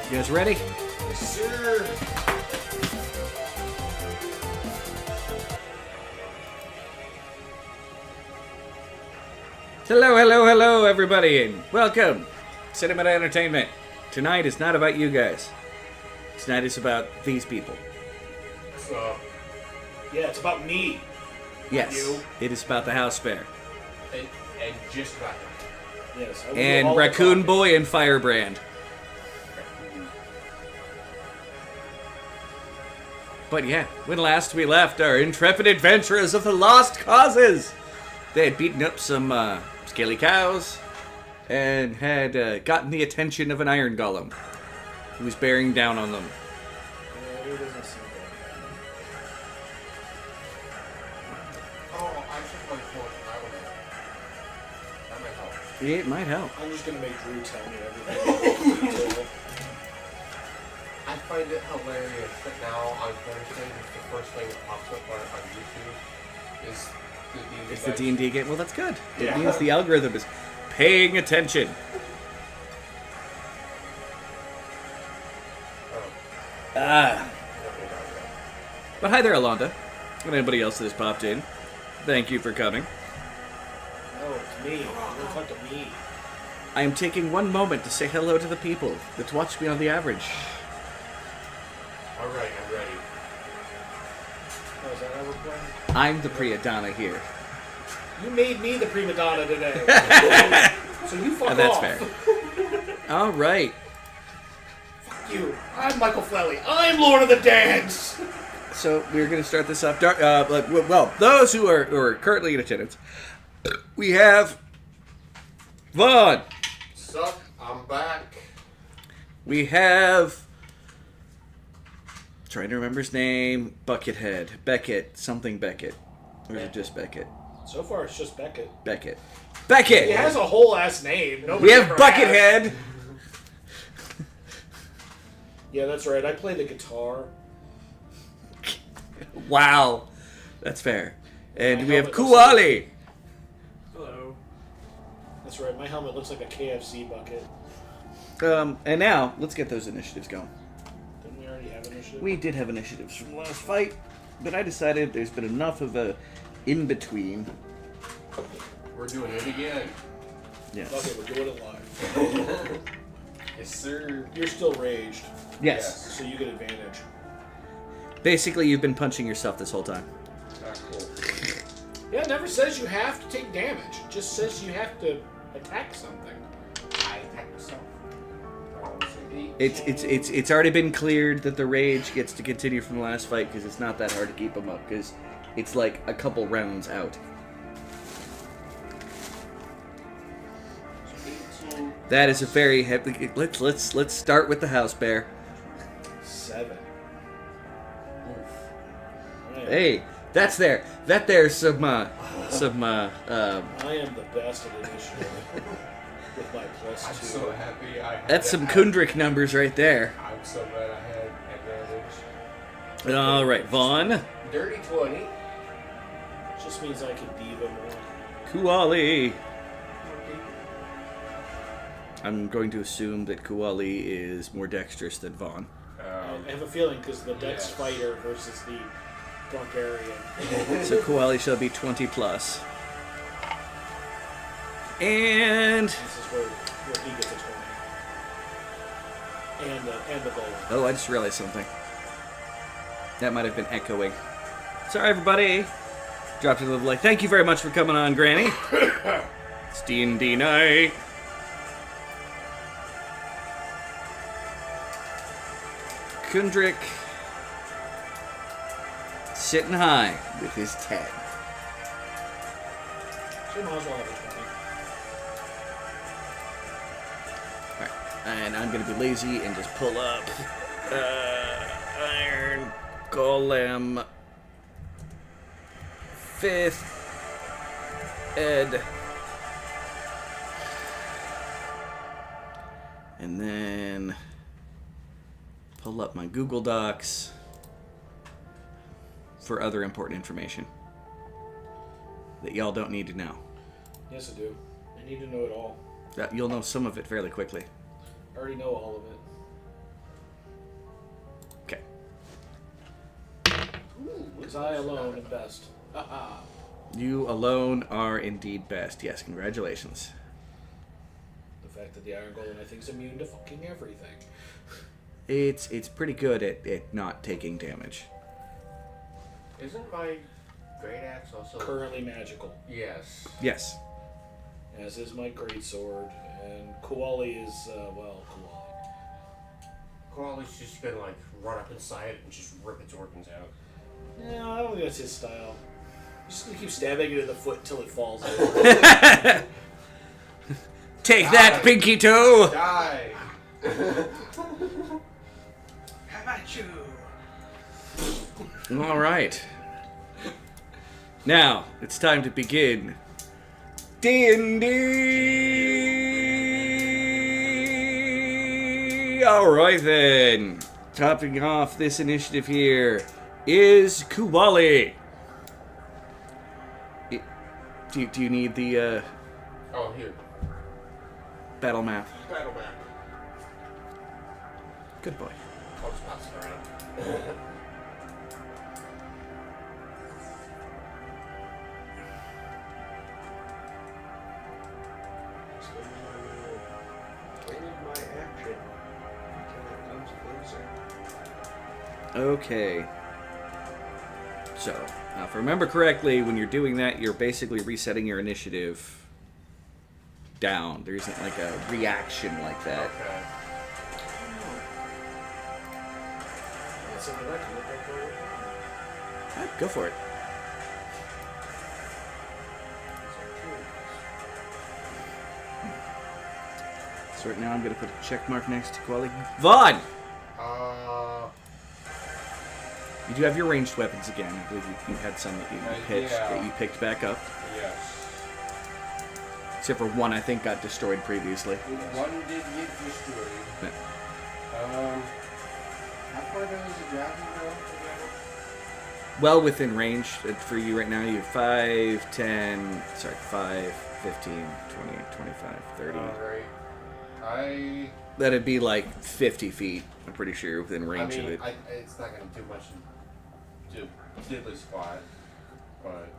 You guys ready? Yes, sir. Hello, hello, hello, everybody, and welcome to Cinema Entertainment. Tonight is not about you guys. Tonight is about these people. So, yeah, it's about me. Yes, You. it is about the house bear. And just about that. Yes. I will do And all the Raccoon talking. Boy and Firebrand. But yeah, when last we left our intrepid adventurers of the Lost Causes, they had beaten up some scaly cows and had gotten the attention of an iron golem who was bearing down on them. Yeah, it doesn't seem good. Oh, I should play Fortnite. That might help. It might help. I'm just gonna make Drew tell me everything. I find it hilarious that now on Thursdays, the first thing that pops up on YouTube is the D&D. It's the D&D game. Well, that's good. It Yeah. means the algorithm is paying attention. Ah. But hi there, Alonda. And anybody else that has popped in. Thank you for coming. No, it's me. Don't talk to me. I am taking one moment to say hello to the people that watch me on the average. Alright, I'm ready. Oh, is that how we're playing? I'm the Priadonna here. You made me the prima donna today. So you fuck That's off. fair. All right. Fuck you. I'm Michael Flelly. I'm Lord of the Dance. So we're going to start this off. Well, those who are currently in attendance, we have Vaughn. Sup? I'm back. We have, trying to remember his name, Buckethead, Beckett, something Beckett, or is it just Beckett? So far, it's just Beckett. Beckett. Beckett. He has a whole ass name. Nobody We have ever Buckethead. has. Yeah, that's right. I play the guitar. Wow, that's fair. And My we have helmet looks like- Kuali. Hello. That's right. My helmet looks like a KFC bucket. And now let's get those initiatives going. Didn't we already have initiative? We did have initiatives from the last fight, but I decided there's been enough of a in between We're doing it again. Yes. Okay, we're doing it live. Yes, sir. You're still raged, Yes. so you get advantage. Basically, you've been punching yourself this whole time. Not cool. Yeah, it never says you have to take damage. It just says you have to attack something. I attacked myself. It's already been cleared that the rage gets to continue from the last fight because it's not that hard to keep him up because it's like a couple rounds out. That is a very heavy. Let's start with the house bear. 7. Hey, that's there. That there's some I am the best at initiative with my +2. I'm so happy I had that's some that. Kundrik numbers right there. I'm so glad I had advantage. All right, Vaughn. Dirty 20. Just means I can diva more. Kuali. I'm going to assume that Kuali is more dexterous than Vaughn. I have a feeling because the Dex fighter versus the Barbarian. So Kuali shall be 20 plus. And This is where he gets a 20. And the golem. oh, I just realized something. That might have been echoing. Sorry, everybody. Dropped it a little like. Thank you very much for coming on, Granny. It's D&D night. Kundrik sitting high with his 10. Sure might as well have a 20. Alright, and I'm gonna be lazy and just pull up Iron Golem 5th Ed. And then pull up my Google Docs for other important information that y'all don't need to know. Yes, I do. I need to know it all. That you'll know some of it fairly quickly. I already know all of it. Okay. Because I alone am best. Haha. You alone are indeed best. Yes, congratulations. The fact that the Iron Golem, I think, is immune to fucking everything. It's pretty good at not taking damage. Isn't my great axe also Currently magical. Yes. Yes. As is my greatsword. And Koali is, Koali. Koali's just gonna like run up inside it and just rip its organs out. No, I don't think that's his style. He's just gonna keep stabbing it in the foot until it falls over. Take that, Pinky Toe! Die! How about you? All right. Now, it's time to begin D&D! Alright then. Topping off this initiative here is Kuwali. Do you need the Oh, here. battle map? Battle map. Good boy. I'll just pass it around. Okay. So, now if I remember correctly, when you're doing that, you're basically resetting your initiative down. There isn't like a reaction like that. Okay. That's something I can look up for you. Go for it. So right now I'm going to put a check mark next to Quali. Vaughn! You do have your ranged weapons again. I believe you had some that you pitched, yeah. that you picked back up. Yes. Except for one I think got destroyed previously. One did get destroyed. Yeah. How far does the dragon go again? Well within range for you right now. You have 5, 15, 20, 25, 30. Alright. That'd be like 50 feet, I'm pretty sure, within range of it. It's not going to do much to diddly squat, but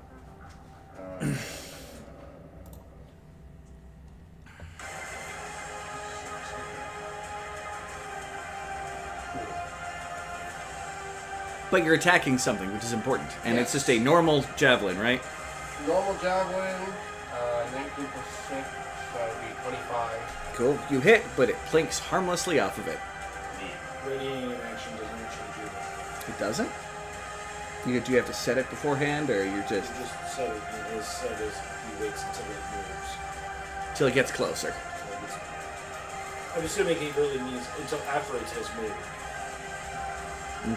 But you're attacking something, which is important. And it's Yes. just a normal javelin, right? Normal javelin, 19%, so that would be 25. Cool. You hit, but it plinks harmlessly off of it. Radiating in action doesn't change your. It doesn't? Do you have to set it beforehand, or you're just... You just set it, and his set is he waits until it moves. Till it gets closer. So I'm assuming he really means until after it has moved.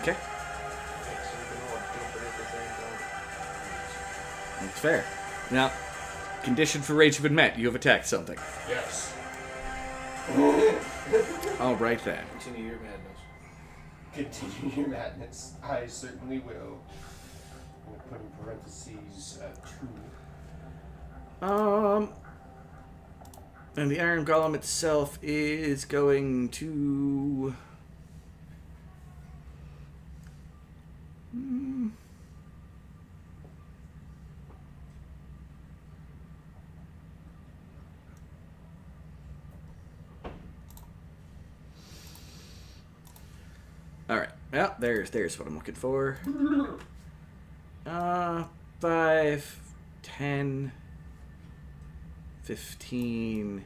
Okay. That's fair. Now, condition for rage have been met. You have attacked something. Yes. All right then. Continue your madness. Continue your madness. I certainly will. I'm going to put in parentheses 2. And the Iron Golem itself is going to... All right. Well, there's what I'm looking for. 5, 10, 15.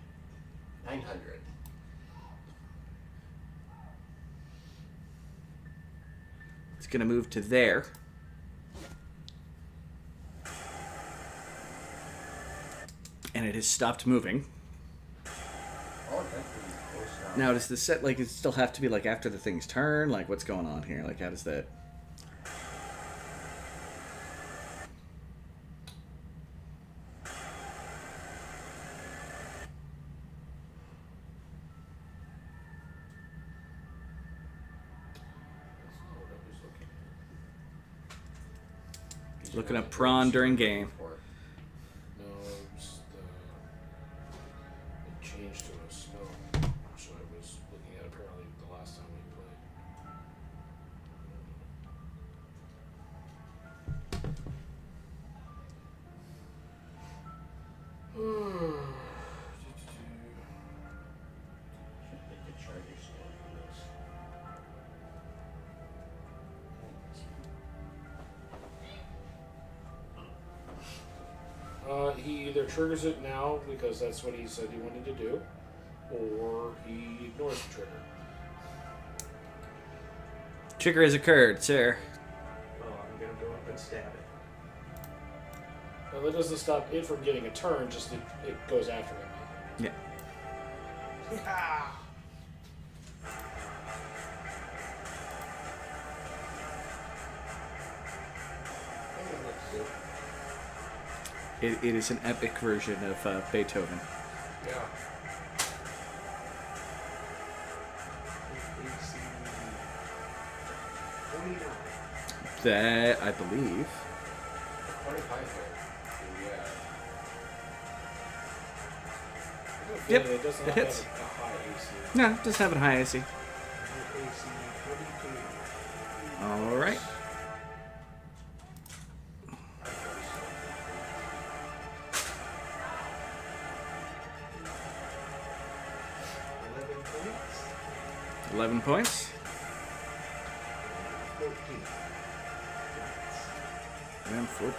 900. It's gonna move to there. And it has stopped moving. Oh, that's pretty close Now, does the set, like, it still have to be, like, after the thing's turn? Like, what's going on here? Like, how does that... Looking up prawn during game. No, it's it changed to a spell, which I was looking at apparently the last time we played. He either triggers it now because that's what he said he wanted to do, or he ignores the trigger. Trigger has occurred, sir. Well, I'm gonna go up and stab it. Now that doesn't stop it from getting a turn, just it goes after him. Yeah. Yeah. It is an epic version of Beethoven. Yeah. AC 29. That, I believe. 25 there. Yeah. Yep, It doesn't it have hits. a high AC. No, it doesn't have a high AC. AC 22. All right. Points. 11 points. 14. And 14.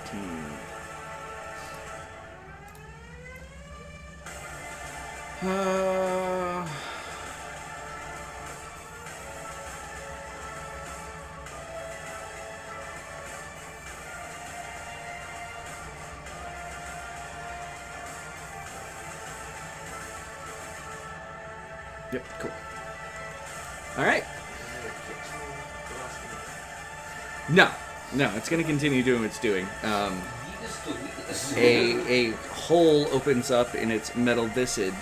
Yep, cool. All right. No, it's going to continue doing what it's doing. A hole opens up in its metal visage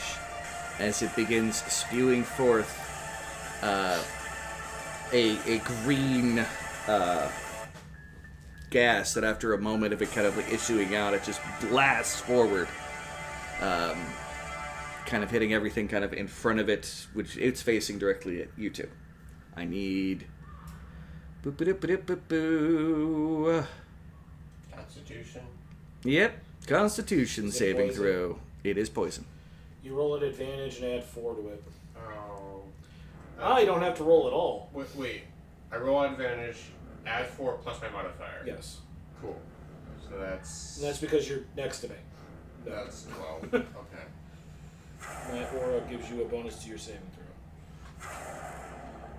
as it begins spewing forth a green gas that after a moment of it kind of like issuing out, it just blasts forward, kind of hitting everything kind of in front of it, which it's facing directly at you two. I need... Boo. Constitution. Yep, Constitution Is it saving poison? throw. It is poison. You roll at advantage and add 4 to it. Oh. You don't have to roll at all. Wait. I roll advantage, Add 4 plus my modifier. Yes. Cool. So that's. And that's because you're next to me. No. That's 12. Okay. My aura gives you a bonus to your saving throw.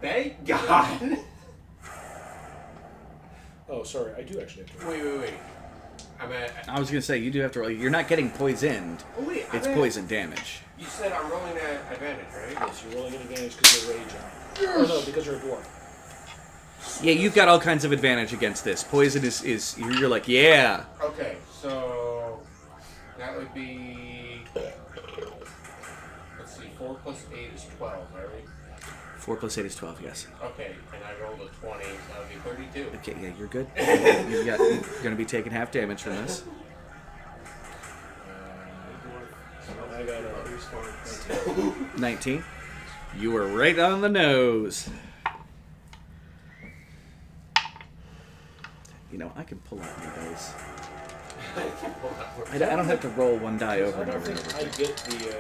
Thank God! Oh, sorry. I do actually have to. Wait. I'm at. I was gonna say you do have to roll. You're not getting poisoned. Oh, wait. It's poison damage. You said I'm rolling at advantage, right? Yes, you're rolling an advantage because you're raging. Oh, no, because you're a dwarf. Yeah, you've got all kinds of advantage against this. Poison is you're like, yeah. Okay, so that would be. Let's see, 4 plus 8 is 12, right? 4 plus 8 is 12, yes. Okay, and I rolled a 20, so that would be 32. Okay, yeah, you're good. You're going to be taking half damage from this. I got a 19. You were right on the nose. You know, I can pull out new dice. I don't have to roll one die over I and don't over and think over. I get the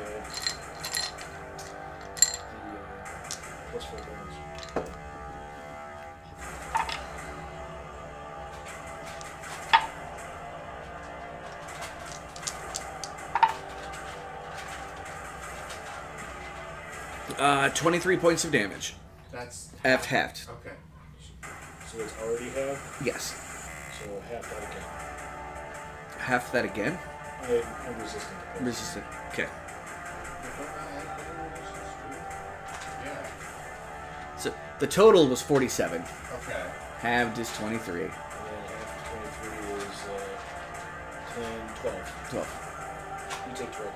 plus 4 bonus. Uh, 23 points of damage. That's. Halved. Okay. So it's already half. Yes. So half that again. Half that again. I'm resistant. to poison. Resistant. Okay. Yeah. So the total was 47. Okay. Halved is 23. And then half of 23 is 10, 12. 12. You take 12.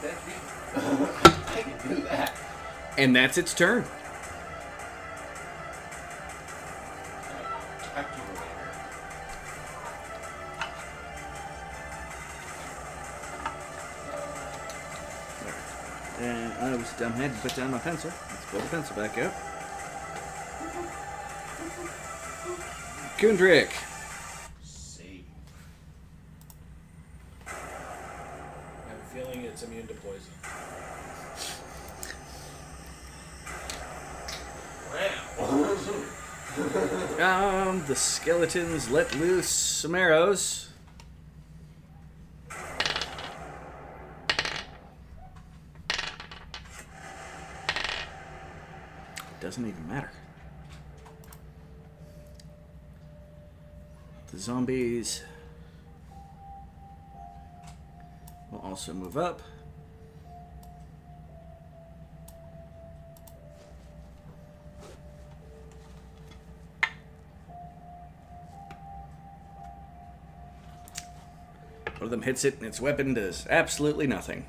That's me. I can do that. And that's its turn. Attack you later. And I was dumbhead and put down my pencil. Let's pull the pencil back up. Kundrik. Save. I have a feeling it's immune to poison. The skeletons let loose some arrows. Doesn't even matter. The zombies will also move up. One of them hits it and its weapon does absolutely nothing.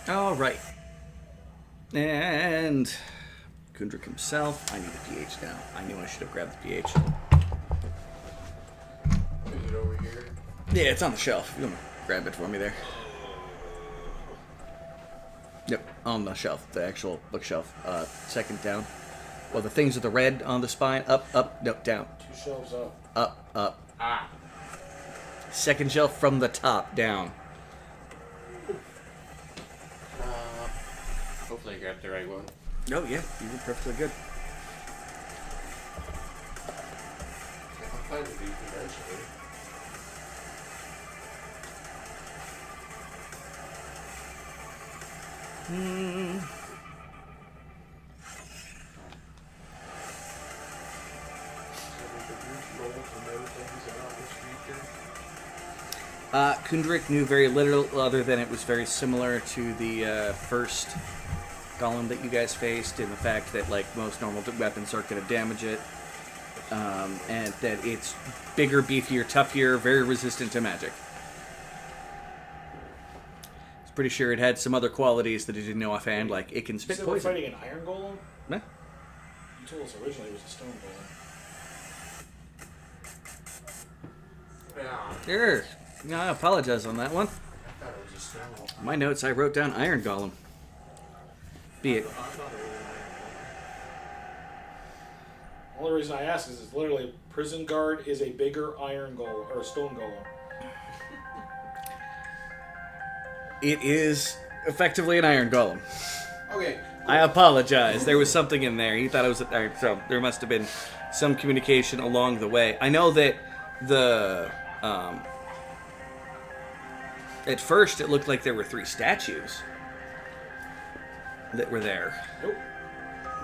All right. And Kundrik himself. I need a PH now. I knew I should have grabbed the PH. Is it over here? Yeah, it's on the shelf. You want to grab it for me there? Yep, on the shelf. The actual bookshelf. Second down. Well, the things with the red on the spine. Up, no, down. 2 shelves up. Up. Ah. Second shelf from the top, down. Hopefully I grabbed the right one. Oh, yeah, you were perfectly good. I'll find the beef eventually. Kundrik knew very little other than it was very similar to the first golem that you guys faced, in the fact that, like, most normal weapons aren't going to damage it, and that it's bigger, beefier, tougher, very resistant to magic. I was pretty sure it had some other qualities that he didn't know offhand, like it can You spit said we're poison. fighting an iron golem? Nah. You told us originally it was a stone golem. Yeah. Sure. No, I apologize on that one. I thought it was a stone. My notes, I wrote down Iron Golem. Be it. The only reason I ask is it's literally prison guard is a bigger iron golem or stone golem. It is effectively an iron golem. Okay. I apologize. There was something in there. He thought it was so there must have been some communication along the way. I know that the at first it looked like there were 3 statues that were there. Nope.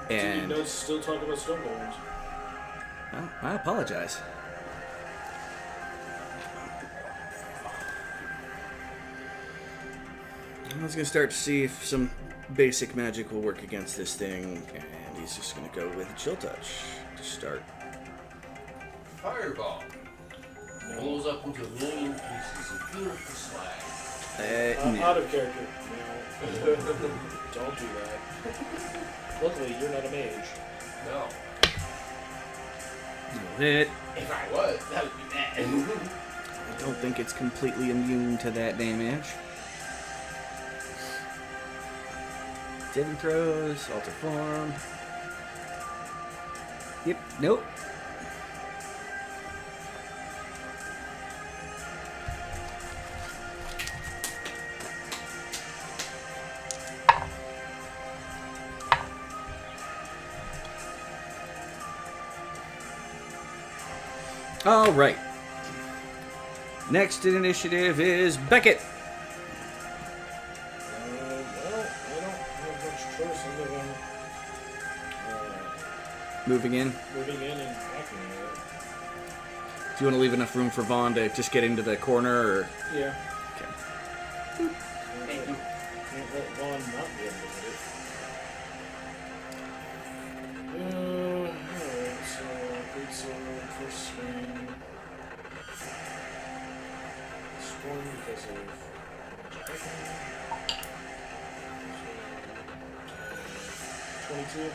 And Notes still talking about stone golems. well, I apologize. I was gonna start to see if some basic magic will work against this thing, and he's just gonna go with chill touch to start. Fireball. Rolls up into a million pieces of beautiful slag. No. Out of character. No. Don't do that. Luckily, you're not a mage. No. No hit. If I was, that would be bad. I don't think it's completely immune to that damage. Saving throws, alter form. Yep, nope. All right. Next in initiative is Beckett. Well, I don't have much choice other than Moving in. moving in and hacking it. Do you want to leave enough room for Vaughn to just get into the corner, or? Yeah. Okay. Thank you. Can't let Vaughn not be able to hit it. Alright, so good sword, first swing. Storm because of 22.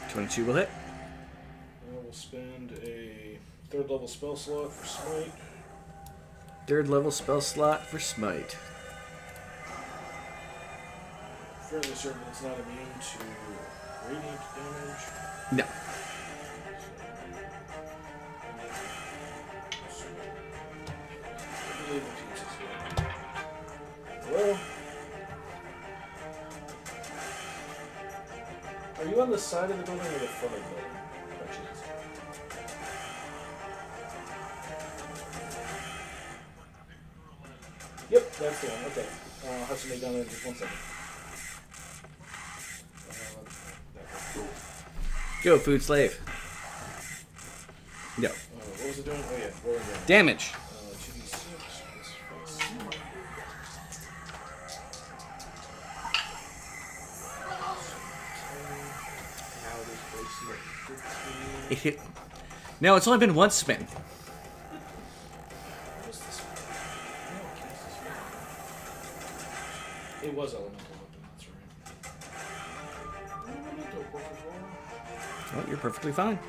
22 will hit. I will spend a 3rd level spell slot for Smite. 3rd level spell slot for Smite. Fairly certain it's not immune to radiant damage. No. I believe the piece is here. Hello? Are you on the side of the building or the front of the building? By chance? Yep, that's the one. Okay. I'll have somebody down there in just 1 second. Go, food slave. No. What was it doing? Oh yeah, rolling damage. Damage. 2d6 plus 5. Now it is placed at 15. It hit. No, it's only been one spin. What's this one? No, I can't see this one. It was elemental weapon, that's right. Elemental weapon. Oh, you're perfectly fine.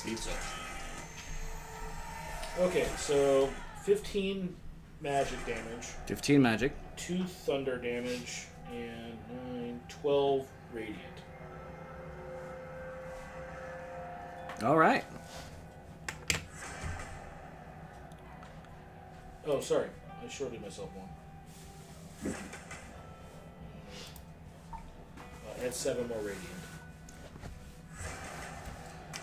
Pizza. Okay, so 15 magic damage, 15 magic. 2 thunder damage, and 12 radiant. All right. Oh, sorry. I shorted myself one. Add 7 more radiant.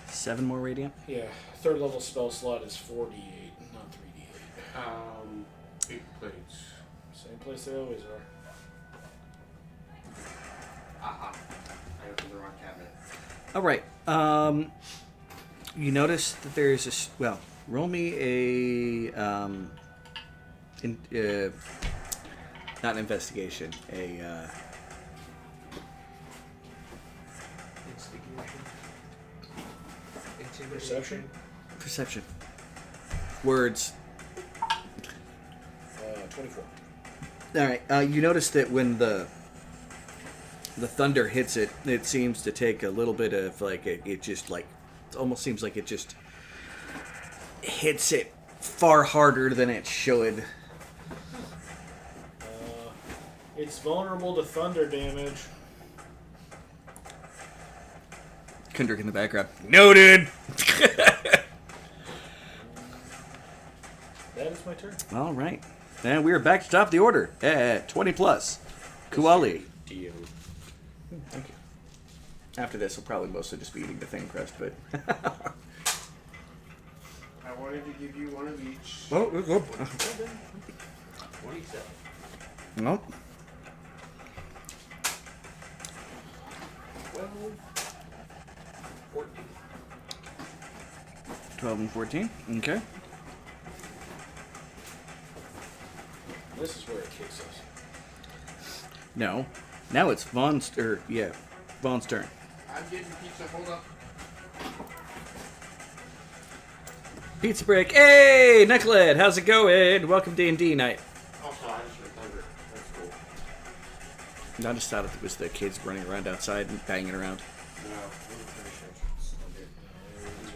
7 more radiant. Yeah, 3rd level spell slot is 4d8, not 3d8. 8 plates. Same place they always are. Aha. I opened the wrong cabinet. All right. You notice that there's a well. Roll me a not an investigation. Instigation. Perception? Perception. Words. 24. All right. You notice that when the thunder hits it, it seems to take a little bit of like it just like it almost seems like it just hits it far harder than it should. It's vulnerable to thunder damage. Kendrick in the background. Noted. That is my turn. All right. And we are back to top the order at 20 plus. Kuali. Dio. Thank you. After this, we'll probably mostly just be eating the thin crust, but. I wanted to give you one of each. Oh, 27. no. 12. 14. 12 and 14. Okay. This is where it kicks us. No. Now it's Vaughn's, Vaughn's turn. I'm getting pizza. Hold up. Pizza break. Hey, Knucklehead, how's it going? Welcome to D&D night. Oh, sorry. I just remembered. That's cool. I just thought it was the kids running around outside and banging around. No, I'm pretty sure.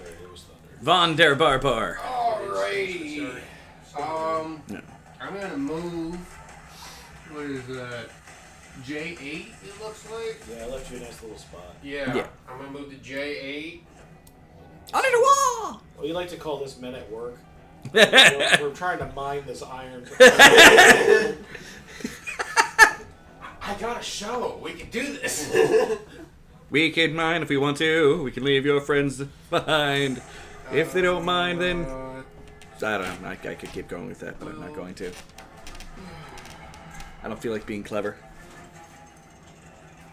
It was thunder. Von der Barbar. Alrighty. No. I'm gonna move. What is that? J8. It looks like. Yeah, I left you a nice little spot. Yeah. I'm gonna move to J8. Under the wall! Well, you like to call this men at work. We're trying to mine this iron. I got a show. We can do this. We can mine if we want to. We can leave your friends behind. If they don't mind, then... I don't know. I could keep going with that, but I'm not going to. I don't feel like being clever.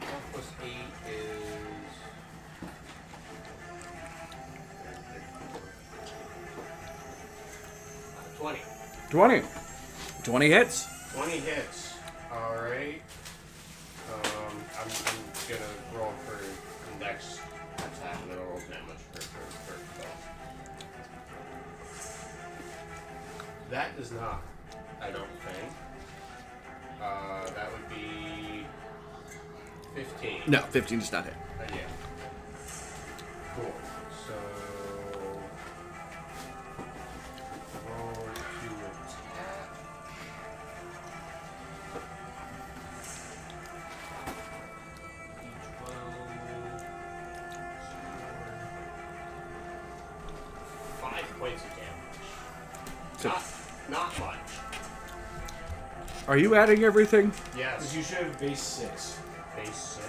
12 plus 8 is... 20. 20. 20 hits. 20 hits. Alright. I'm gonna roll for the next attack, and then I'll roll damage for spell. That does not, I don't think. That would be 15. No, 15 does not hit. Yeah. Cool. So roll to attack. D12. 5 points of damage. So, Not much. are you adding everything? Yes. Because you should have base 6. Base 6.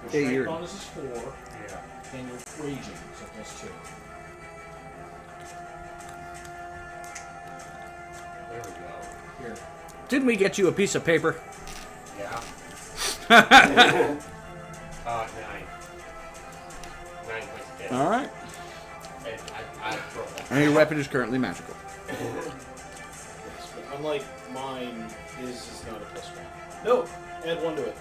Your Hey, strength you're- bonus is 4, Yeah. and your raging, so plus 2. There we go. Here. Didn't we get you a piece of paper? Yeah. 9. 9 points of damage. All right. And I rolled that. And your weapon is currently magical. Yes, but unlike mine, his is not a plus 1. No, add 1 to it.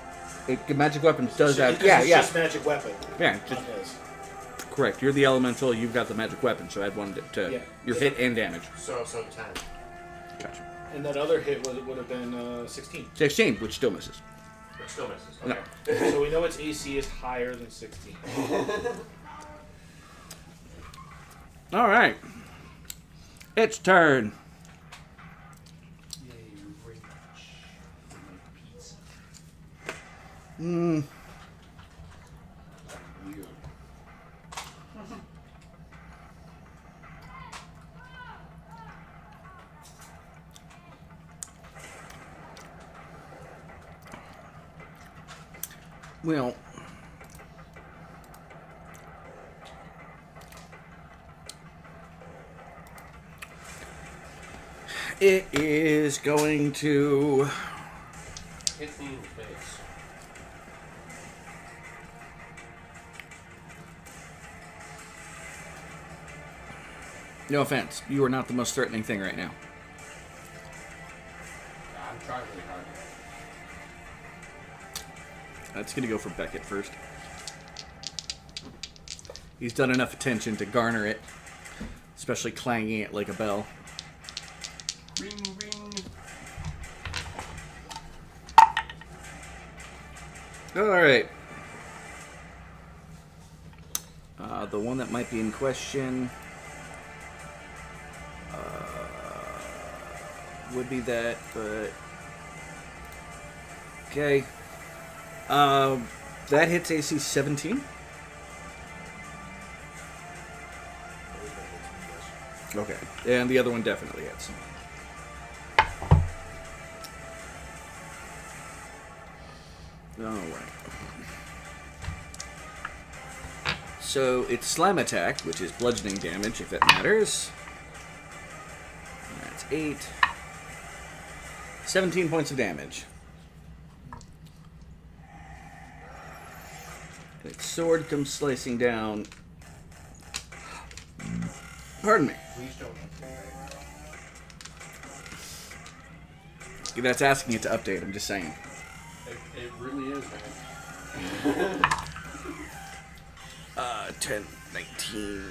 Magic weapon does have... Because Yeah, it's yeah. just magic weapon. Yeah, Not just his. correct. You're the elemental. You've got the magic weapon, so add 1 to Yeah. your hit and damage. So 10. Gotcha. And that other hit would have been 16. 16, which still misses. But still misses. No. Okay. So we know its AC is higher than 16. All right. Its turn. Yay, rage. Pizza. Mm. Weird. Well, it is going to... Hit me in the face. No offense. You are not the most threatening thing right now. I'm trying really hard. That's going to go for Beckett first. He's done enough attention to garner it. especially clanging it like a bell. Ring, ring. All right. The one that might be in question would be that, but okay. That hits AC 17. Okay, and the other one definitely hits. All right. So it's slam attack, which is bludgeoning damage, if that matters. That's 8. 17 points of damage. Its sword comes slicing down. Pardon me. Please don't. That's asking it to update, I'm just saying. It really is, man. 10, 19,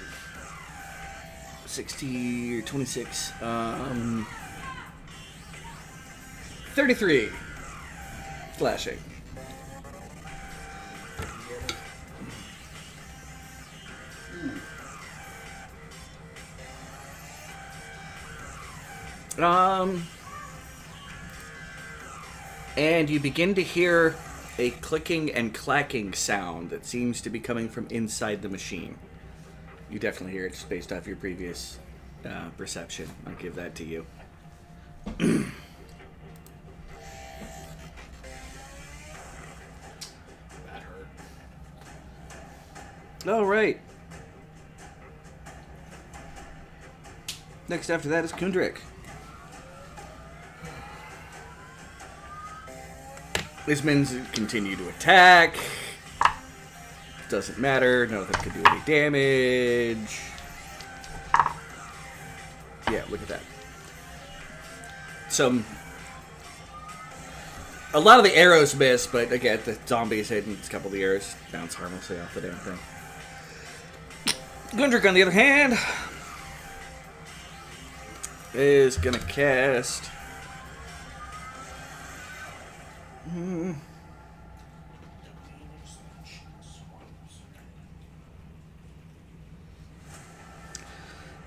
60, 26, 33. Flashing. And you begin to hear a clicking and clacking sound that seems to be coming from inside the machine. You definitely hear it just based off your previous perception. I'll give that to you. That hurt. All right. Next after that is Kundrik. These men continue to attack. Doesn't matter. None of them can do any damage. Yeah, look at that. A lot of the arrows miss, but again, the zombies hitting a couple of the arrows bounce harmlessly off the damn thing. Gundrick, on the other hand, is gonna cast.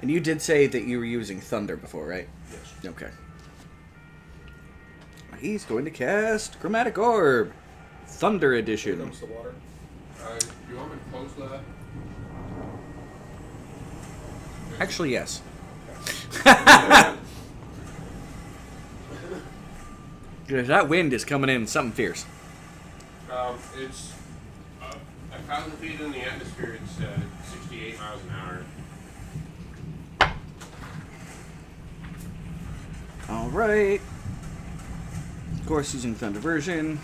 And you did say that you were using Thunder before, right? Yes. Okay. He's going to cast Chromatic Orb. Thunder Here Edition. comes the water. You want me to close that? Actually, yes. Because that wind is coming in something fierce. It's 1,000 feet in the atmosphere. It's 68 miles an hour. All right. Of course, using Thunder version.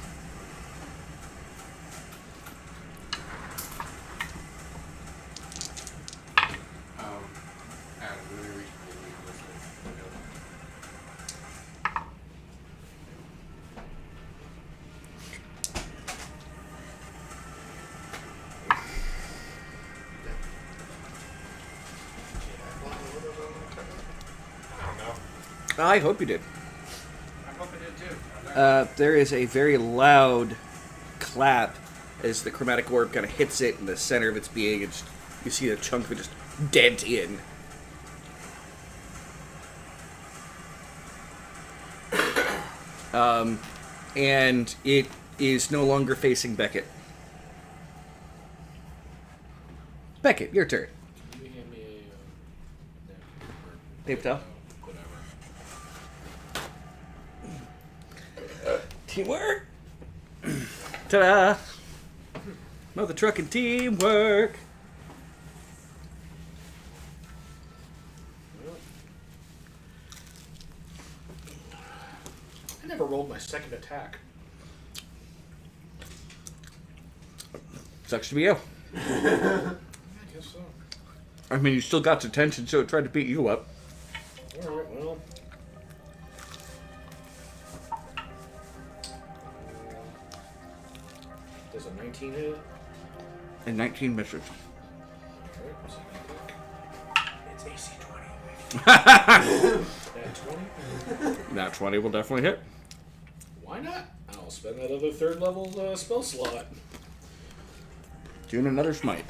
Adam, let me reach for this one. I don't know. I hope you did. I hope I did too. There is a very loud clap as the Chromatic Orb kind of hits it in the center of its being, and you see a chunk of it just dent in. And it is no longer facing Beckett. Beckett, your turn. Can you hand me a napkin or Paper towel? whatever? Teamwork. Ta-da! Mother trucking teamwork. I never rolled my second attack. Sucks to be you. I guess so. I mean, you still got its attention, so it tried to beat you up. Alright, well. Does a 19 hit? And 19 misses. Alright, so it's AC 20. At 20? Nat 20 will definitely hit. Why not? I'll spend that other third level spell slot. Doing another smite.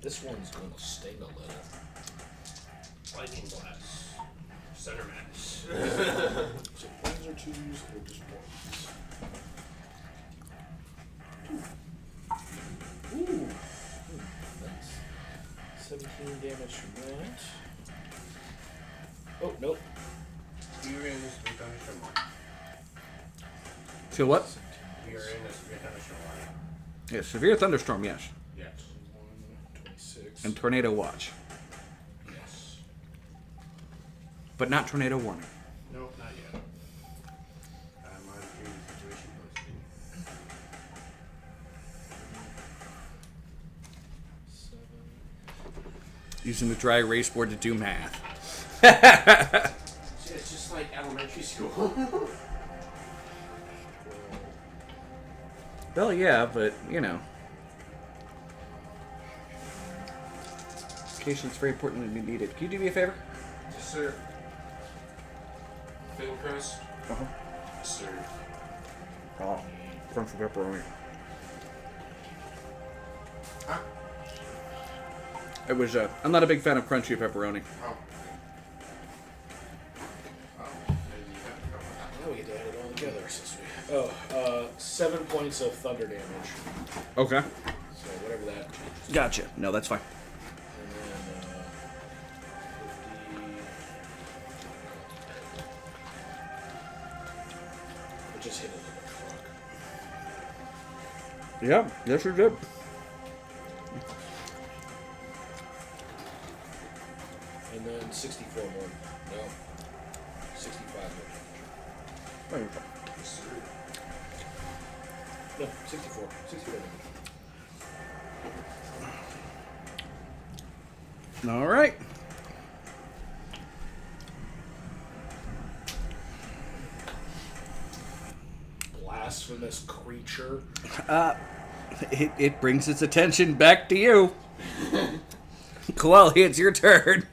This one's going to sting a little. Lightning blast. Center mass. So ones or twos or just ones? Ooh. Nice. 17 damage from that. Oh, nope. You're in this big thunderstorm line. Feel what? You're in this big thunderstorm line. Yeah, severe thunderstorm, yes. Yes. 26. And tornado watch. Yes. But not tornado warning. Nope, not yet. I'm monitoring the situation closely. 7. Using the dry erase board to do math. It's just like elementary school. Well, yeah, but, you know. Education is very important and needed. Can you do me a favor? Yes, sir. Film press? Uh-huh. Yes, sir. Oh, crunch of pepperoni. Huh? It was, I'm not a big fan of crunchy pepperoni. Oh. Oh. Maybe you have to go with that. Now we get to add it all together since we. 7 points of thunder damage. Okay. So whatever that. Gotcha. No, that's fine. And then 50. I just hit it like a truck. Yeah, yes you did. And then 64 more. No. 65 more. Yes, sir. No, 64. 64 more. All right. Blasphemous creature. It brings its attention back to you. Koali, it's your turn.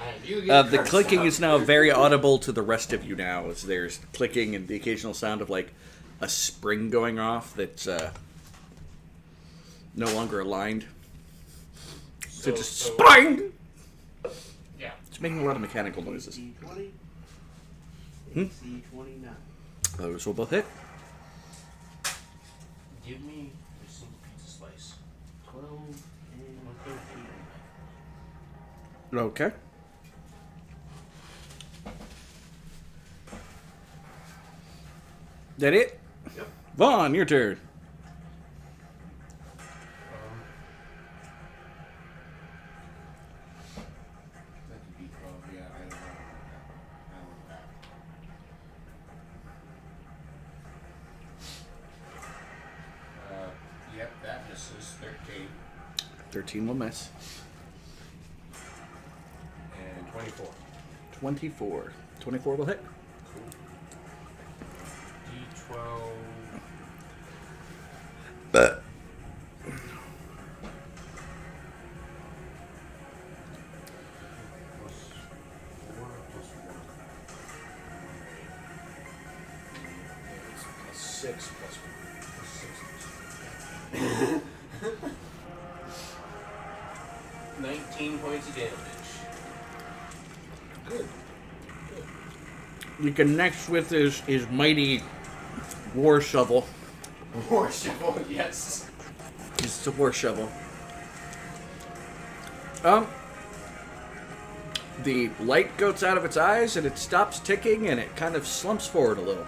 And you get The cursed clicking out. is now very audible to the rest of you now, as there's clicking and the occasional sound of like a spring going off that's no longer aligned. So just spring. Yeah. It's making a lot of mechanical noises. AC20. Hmm? AC29. Those will both hit. Give me a single pizza slice. 12 and 13. Okay. That it? Yep. Vaughn, your turn. That could be 12, yeah, I don't know. Yep, that misses. 13 13 will miss. and 24. 24. 24 will hit. D12. But Plus 4 plus 1. 6 plus 6. 19 points of damage. Good. you can next with his mighty war shovel. War shovel, yes. It's a war shovel. The light goes out of its eyes and it stops ticking and it kind of slumps forward a little.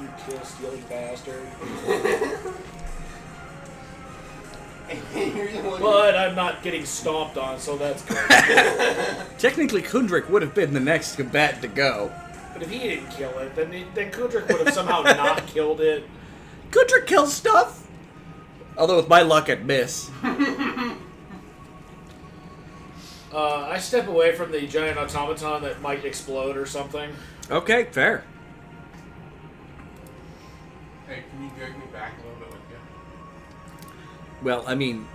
You kill stealing bastard. You're the one But I'm not getting stomped on, so that's good. Technically, Kundrik would have been the next combatant to go. But if he didn't kill it, then Kudrik would have somehow not killed it. Kundrik kills stuff! Although with my luck, I'd miss. I step away from the giant automaton that might explode or something. Okay, fair. Hey, can you drag me back a little bit with you? Well, I mean,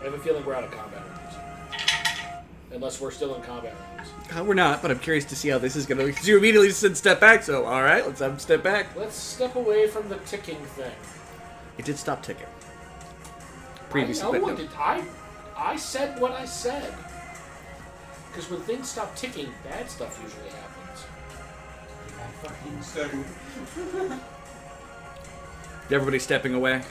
I have a feeling we're out of combat with these. Unless we're still in combat rounds. We're not, but I'm curious to see how this is going to... Because you immediately said step back, so alright, let's have him step back. Let's step away from the ticking thing. It did stop ticking. I Previously, know but what no. it, I said what I said. Because when things stop ticking, bad stuff usually happens. I fucking said. Everybody stepping away.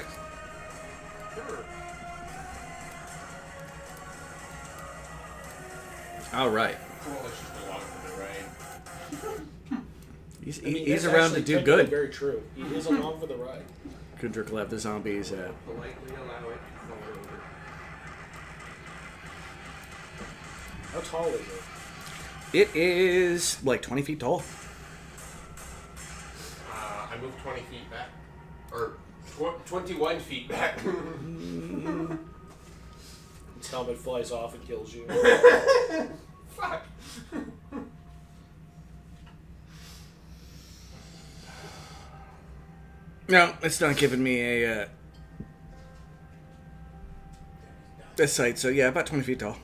Alright. Let's just go along for the ride. He's, I mean, he's that's around to actually do technically good. Very true. He is along for the ride. Kundrik will have the zombies. Politely allow it to fall over. How tall is it? It is like 20 feet tall. I moved 20 feet back. Or 21 feet back. Its helmet flies off and kills you. Fuck. No, it's not giving me a sight, so yeah, about 20 feet tall.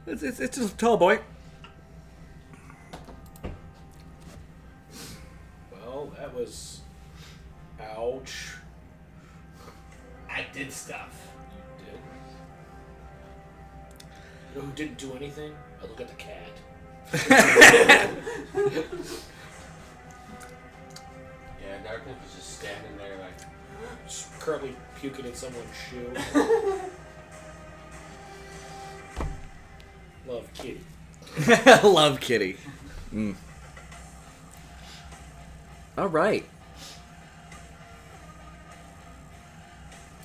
It's a tall boy. Well, that was... Ouch. I did stuff. You did. You know who didn't do anything? I look at the cat. Yeah, Darkness was just standing there like... Just currently puking in someone's shoe. Love kitty. Love Kitty. All right.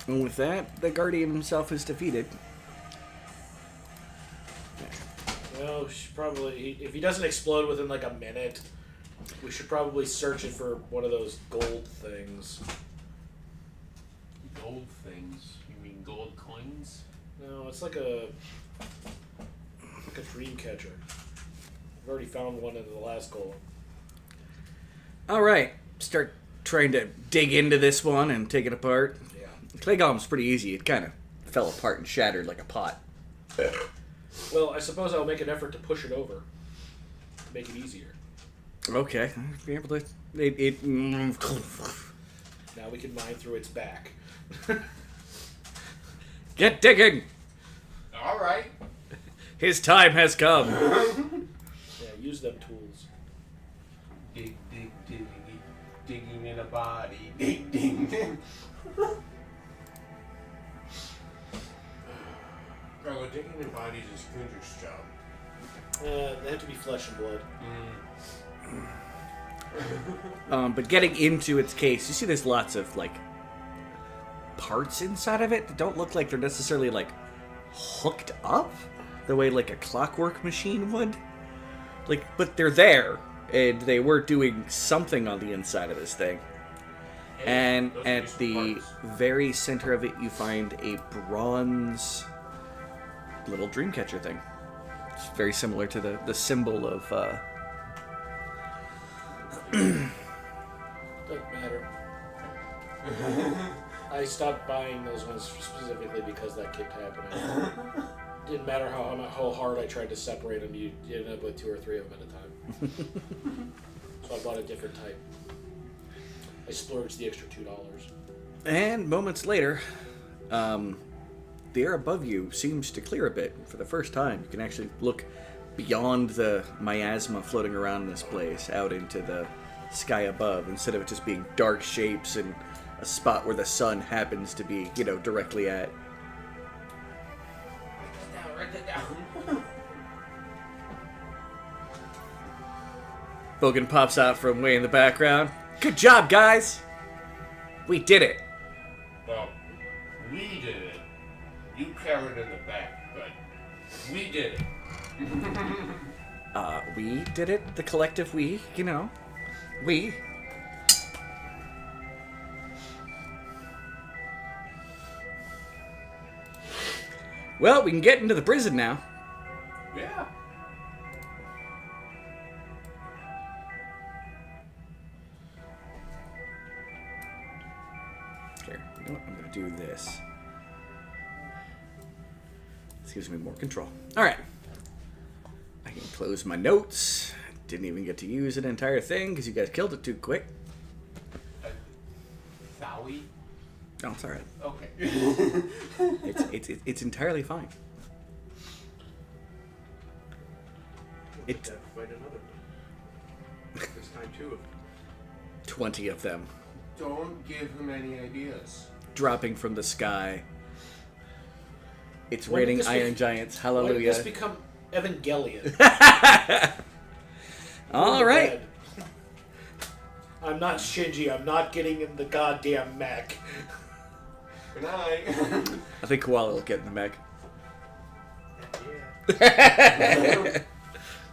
And with that, the Guardian himself is defeated. Well, we should probably... If he doesn't explode within like a minute, we should probably search it for one of those gold things. Gold things? You mean gold coins? No, it's like a dream catcher. I've already found one in the last goal. All right. Start trying to dig into this one and take it apart. Yeah. Clay Golem's pretty easy. It kind of fell apart and shattered like a pot. Well, I suppose I'll make an effort to push it over. To make it easier. Okay. I'll be able to... Now we can mine through its back. Get digging! Alright. His time has come. Yeah, use them tools. Dig, dig, dig, digging in a body. Dig, dig. Oh, digging in bodies is Kundrik's job. They have to be flesh and blood. But getting into its case, you see there's lots of, like, parts inside of it that don't look like they're necessarily, like, hooked up the way, like, a clockwork machine would. Like, but they're there, and they were doing something on the inside of this thing. And Those at are the parts. very center of it, you find a bronze little dreamcatcher thing. It's very similar to the symbol of, Doesn't matter. I stopped buying those ones specifically because that kept happening. Didn't matter how hard I tried to separate them, you ended up with 2 or 3 of them at a time. So I bought a different type. I splurged the extra $2. And moments later, the air above you seems to clear a bit. For the first time, you can actually look beyond the miasma floating around this place, out into the sky above, instead of it just being dark shapes and a spot where the sun happens to be, you know, directly at. Write that down. Bogan pops out from way in the background. Good job, guys! We did it! Well, we did it. You cowered in the back, but we did it. We did it? The collective we, you know. We. Well, we can get into the prison now. Yeah. Here, you know what? I'm gonna do this. This gives me more control. Alright. close my notes. Didn't even get to use an entire thing because you guys killed it too quick. Fowie? No, it's alright. Okay. It's entirely fine. We'll It- get that fight another one. This time 2 of them. 20 of them Don't give him any ideas. dropping from the sky. It's When did raining this Iron be- Giants. Why did Hallelujah. this become Evangelion? All right. I'm not Shinji. I'm not getting in the goddamn mech. Good night. I think Koala will get in the mech. Yeah.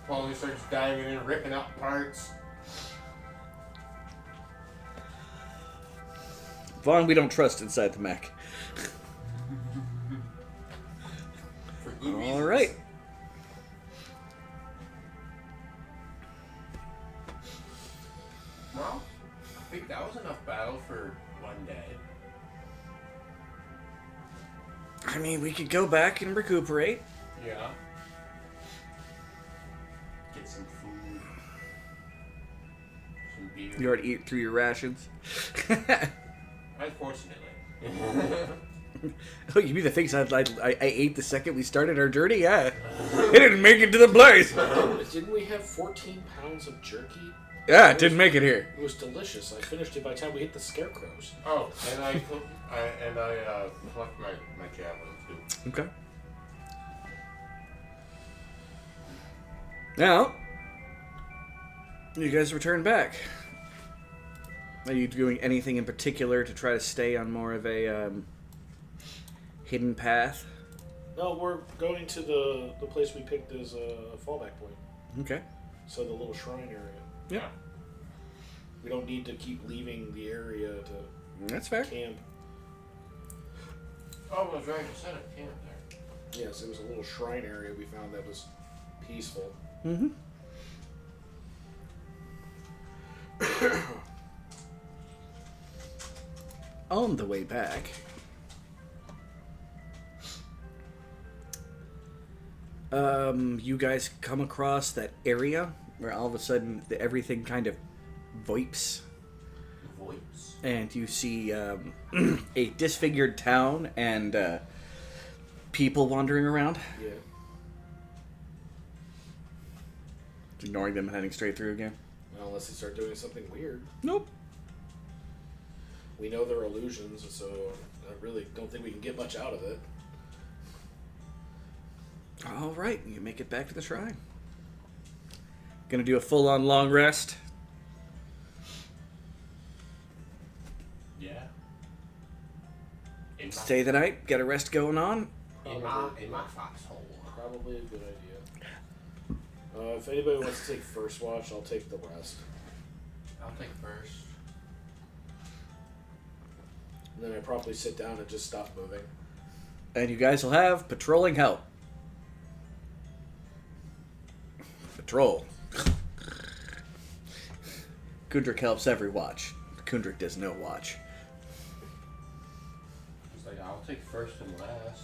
While he starts diving in, ripping out parts. Vaughn, we don't trust inside the mech. For good reasons. All right. Well, I think that was enough battle for one day. I mean, we could go back and recuperate. Yeah. Get some food. Some beer. You already eat through your rations. Unfortunately. Oh, you mean the things I ate the second we started our journey? Yeah. It didn't make it to the place. Didn't we have 14 pounds of jerky? Yeah, it didn't make it here. It was delicious. I finished it by the time we hit the scarecrows. Oh, and I collect my javelin too. Okay. Now, you guys return back. Are you doing anything in particular to try to stay on more of a hidden path? No, we're going to the place we picked as a fallback point. Okay. So the little shrine area. Yeah. We don't need to keep leaving the area to That's fair. camp. Oh, I was right. I set a camp there. Yes, it was a little shrine area we found that was peaceful. Mm-hmm. On the way back, you guys come across that area where all of a sudden everything kind of vipes, Voice. and you see a disfigured town and people wandering around, Yeah. ignoring them and heading straight through again. Well, unless they start doing something weird. Nope. We know they're illusions, so I really don't think we can get much out of it. All right, you make it back to the shrine. Gonna do a full-on long rest. Yeah. In my, Stay the night. Get a rest going on. in my foxhole. Probably a good idea. If anybody wants to take first watch, I'll take the rest. I'll take first. And then I probably sit down and just stop moving. And you guys will have patrolling help. Patrol. Kundrik helps every watch. Kundrik does no watch. He's like, I'll take first and last.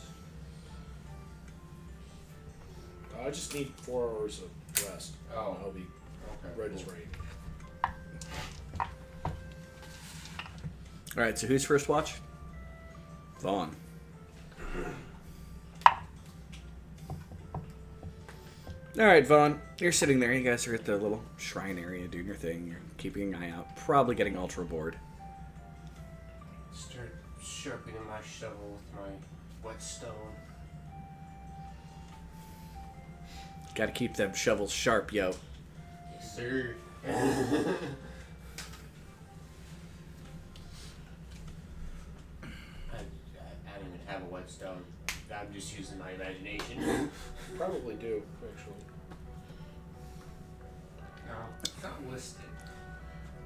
I just need 4 hours of rest. Oh. I'll be Okay. right as rain. All right, so who's first watch? Vaughn. All right, Vaughn. You're sitting there. You guys are at the little shrine area doing your thing. You're keeping an eye out. Probably getting ultra bored. Start sharpening my shovel with my whetstone. Got to keep them shovels sharp, yo. Yes, sir. I don't even have a whetstone. I'm just using my imagination. Probably do, actually. No, it's not listed.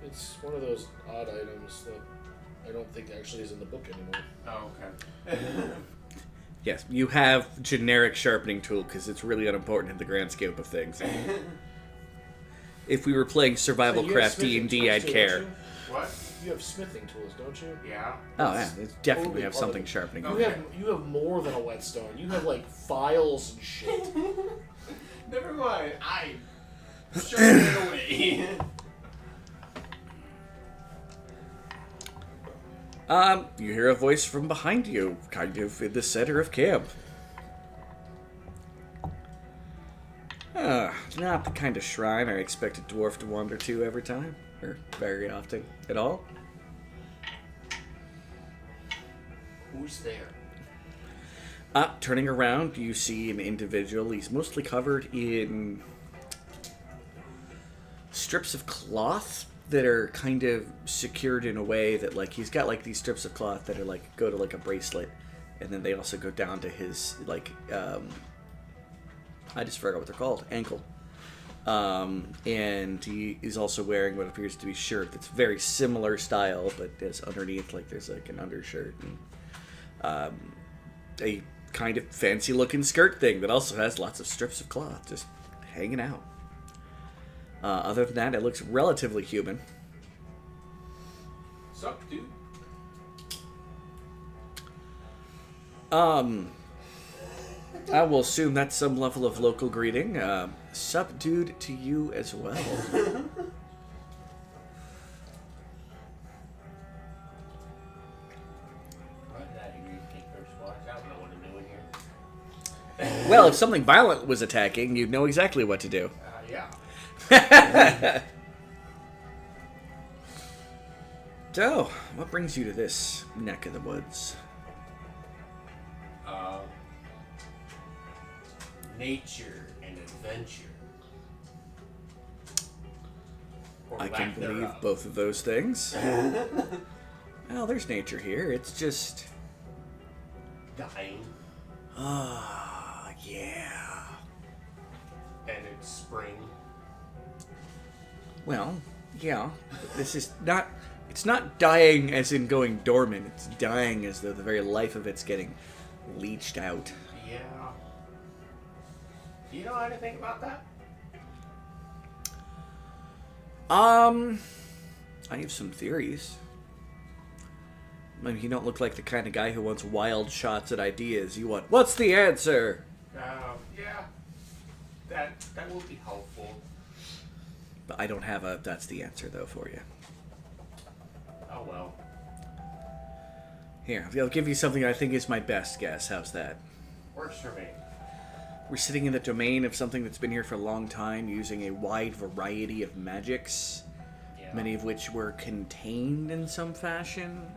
It's one of those odd items that I don't think actually is in the book anymore. Oh, okay. Yes, you have generic sharpening tool because it's really unimportant in the grand scope of things. If we were playing survival So you have craft smithing D&D, tools I'd too, care. don't you? What? You have smithing tools, don't you? Yeah. Oh yeah, it's definitely Totally have part of something it. sharpening. Oh, You in Okay. have more than a whetstone. You have like files and shit. Never mind. I sure it away. You hear a voice from behind you, kind of in the center of camp. Not the kind of shrine I expect a dwarf to wander to every time, or very often at all. Who's there? Turning around, you see an individual. He's mostly covered in strips of cloth that are kind of secured in a way that, like, he's got, like, these strips of cloth that are, like, go to, like, a bracelet. And then they also go down to his, like, I just forgot what they're called. Ankle. And he is also wearing what appears to be a shirt that's very similar style, but there's underneath, like, there's, like, an undershirt. And, a kind of fancy-looking skirt thing that also has lots of strips of cloth just hanging out. Other than that, it looks relatively human. Sup, dude? I will assume that's some level of local greeting. Sup, dude, to you as well. Well, if something violent was attacking, you'd know exactly what to do. Yeah. So, what brings you to this neck of the woods? Nature and adventure. Or I can lack believe thereof. both of those things. Well, there's nature here. It's just... Dying. Ah, yeah. And it's spring. Well, yeah. But this is not... It's not dying as in going dormant. It's dying as though the very life of it's getting leached out. Yeah. Do you know anything about that? I have some theories. I mean, you don't look like the kind of guy who wants wild shots at ideas. You want, what's the answer? Yeah. That will be helpful. But I don't have a that's the answer, though, for you. Oh well. Here, I'll give you something I think is my best guess. How's that? Works for me. We're sitting in the domain of something that's been here for a long time, using a wide variety of magics, Yeah. many of which were contained in some fashion.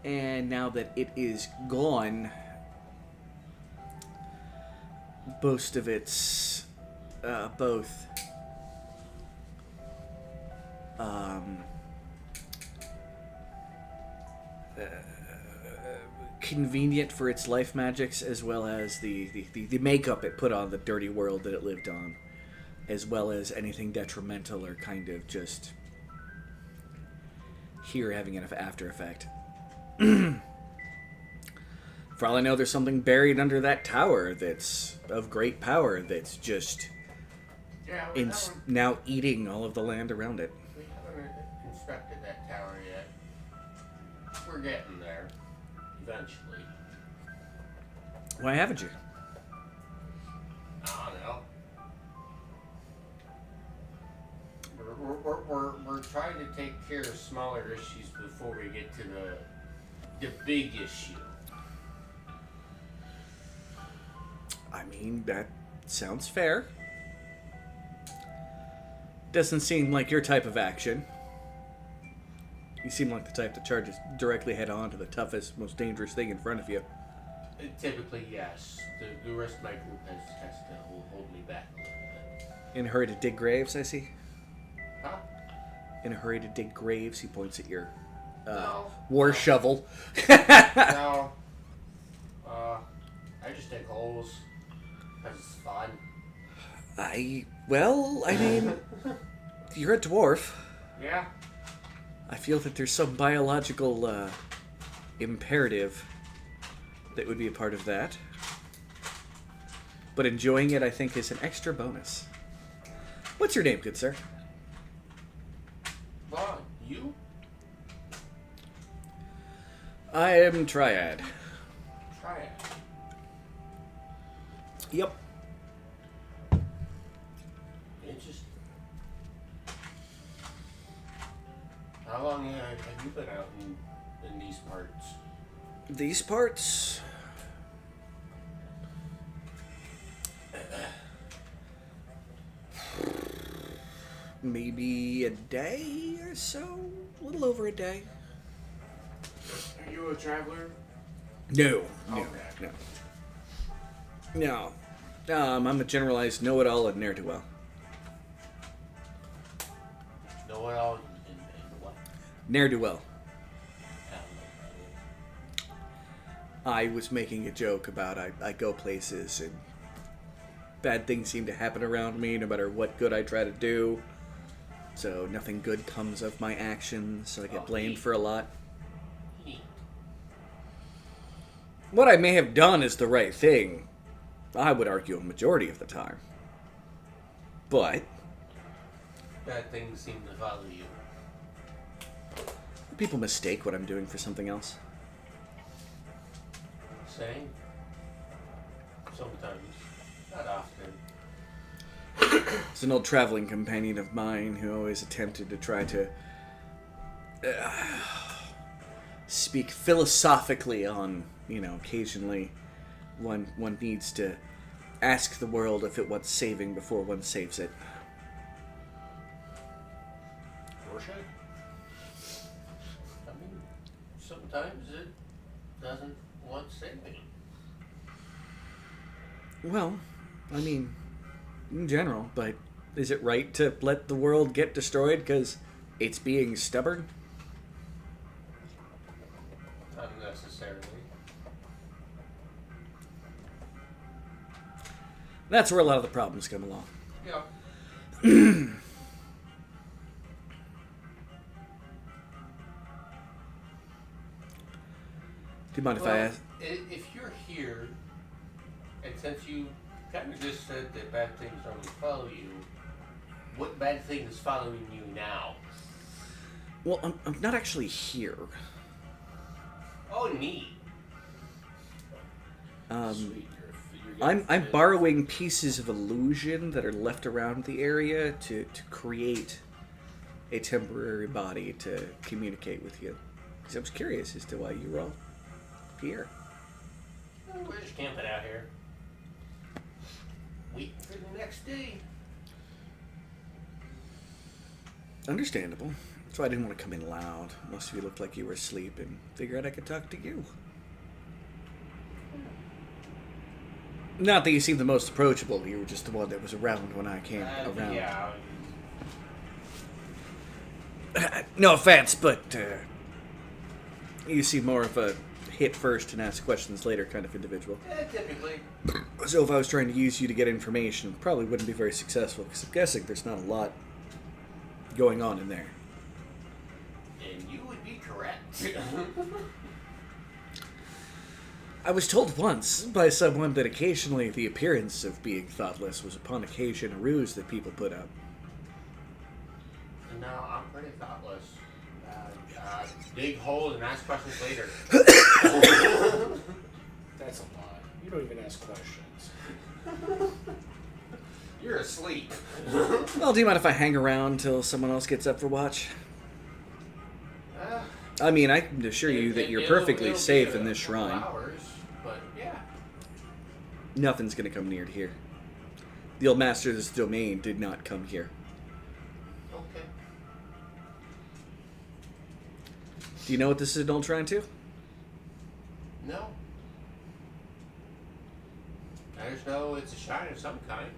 And now that it is gone, most of its both convenient for its life magics, as well as the makeup it put on the dirty world that it lived on, as well as anything detrimental or kind of just here having an after effect. For all I know, there's something buried under that tower that's of great power that's just Yeah, we now eating all of the land around it. haven't constructed that tower yet. We're getting there. Eventually. Why haven't you? I don't know. We're trying to take care of smaller issues before we get to the big issue. I mean, that sounds fair. Doesn't seem like your type of action. You seem like the type that charges directly head on to the toughest, most dangerous thing in front of you. Typically, yes. The rest of my group has to hold me back a little bit. In a hurry to dig graves, I see. Huh? In a hurry to dig graves, he points at your No. war shovel. No. I just dig holes. Because it's fun. I mean, you're a dwarf. Yeah. I feel that there's some biological imperative that would be a part of that. But enjoying it, I think, is an extra bonus. What's your name, good sir? Well, you? I am Triad. Try it. Yep. How long have you been out in these parts? These parts? Maybe a day or so? A little over a day. Are you a traveler? No. Okay. No. I'm a generalized know-it-all and ne'er-do-well. Know it all in what? Ne'er-do-well. Um, I was making a joke about I go places and bad things seem to happen around me no matter what good I try to do. So nothing good comes of my actions, so I get blamed for a lot. neat. What I may have done is the right thing. I would argue a majority of the time. But Bad things seem to follow you. people mistake what I'm doing for something else. Same. Sometimes. Not often. It's an old traveling companion of mine who always attempted to try to speak philosophically on, occasionally one needs to ask the world if it wants saving before one saves it. Rorschach? I mean, sometimes it doesn't want saving. Well, in general, but is it right to let the world get destroyed because it's being stubborn? Not necessarily. That's where a lot of the problems come along. Yeah. Do you mind if I Well, ask? if you're here, and since you kind of just said that bad things only follow you, what bad thing is following you now? Well, I'm not actually here. Oh, neat. Sweet. I'm borrowing pieces of illusion that are left around the area to create a temporary body to communicate with you. Because I was curious as to why you were all here. We're just camping out here. Waiting for the next day. Understandable. That's why I didn't want to come in loud. Most of you looked like you were asleep and figured I could talk to you. Not that you seemed the most approachable. You were just the one that was around when I came around. Yeah. No offense, but you seem more of a hit first and ask questions later kind of individual. Typically. So if I was trying to use you to get information, probably wouldn't be very successful, because I'm guessing there's not a lot going on in there. And you would be correct. I was told once by someone that occasionally the appearance of being thoughtless was upon occasion a ruse that people put up. No, I'm pretty thoughtless. Dig holes and ask questions later. That's a lie. You don't even ask questions. You're asleep. Well, do you mind if I hang around till someone else gets up for watch? I mean, I can assure you that you're perfectly it'll safe be in this a couple shrine. Hours, but yeah. Nothing's going to come near to here. The old master of this domain did not come here. Okay. Do you know what this is an old shrine to? No. I just know it's a shrine of some kind.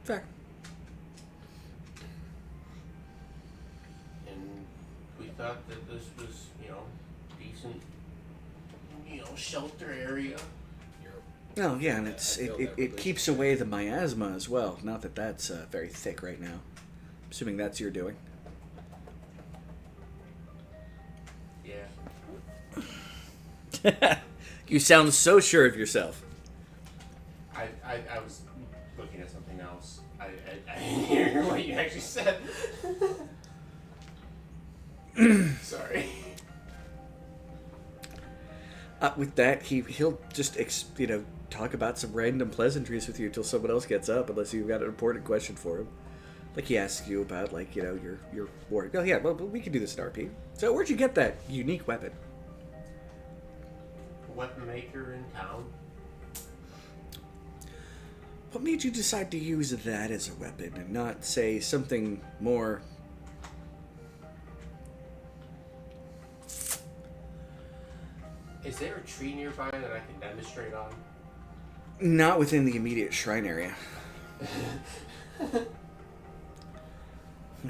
Fair. And we thought that this was, decent, shelter area. Oh, yeah, and it keeps away the miasma as well. Not that that's very thick right now. Assuming that's your doing. Yeah. You sound so sure of yourself. I was looking at something else. I didn't hear what you actually said. Sorry. With that, he'll just talk about some random pleasantries with you until someone else gets up, unless you've got an important question for him. Like he asks you about, like, you know, your war. Oh yeah, well, we can do this in RP. So where'd you get that unique weapon? Weapon maker in town. What made you decide to use that as a weapon and not, say, something more... Is there a tree nearby that I can demonstrate on? Not within the immediate shrine area.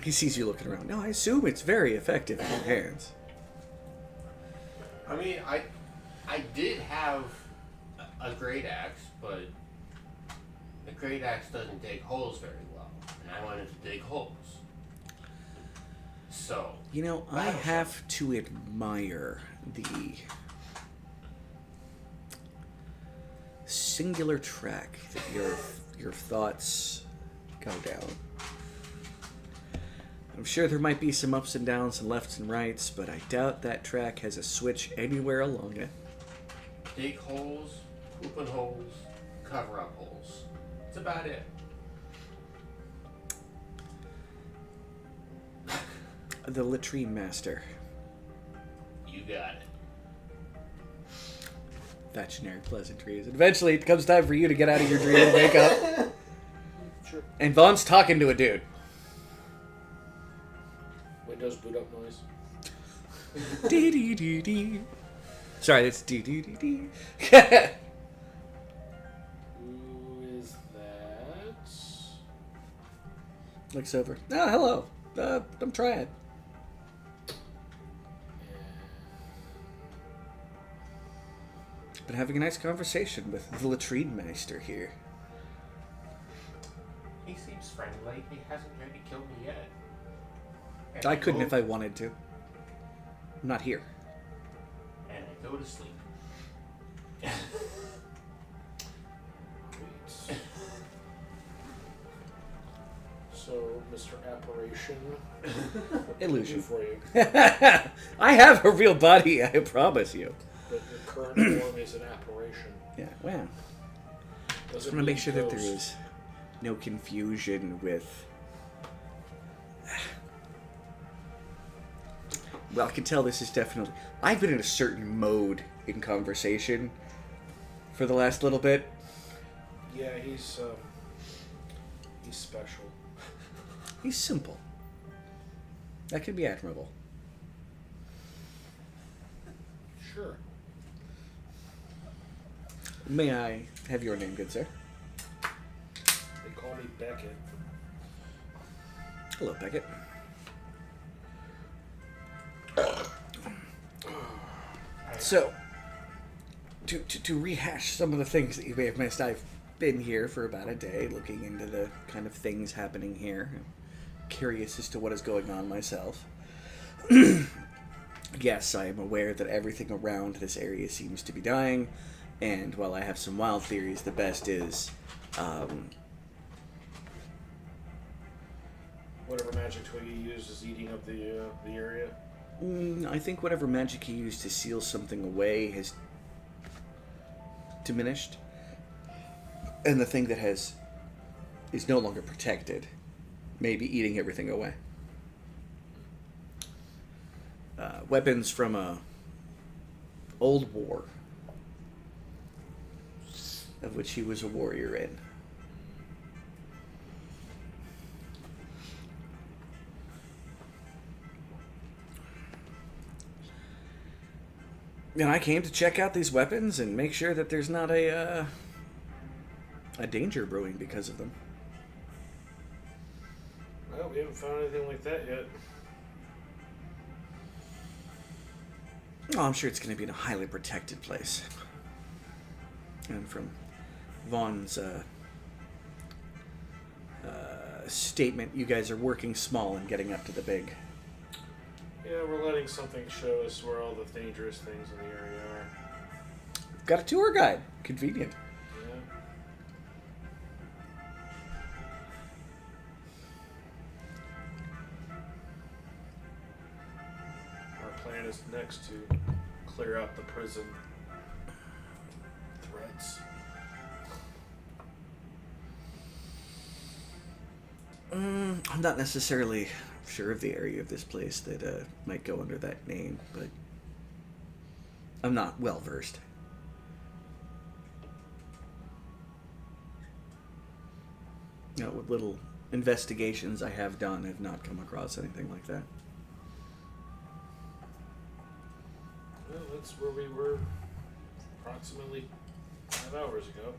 He sees you looking around. No, I assume it's very effective in your hands. I mean, I did have a great axe, but the great axe doesn't dig holes very well, and I wanted to dig holes. So, You know, I have to admire the singular track that your thoughts go down. I'm sure there might be some ups and downs and lefts and rights, but I doubt that track has a switch anywhere along it. dig holes, open holes, cover up holes. That's about it. The latrine master. You got it. That generic pleasantries. And eventually it comes time for you to get out of your dream and wake up. Sure. And Vaughn's talking to a dude. Windows boot up noise. Dee dee dee dee. Sorry, that's dee dee dee dee. Who is that? Looks over. Oh, hello. I'm Triad. Been having a nice conversation with the latrine master here. He seems friendly. He hasn't tried to kill me yet. And I couldn't if I wanted to. I'm not here. And I go to sleep. Wait. So, Mr. Apparition, Illusion. for you. I have a real body, I promise you. But your current form is an apparition. Yeah, well. Doesn't Just want to mean make sure that there ghost. is no confusion with... Well, I can tell this is definitely... I've been in a certain mode in conversation for the last little bit. Yeah, he's special. He's simple. That can be admirable. Sure. May I have your name, good sir? They call me Beckett. Hello, Beckett. So, to rehash some of the things that you may have missed, I've been here for about a day looking into the kind of things happening here. I'm curious as to what is going on myself. Yes, I am aware that everything around this area seems to be dying, and while I have some wild theories, the best is... Whatever magic tool you use is eating up the area. I think whatever magic he used to seal something away has diminished. And the thing that is no longer protected may be eating everything away. Weapons from a old war, of which he was a warrior in. And I came to check out these weapons and make sure that there's not a danger brewing because of them. Well, we haven't found anything like that yet. Oh, I'm sure it's going to be in a highly protected place. And from Vaughn's statement, you guys are working small and getting up to the big. Yeah, we're letting something show us where all the dangerous things in the area are. Got a tour guide. Convenient. Yeah. Our plan is next to clear out the prison threats. I'm not necessarily sure of the area of this place that might go under that name, but I'm not well versed. What little investigations I have done, have not come across anything like that. Well, that's where we were approximately 5 hours ago.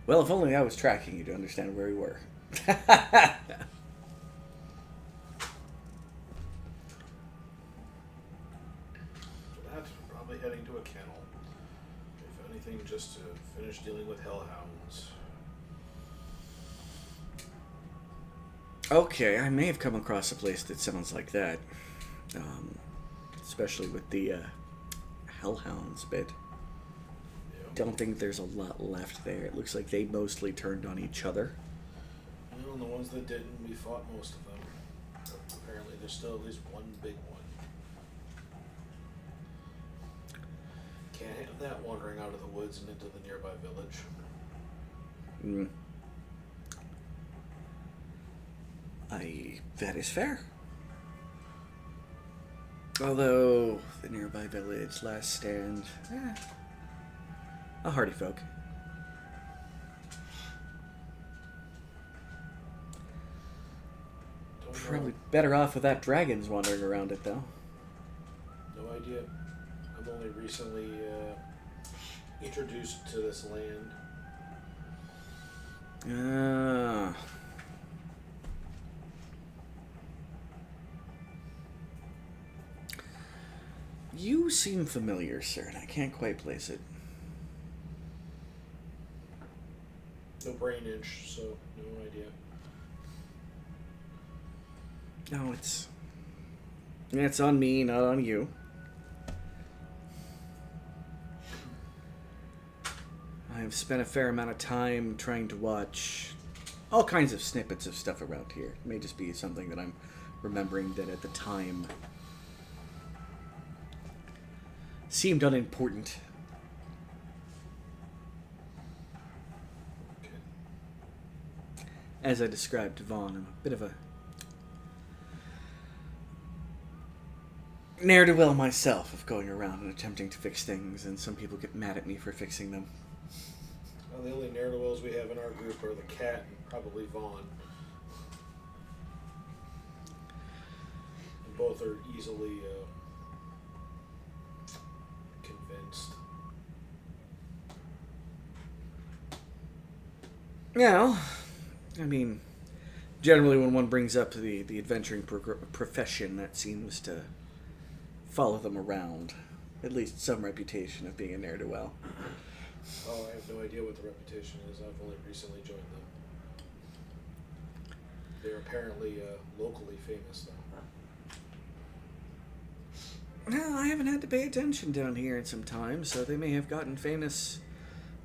Well, if only I was tracking you to understand where we were. For that, we're probably heading to a kennel. If anything, just to finish dealing with hellhounds. Okay, I may have come across a place that sounds like that. Especially with the hellhounds bit. Don't think there's a lot left there. It looks like they mostly turned on each other. Well, and the ones that didn't, we fought most of them. But apparently there's still at least one big one. Can't have that wandering out of the woods and into the nearby village. That is fair. Although, the nearby village, last stand, a hardy folk. Probably better off without dragons wandering around it, though. No idea. I'm only recently introduced to this land. You seem familiar, sir, and I can't quite place it. No brain inch, so no idea. No, it's on me, not on you. I've spent a fair amount of time trying to watch all kinds of snippets of stuff around here. It may just be something that I'm remembering that at the time seemed unimportant. Okay. As I described to Vaughn, I'm a bit of a ne'er-do-well myself of going around and attempting to fix things, and some people get mad at me for fixing them. Well, the only ne'er-do-wells we have in our group are the cat and probably Vaughn. And both are easily convinced. Yeah, I mean, generally when one brings up the adventuring profession, that seems to follow them around. At least some reputation of being a ne'er-do-well. Oh, I have no idea what the reputation is. I've only recently joined them. They're apparently locally famous, though. Well, I haven't had to pay attention down here in some time, so they may have gotten famous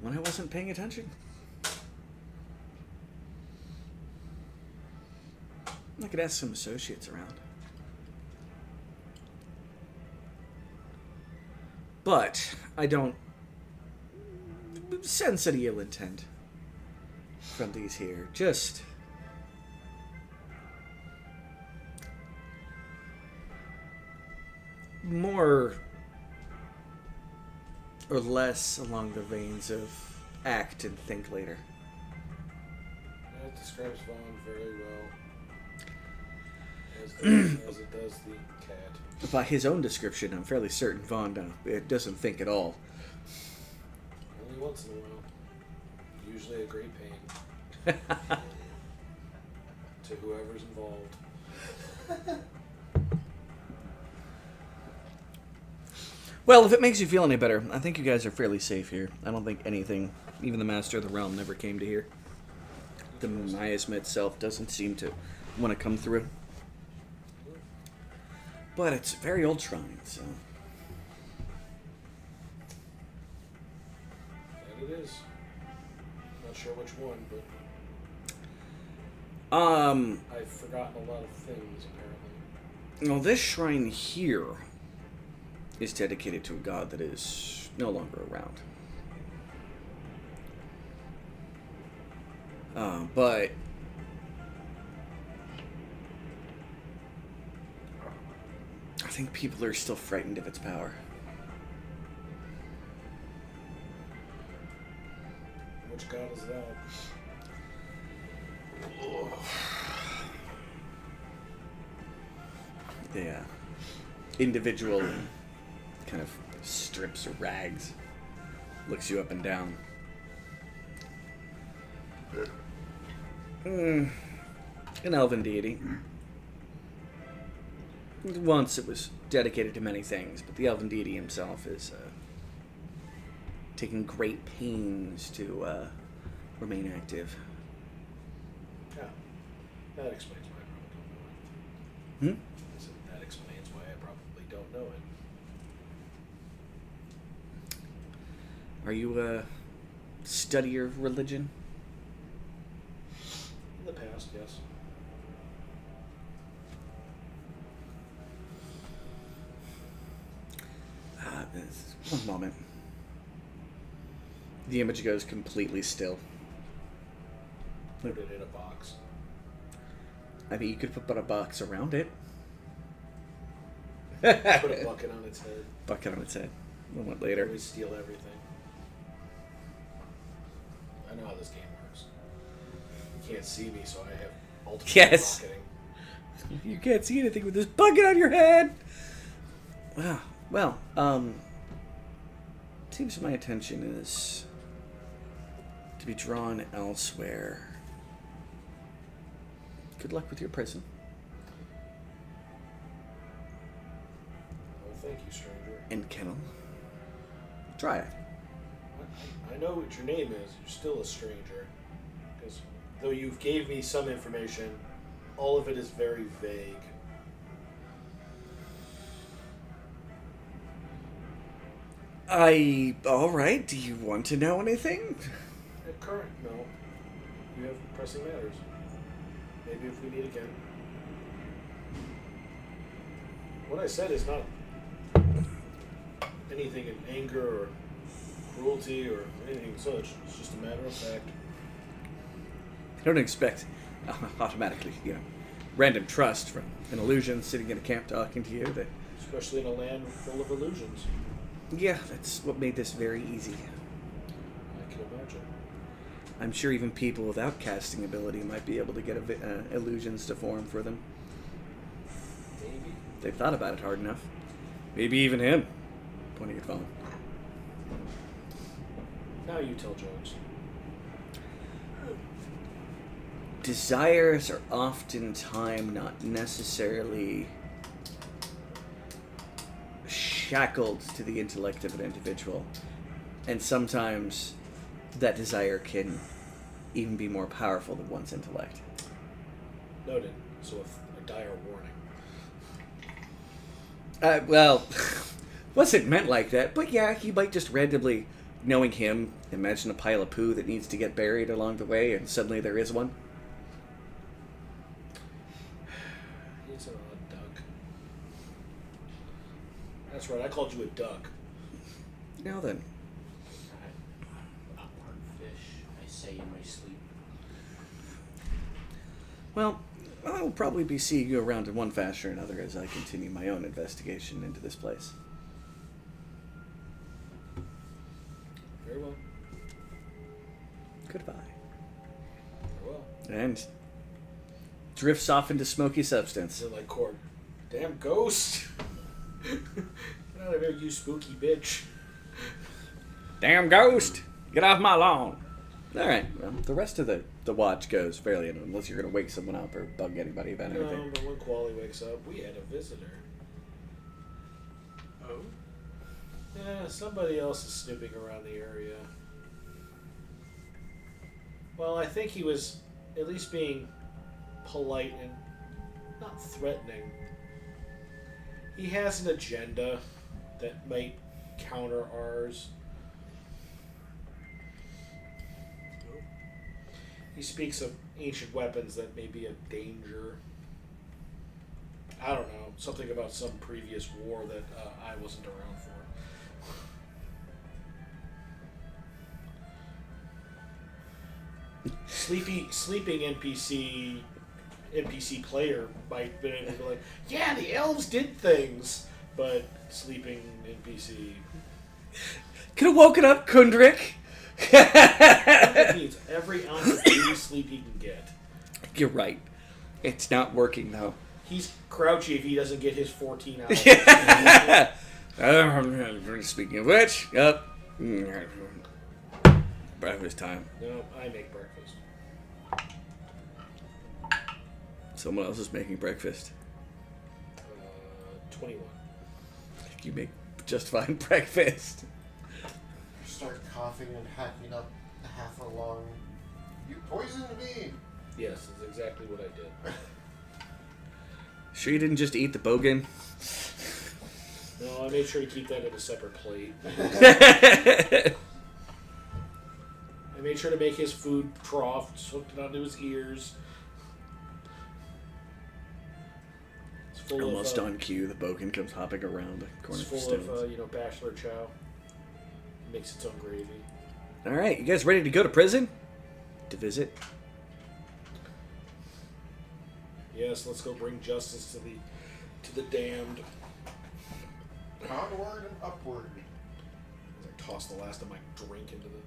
when I wasn't paying attention. I could ask some associates around. But I don't sense any ill intent from these here. Just more or less along the veins of act and think later. That describes Vaughn very well. As it does the cat. By his own description, I'm fairly certain Vaughn it doesn't think at all. Only once in a while. Usually a great pain. To whoever's involved. Well, if it makes you feel any better, I think you guys are fairly safe here. I don't think anything, even the Master of the Realm, never came to here. The miasma itself doesn't seem to want to come through. But it's a very old shrine, so... That it is. Not sure which one, but... I've forgotten a lot of things, apparently. Well, this shrine here is dedicated to a god that is no longer around. But I think people are still frightened of its power. Which god is that? The individual kind of strips or rags, looks you up and down. An elven deity. Once it was dedicated to many things, but the elven deity himself is taking great pains to remain active. Yeah. That explains why I probably don't know it. I said that explains why I probably don't know it. Are you a studier of religion? In the past, yes. One moment. The image goes completely still. Put it in a box. I mean, you could put a box around it. Put a bucket on its head. Bucket on its head. A moment later. We steal everything. I know how this game works. You can't see me, so I have ultimate Yes. bucketing. You can't see anything with this bucket on your head. Wow. Well, seems my attention is to be drawn elsewhere. Good luck with your prison. Well, thank you, stranger. And kennel. Try it. I know what your name is. You're still a stranger. Because though you've gave me some information, all of it is very vague. Alright, do you want to know anything? At current, no. You have pressing matters. Maybe if we meet again. What I said is not anything in anger or cruelty or anything such. It's just a matter of fact. I don't expect automatically, random trust from an illusion sitting in a camp talking to you. That, Especially in a land full of illusions. yeah, that's what made this very easy. I can imagine. I'm sure even people without casting ability might be able to get illusions to form for them. Maybe. They've thought about it hard enough. Maybe even him. Pointing at phone. Now you tell jokes. Desires are oftentimes not necessarily shackled to the intellect of an individual. And sometimes that desire can even be more powerful than one's intellect. Noted. So a dire warning. Well, wasn't meant like that, but yeah, he might just randomly, knowing him, imagine a pile of poo that needs to get buried along the way, and suddenly there is one. He's an odd duck. That's right, I called you a duck. Now then, I'm part fish. I say in my sleep. well, I'll probably be seeing you around in one fashion or another as I continue my own investigation into this place. Very well. Goodbye. Very well. And drifts off into smoky substance. Is it like Cord? Damn ghost! Get out of here, you spooky bitch. Damn ghost! Get off my lawn! Alright, well, the rest of the watch goes fairly, unless you're going to wake someone up or bug anybody about No, anything. but when Quali wakes up, we had a visitor. Oh? Yeah, somebody else is snooping around the area. Well, I think he was at least being polite and not threatening. He has an agenda that might counter ours. He speaks of ancient weapons that may be a danger. I don't know, something about some previous war that I wasn't around for. sleeping NPC player might be able to be like, yeah, the elves did things, but sleeping NPC Could have woken up Kundrik. needs every ounce of baby sleep he can get. You're right. It's not working though. He's grouchy if he doesn't get his 14 hours. Speaking of which, yep. Breakfast time. No, I make breakfast. Someone else is making breakfast. 21. You make just fine breakfast. Start coughing and hacking up half a lung. You poisoned me! Yes, that's exactly what I did. Sure you didn't just eat the bogan? No, I made sure to keep that in a separate plate. I made sure to make his food trough, just hooked it onto his ears. It's full Almost of, on cue, the bogan comes hopping around the corner It's of full stones. of, bachelor chow. Makes its own gravy. Alright, you guys ready to go to prison? To visit? Yes, let's go bring justice to the damned. Onward and upward. As I toss the last of my drink into the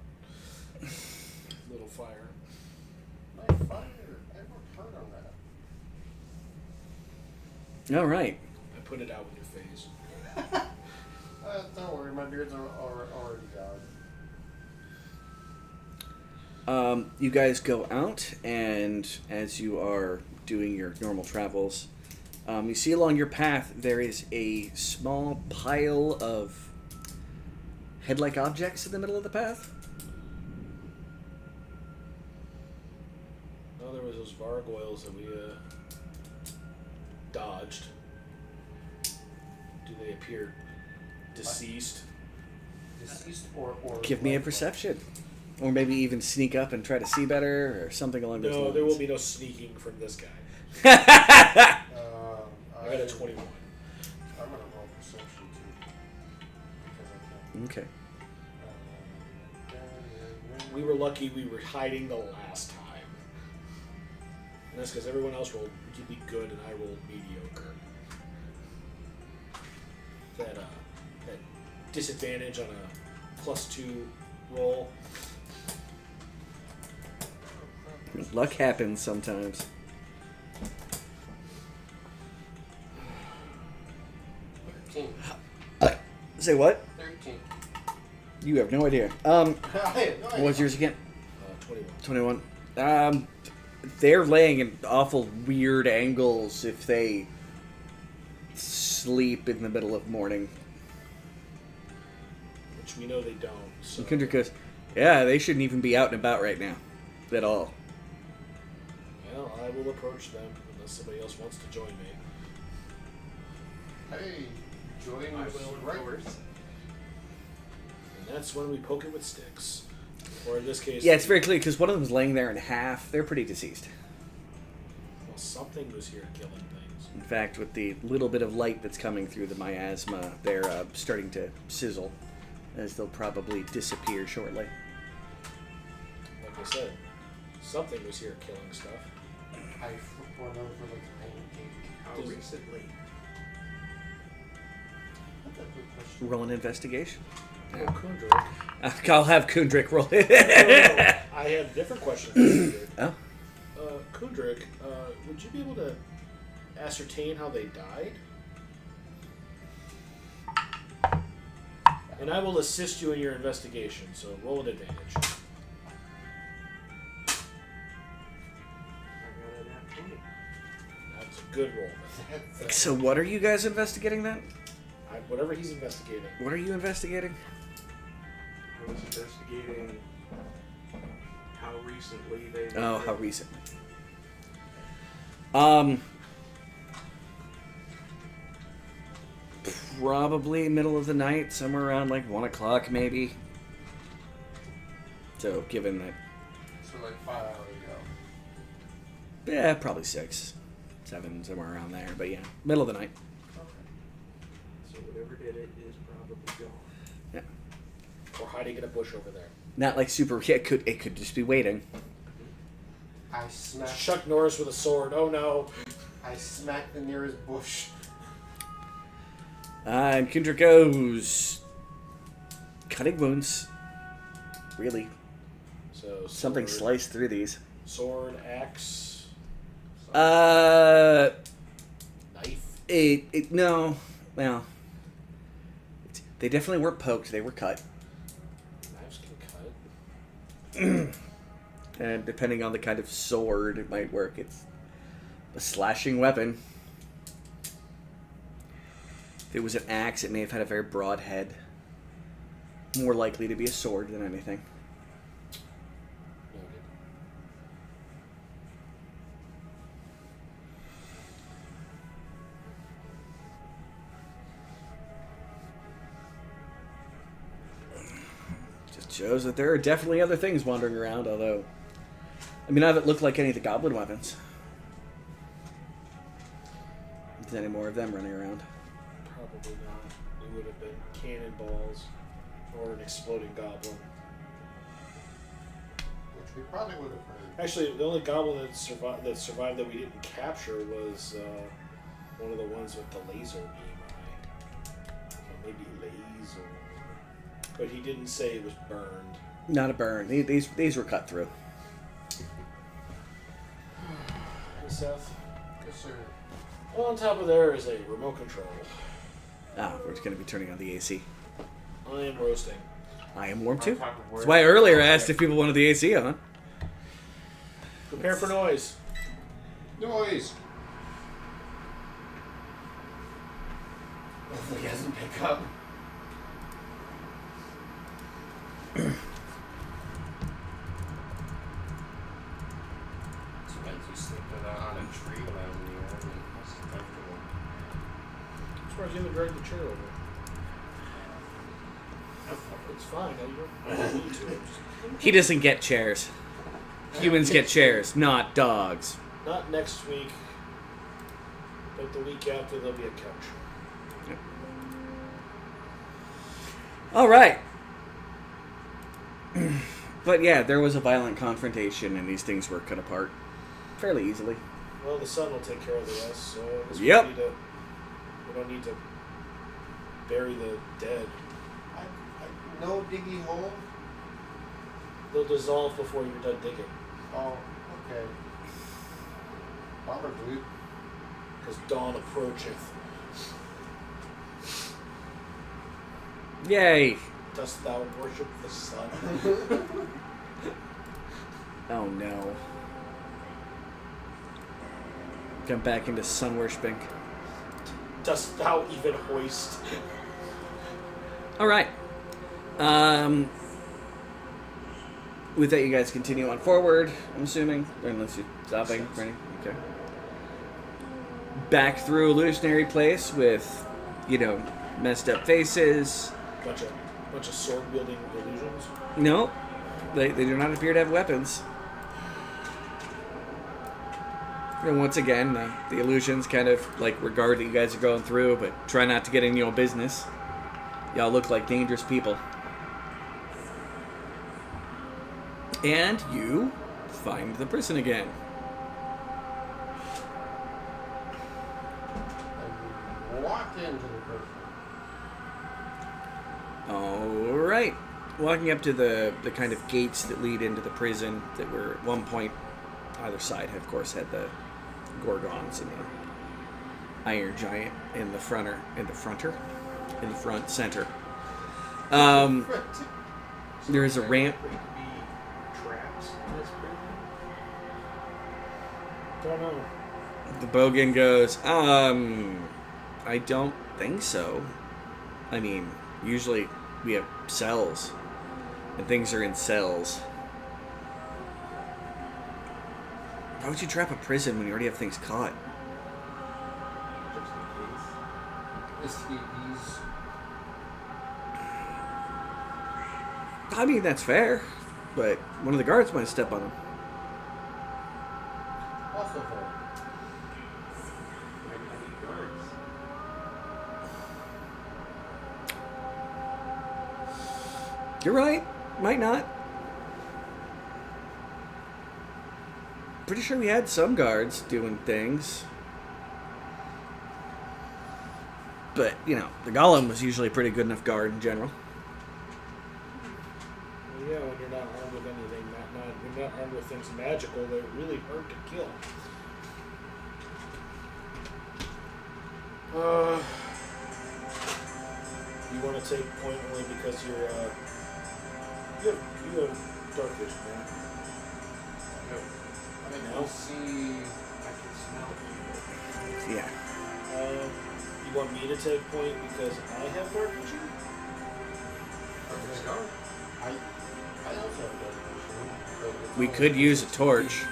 little fire. My fire. I worked hard on that. Alright. I put it out in your face. Don't worry, my beard's already gone. You guys go out, and as you are doing your normal travels, you see along your path there is a small pile of head-like objects in the middle of the path. Oh, there was those gargoyles that we dodged. Do they appear deceased? Deceased or Give me a lifeless? perception. Or maybe even sneak up and try to see better, or something along those No, lines. there will be no sneaking from this guy. I I got a 21. I'm gonna roll perception too. Because Okay. I can. We were lucky we were hiding the last time. And that's because everyone else rolled really good and I rolled mediocre. That disadvantage on a +2 roll. Luck happens sometimes. 13. Say what? 13. You have no idea. I had no What was yours again? 21. 21. They're laying in awful weird angles if they sleep in the middle of morning. Which we know they don't. So. And Kendrick goes, yeah, they shouldn't even be out and about right now. At all. Well, I will approach them unless somebody else wants to join me. Hey, join I us will, of right. course. And that's when we poke it with sticks. Or in this case... Yeah, it's very clear because one of them's laying there in half. They're pretty deceased. Well, something was here killing things. In fact, with the little bit of light that's coming through the miasma, they're starting to sizzle, as they'll probably disappear shortly. Like I said, something was here killing stuff. I flip one over like a pancake. How Does- recently? That's a good question. Roll an investigation. Oh, Kundrik. I'll have Kundrik roll it. I have a different question for Kundrik. Oh. Kundrik, would you be able to ascertain how they died? And I will assist you in your investigation, so roll an advantage. I got a nat 20. That's a good roll. So what are you guys investigating then? Whatever he's investigating. What are you investigating? I was investigating how recently they. Oh, how recent. Probably middle of the night, somewhere around like 1 o'clock maybe. So given that, So like 5 hours ago. yeah, probably 6, 7, somewhere around there. But yeah, middle of the night. So whatever did it is probably gone. Yeah, Or hiding in a bush over there. not like super. Yeah, it could just be waiting. I smacked. Chuck Norris with a sword. Oh no. I smacked the nearest bush. And Kendra goes cutting wounds. Really, So something sword, sliced through these. Sword, axe, Uh, knife. No, well, they definitely weren't poked. They were cut. Knives can cut. And depending on the kind of sword, it might work. It's a slashing weapon. If it was an axe, it may have had a very broad head. More likely to be a sword than anything. Noted. Just shows that there are definitely other things wandering around, although... I mean, I haven't looked like any of the goblin weapons. If there's any more of them running around. Probably not. It would have been cannonballs or an exploding goblin. Which we probably would have heard. Actually, the only goblin that survived that we didn't capture was one of the ones with the laser beam eye. So maybe laser. But he didn't say it was burned. Not a burn. These were cut through. Hey, Seth. Yes, sir. Well, on top of there is a remote control. Ah, we're just going to be turning on the AC. I am roasting. I am warm too. On top of where- That's why earlier I asked if people wanted the AC on. Prepare for noise. Noise! Hopefully he doesn't pick up. Sometimes you sleep on a tree when I was in the army. That's comfortable. I'm surprised you haven't dragged the chair over. It's fine. You don't need to. Just- He doesn't get chairs. Humans get chairs, not dogs. Not next week, but the week after there'll be a couch. All right. But yeah, there was a violent confrontation, and these things were cut apart fairly easily. Well, the sun will take care of the rest, so I guess Yep. we don't need to bury the dead. No diggy hole? They'll dissolve before you're done digging, Oh, okay. Probably. because dawn approacheth. Yay! Dost thou worship the sun? Oh no. Come back into sun worshipping. Dost thou even hoist? All right. With that, you guys continue on forward, I'm assuming, or unless you're stopping for any. Okay. Back through illusionary place with, messed up faces. Bunch of sword wielding illusions. No, they do not appear to have weapons. And once again, the illusions kind of regard that you guys are going through, but try not to get in your business. Y'all look like dangerous people. And you find the prison again. And we walked into the prison. Alright. Walking up to the kind of gates that lead into the prison that were at one point, either side, of course, had the Gorgons and the Iron Giant in the front center. There is a ramp. Could be traps in this prison? Don't know. The Bogan goes, I don't think so. I mean, usually we have cells, and things are in cells. Why would you trap a prison when you already have things caught? Just in case. He's I mean, that's fair, but one of the guards might step on him. also fair. Maybe I need guards. You're right. Might not. pretty sure we had some guards doing things. But, you know, the golem was usually a pretty good enough guard in general. Well, yeah, when you're not armed with anything, you're not armed with things magical, they're really hard to kill. You want to take point only because you're, you have dark vision, right? I mean, we'll see. I can smell Yeah. You want me to take point because I have dark vision? I also have dark vision. but it's We only could use a 60 torch. feet.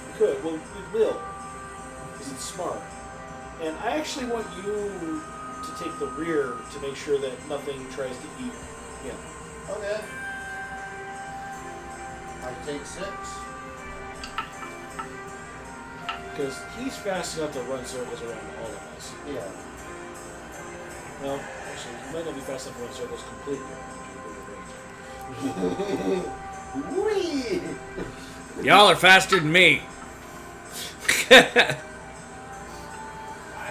We could. Well, we will. Because it's smart. And I actually want you to take the rear to make sure that nothing tries to eat him. Okay. I take 6. Because he's fast enough to run circles around all of us. Yeah. Well, actually, he might not be fast enough to run circles completely. Whee! Y'all are faster than me. I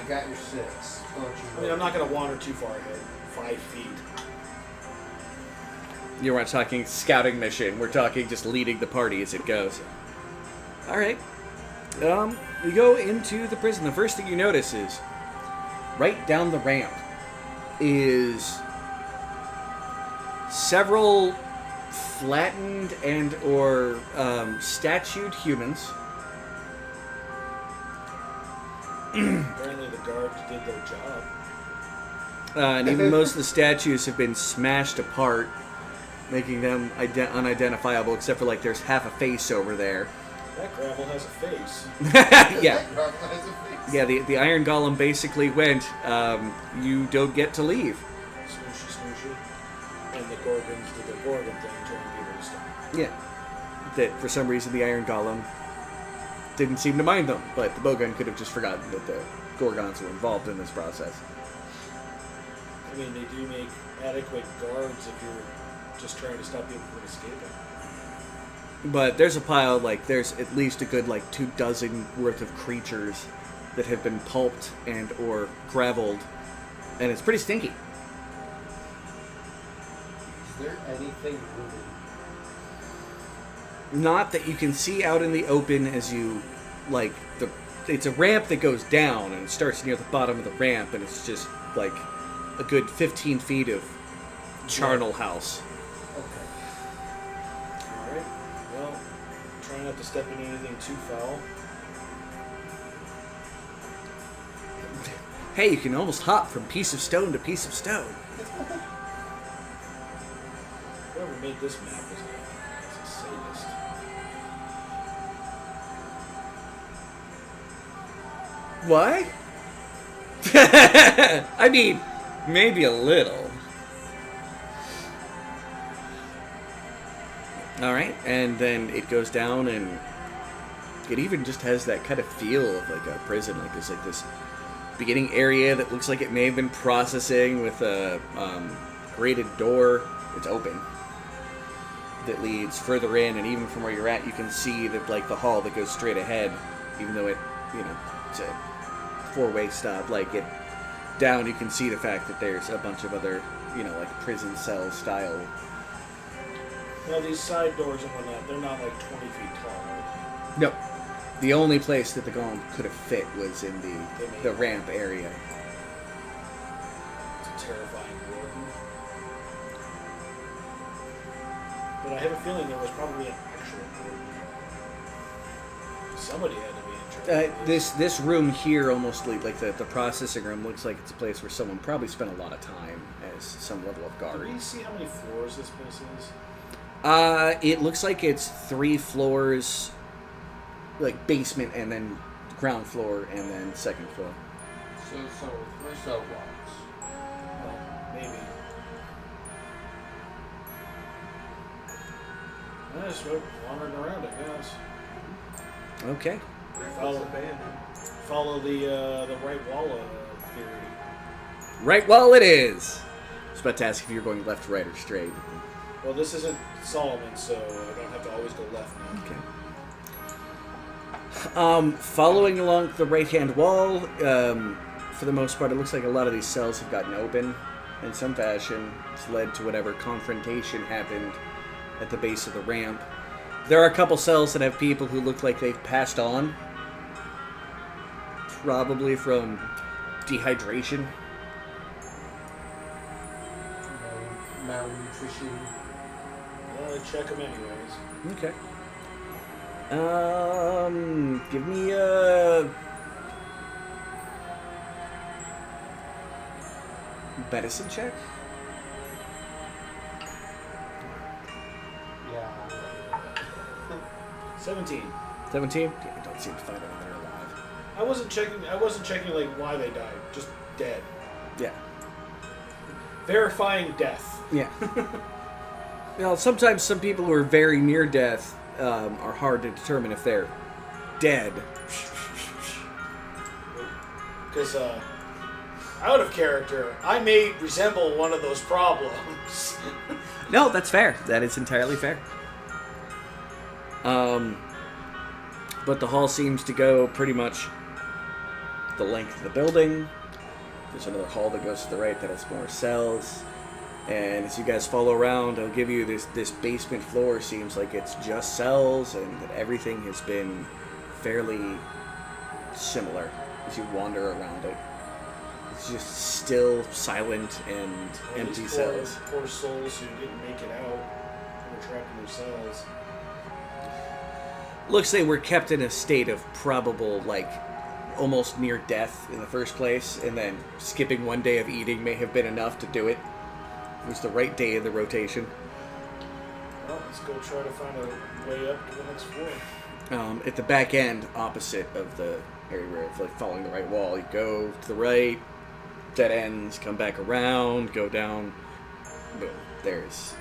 got your 6. Don't you I mean, I'm not going to wander too far ahead. 5 feet. You weren't talking scouting mission. We're talking just leading the party as it goes. All right. We go into the prison. The first thing you notice is right down the ramp is several flattened and or statued humans. Apparently the guards did their job. And even most of the statues have been smashed apart, making them unidentifiable, except for, like, there's half a face over there. That gravel has a face. Yeah. Yeah, the Iron Golem basically went, you don't get to leave. Smooshy, smooshy. And the Gorgons did their Gorgon thing, turning people to stone. Yeah. That, for some reason, the Iron Golem didn't seem to mind them, but the Bowgun could have just forgotten that the Gorgons were involved in this process. I mean, they do make adequate guards if you're just trying to stop people from escaping. But there's a pile, like, there's at least a good, like, 24 worth of creatures that have been pulped and or graveled, and it's pretty stinky. Is there anything moving? Not that you can see out in the open as you, like, it's a ramp that goes down, and it starts near the bottom of the ramp, and it's just, like, a good 15 feet of charnel house. Okay. Alright. Well, try not to step into anything too foul. Hey, you can almost hop from piece of stone to piece of stone. Whoever made this map is a sadist. Why? I mean, maybe a little. Alright, and then it goes down, and it even just has that kind of feel of like a prison. Like there's like this beginning area that looks like it may have been processing with a grated door. It's open. That leads further in, and even from where you're at, you can see that like the hall that goes straight ahead, even though it, you know, it's a four-way stop. Like it down, you can see the fact that there's a bunch of other, you know, like prison cell style. Now these side doors and whatnot, they're not like 20 feet tall. Right? No, the only place that the golem could have fit was in the ramp area. It's a terrifying warden. But I have a feeling there was probably an actual warden. Somebody had to be in charge. This room here, almost like the processing room, looks like it's a place where someone probably spent a lot of time as some level of guard. Did we see how many floors this place is? It looks like it's 3 floors, like basement and then ground floor and then second floor. So 3 cell blocks. Well, maybe. I just went wandering around, I guess. Okay. Follow, follow the right wall theory. Right wall it is. I was about to ask if you're going left, right, or straight. Well, this isn't Solomon, so I don't have to always go left now. Okay. Following along the right-hand wall, for the most part, it looks like a lot of these cells have gotten open in some fashion. It's led to whatever confrontation happened at the base of the ramp. There are a couple cells that have people who look like they've passed on. Probably from dehydration. Malnutrition. Well, I check them anyways. Okay. Give me a medicine check. Yeah. 17. 17. Yeah, I don't seem to find anyone there alive. I wasn't checking like why they died. Just dead. Yeah. Verifying death. Yeah. Well, sometimes some people who are very near death are hard to determine if they're dead. Because, out of character, I may resemble one of those problems. No, that's fair. That is entirely fair. But the hall seems to go pretty much the length of the building. There's another hall that goes to the right that has more cells. And as you guys follow around, I'll give you this basement floor seems like it's just cells and that everything has been fairly similar as you wander around it. It's just still silent and empty These cells. Poor souls who didn't make it out. Who were trapped in their cells. Looks like we're kept in a state of probable, like, almost near death in the first place, and then skipping one day of eating may have been enough to do it. It was the right day in the rotation. Well, let's go try to find a way up to the next floor. At the back end, opposite of the area where it's like following the right wall, you go to the right, dead ends, come back around, go down. Boom. There's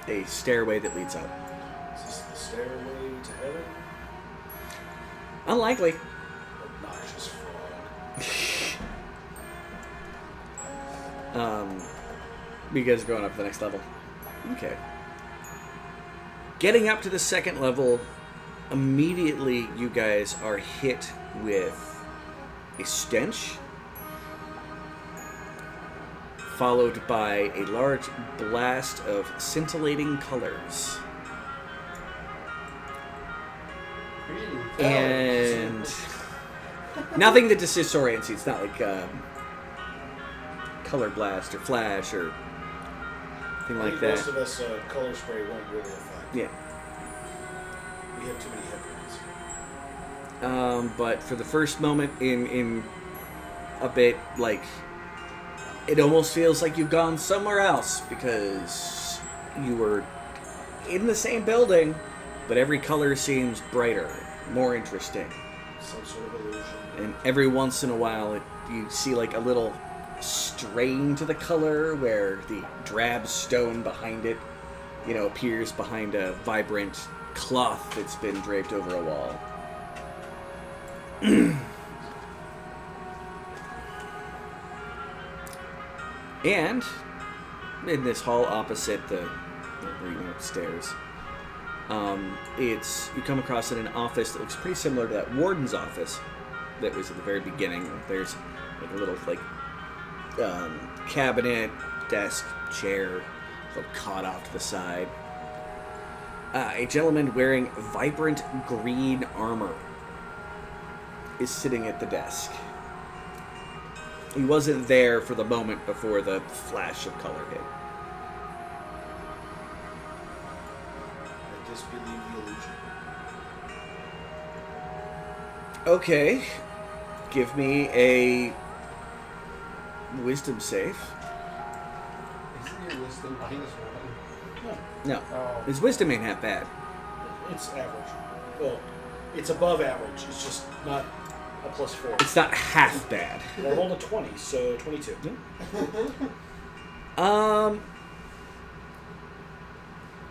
a stairway that leads up. Is this the stairway to heaven? Unlikely. Obnoxious frog. You guys are going up to the next level. Okay. Getting up to the second level, immediately you guys are hit with a stench, followed by a large blast of scintillating colors. Really? And nothing that disorients you. It's not like color blast or flash or anything like that. Most of us, color spray won't really affect. Yeah. We have too many hip wounds. But for the first moment in a bit, like, it almost feels like you've gone somewhere else because you were in the same building, but every color seems brighter, more interesting. Some sort of illusion. And every once in a while, you see like a little strain to the color where the drab stone behind it, appears behind a vibrant cloth that's been draped over a wall. And in this hall opposite the stairs, you come across in an office that looks pretty similar to that warden's office that was at the very beginning. There's like a little cabinet, desk, chair, a little cot off to the side. A gentleman wearing vibrant green armor is sitting at the desk. He wasn't there for the moment before the flash of color hit. I disbelieve the illusion. Okay. Give me a wisdom save. Isn't your wisdom -1? No. Oh. His wisdom ain't half bad. It's average. Well, it's above average. It's just not a +4. It's not half bad. I rolled a 20, so 22.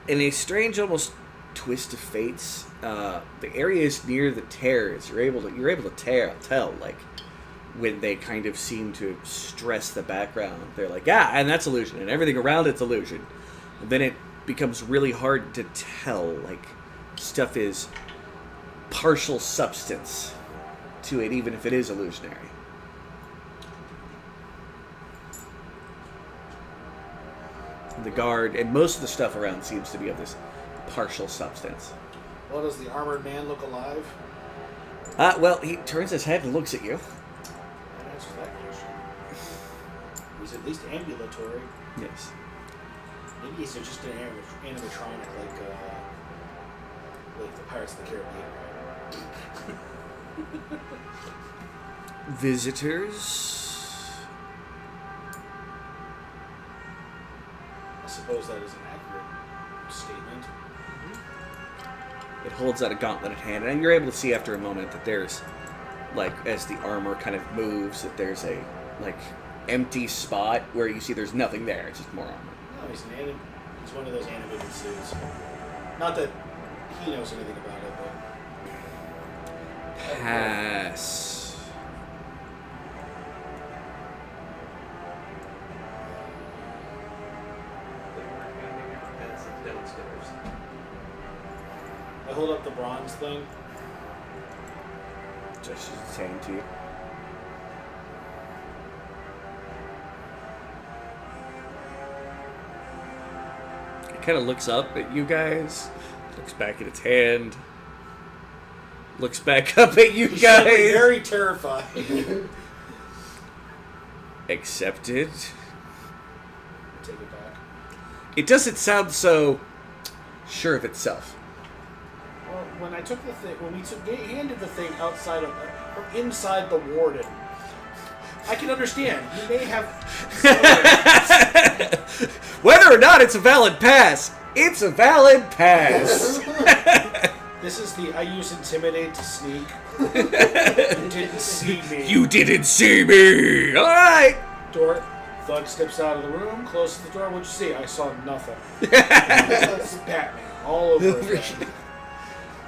In a strange, almost twist of fates, the areas near the tears, you're able to tell like when they kind of seem to stress the background. They're like, and that's illusion, and everything around it's illusion. And then it becomes really hard to tell. Like, stuff is partial substance to it, even if it is illusionary. The guard and most of the stuff around seems to be of this partial substance. Well, does the armored man look alive? Well, he turns his head and looks at you. That answers that question. He's at least ambulatory. Yes. Maybe he's just an animatronic like the Pirates of the Caribbean. Visitors? I suppose that is an accurate statement. It holds out a gauntleted hand, and you're able to see after a moment that there's, like, as the armor kind of moves, that there's a, like, empty spot where you see there's nothing there. It's just more armor. No, he's one of those animated suits. Not that he knows anything about it, but... Pass. They weren't handing out pens downstairs. I hold up the bronze thing. Just saying to you. It kind of looks up at you guys, looks back at its hand, looks back up at you He's guys. suddenly very terrified. Accepted. Take it back. It doesn't sound so sure of itself. Well, when I took the thing, when we handed the thing outside of, or inside the warden, I can understand. He may have. Whether or not it's a valid pass, it's a valid pass. This is the I use intimidate to sneak. You didn't see me. You didn't see me. All right. Door. Thug steps out of the room, closes the door. What'd you see? I saw nothing. It's Batman all over again.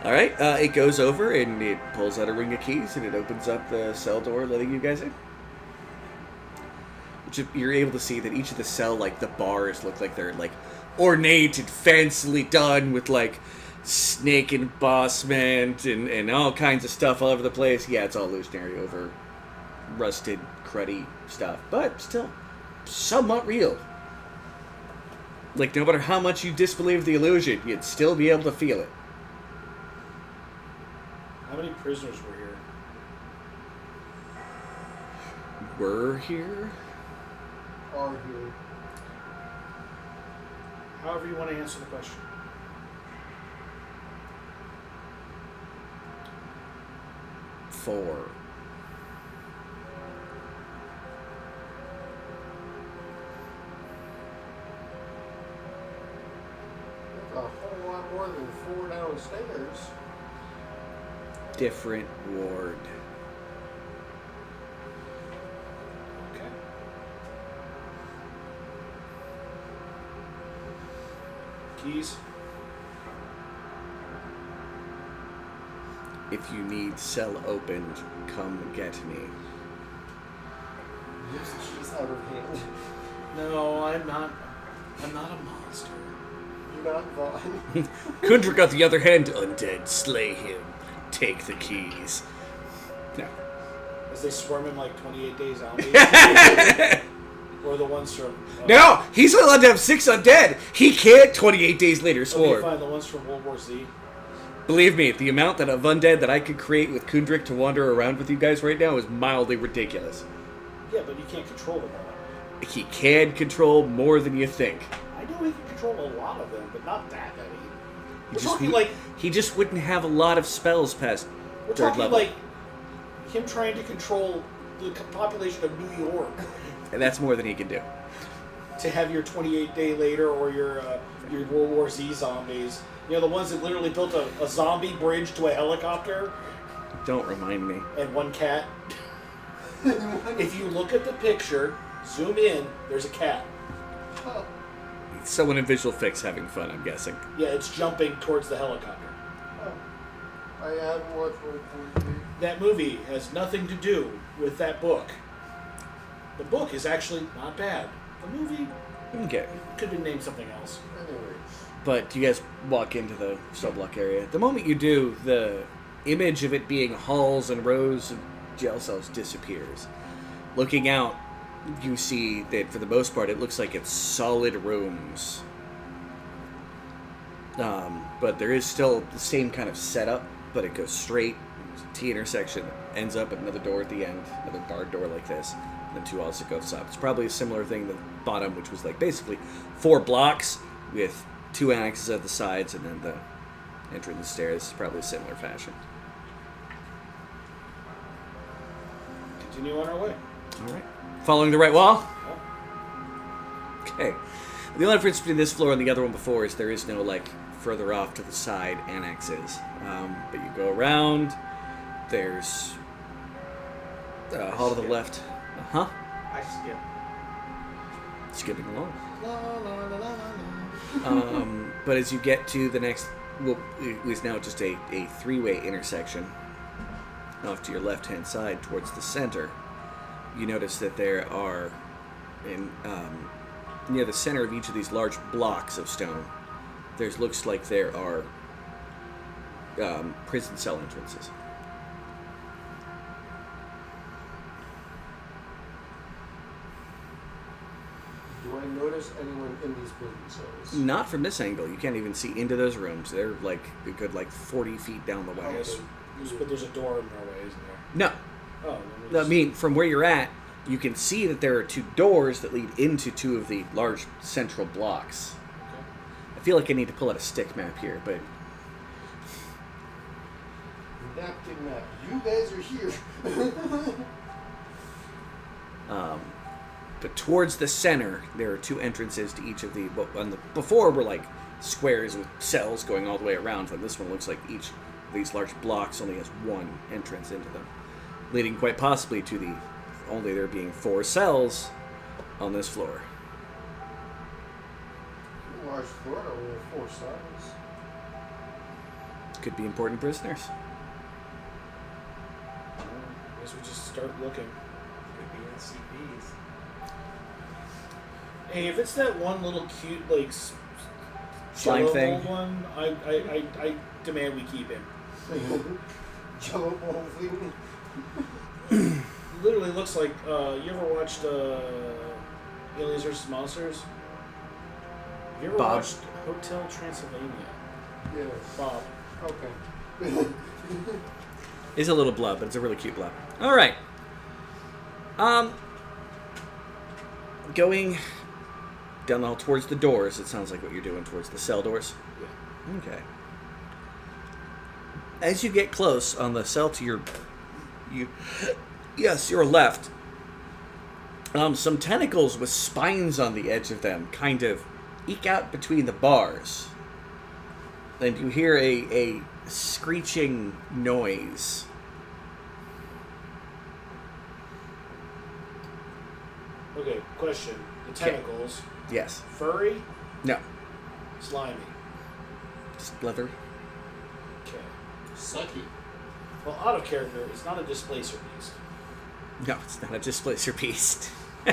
All right. It goes over and it pulls out a ring of keys and it opens up the cell door, letting you guys in. You're able to see that each of the cell, like the bars, look like they're like ornate and fancily done with like snake embossment and all kinds of stuff all over the place. Yeah, it's all illusionary over rusted, cruddy stuff, but still somewhat real. Like, no matter how much you disbelieve the illusion, you'd still be able to feel it. How many prisoners were here? We're here? Are here. However you want to answer the question. Four. That's a whole lot more than 4 downstairs. Different ward. Okay. Keys. If you need cell opened, come get me. She's out of hand. No, I'm not a monster. You're not Vaughn. Kundrak, on the other hand, undead, slay him. Take the keys. No. As they swarm in like 28 days zombies. Or the ones from... No! He's allowed to have 6 undead! He can't 28 days later Okay, swarm. fine, the ones from World War Z. Believe me, the amount of undead that I could create with Kundrak to wander around with you guys right now is mildly ridiculous. Yeah, but you can't control them all. He can control more than you think. I know he can control a lot of them, but not that many. We're Just talking like... He just wouldn't have a lot of spells past We're third talking level. like him trying to control the population of New York And that's more than he can do. to have your 28 day later or your World War Z zombies. You know, the ones that literally built a zombie bridge to a helicopter Don't remind me. and one cat. If you look at the picture, zoom in, there's a cat. Oh, Someone in Visual Fix having fun, I'm guessing. Yeah, it's jumping towards the helicopter. I haven't watched World War Z. That movie has nothing to do with that book. The book is actually not bad. The movie Okay. could have been named something else. Anyways. But you guys walk into the cell block area. The moment you do, the image of it being halls and rows of jail cells disappears. Looking out, you see that for the most part it looks like it's solid rooms. But there is still the same kind of setup, but it goes straight, T intersection, ends up at another door at the end, another barred door like this, and then 2 halls that go up. It's probably a similar thing to the bottom, which was like basically 4 blocks with 2 annexes at the sides, and then the entering the stairs is probably a similar fashion. Continue on our way. All right. Following the right wall? Yeah. Okay. The only difference between this floor and the other one before is there is no, like, further off to the side annexes. But you go around, there's a hall to the left. Uh-huh. I skip. Skipping along. La, la, la, la, la. But as you get to the next, well, it was now just a 3-way intersection off to your left-hand side towards the center. You notice that there are, near the center of each of these large blocks of stone, looks like there are prison cell entrances. Do I notice anyone in these prison cells? Not from this angle. You can't even see into those rooms. They're like a good 40 feet down the way. Yes, but there's a door in our way, isn't there? No, Oh, then we I mean from where you're at, you can see that there are 2 doors that lead into 2 of the large central blocks. Okay. I feel like I need to pull out a stick map here, but Napkin map. You guys are here. but towards the center, there are 2 entrances to each of the. Before were like squares with cells going all the way around, and this one looks like each of these large blocks only has 1 entrance into them, leading quite possibly to the only there being 4 cells on this floor. Large floor with 4 cells. Could be important prisoners. I guess we just start looking. Could be NCPs. Hey, if it's that one little cute, Slime jello thing? mold one, I demand we keep him. Jello ball thing. Literally looks like, you ever watched Aliens vs. Monsters? Have you ever Bob. watched Hotel Transylvania? Yes. Bob. Okay. It's a little blub, but it's a really cute blub. All right. Going down the hall towards the doors. It sounds like what you're doing towards the cell doors. Yeah. Okay. As you get close on the cell to your left, some tentacles with spines on the edge of them kind of eke out between the bars. And you hear a screeching noise. Okay, question. The tentacles, Yes. furry, No. slimy. Just leather. Okay. Sucky. Well, out of character, it's not a displacer beast. No, it's not a displacer beast. Do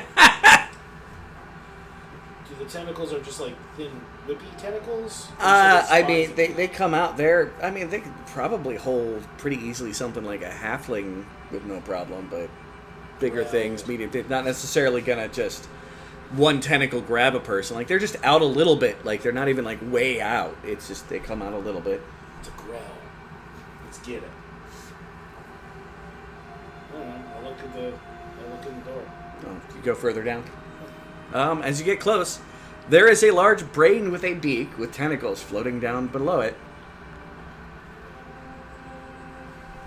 the tentacles are just like thin, whippy tentacles? Or I is it mean, spines? they come out there. I mean, they could probably hold pretty easily something like a halfling with no problem, but bigger Right. things, medium, they're not necessarily gonna just one tentacle grab a person. Like, they're just out a little bit. Like, they're not even like way out. It's just they come out a little bit. It's a growl. Let's get it. I don't know. I look at the door. You go further down. As you get close, there is a large brain with a beak with tentacles floating down below it.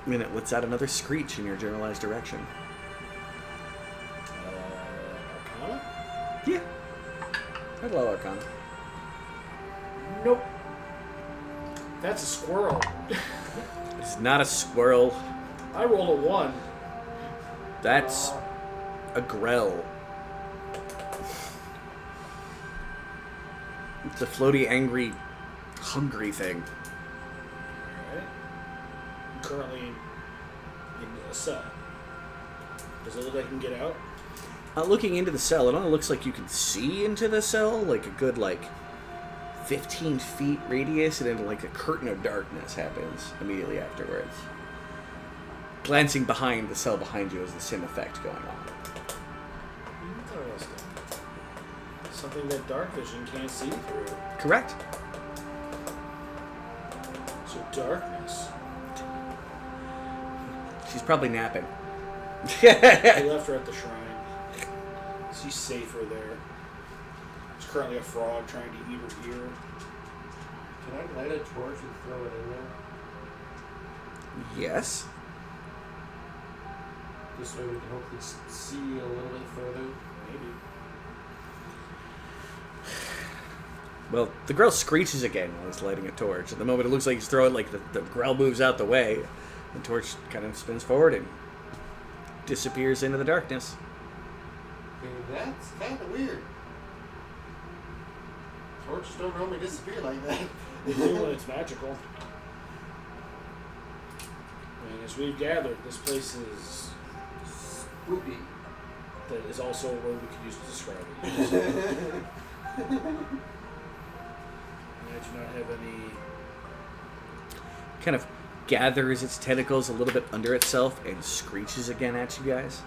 And it lets out another screech in your generalized direction. Arcana? Yeah. I'd love Arcana. Nope. That's a squirrel. It's not a squirrel. I rolled a 1. That's a grell. It's a floaty, angry, hungry thing. Alright. I'm currently in a cell. Does it look like I can get out? Looking into the cell, it only looks like you can see into the cell, like a good, 15 feet radius, and then, a curtain of darkness happens immediately afterwards. glancing behind the cell behind you as the sim effect going on. Interesting. Something that dark vision can't see through. Correct. So darkness. She's probably napping. We left her at the shrine. She's safer there. There's currently a frog trying to eat her ear. Can I light a torch and throw it in there? Yes. This way we can hopefully see a little bit further. Maybe. Well, the girl screeches again while he's lighting a torch. At the moment, it looks like he's throwing, like, the grell moves out the way. The torch kind of spins forward and disappears into the darkness. Okay, that's kind of weird. Torches don't normally disappear like that. They do when it's magical. And as we've gathered, this place is... Spooky. That is also a word we could use to describe it. And I do not have any... Kind of gathers its tentacles a little bit under itself and screeches again at you guys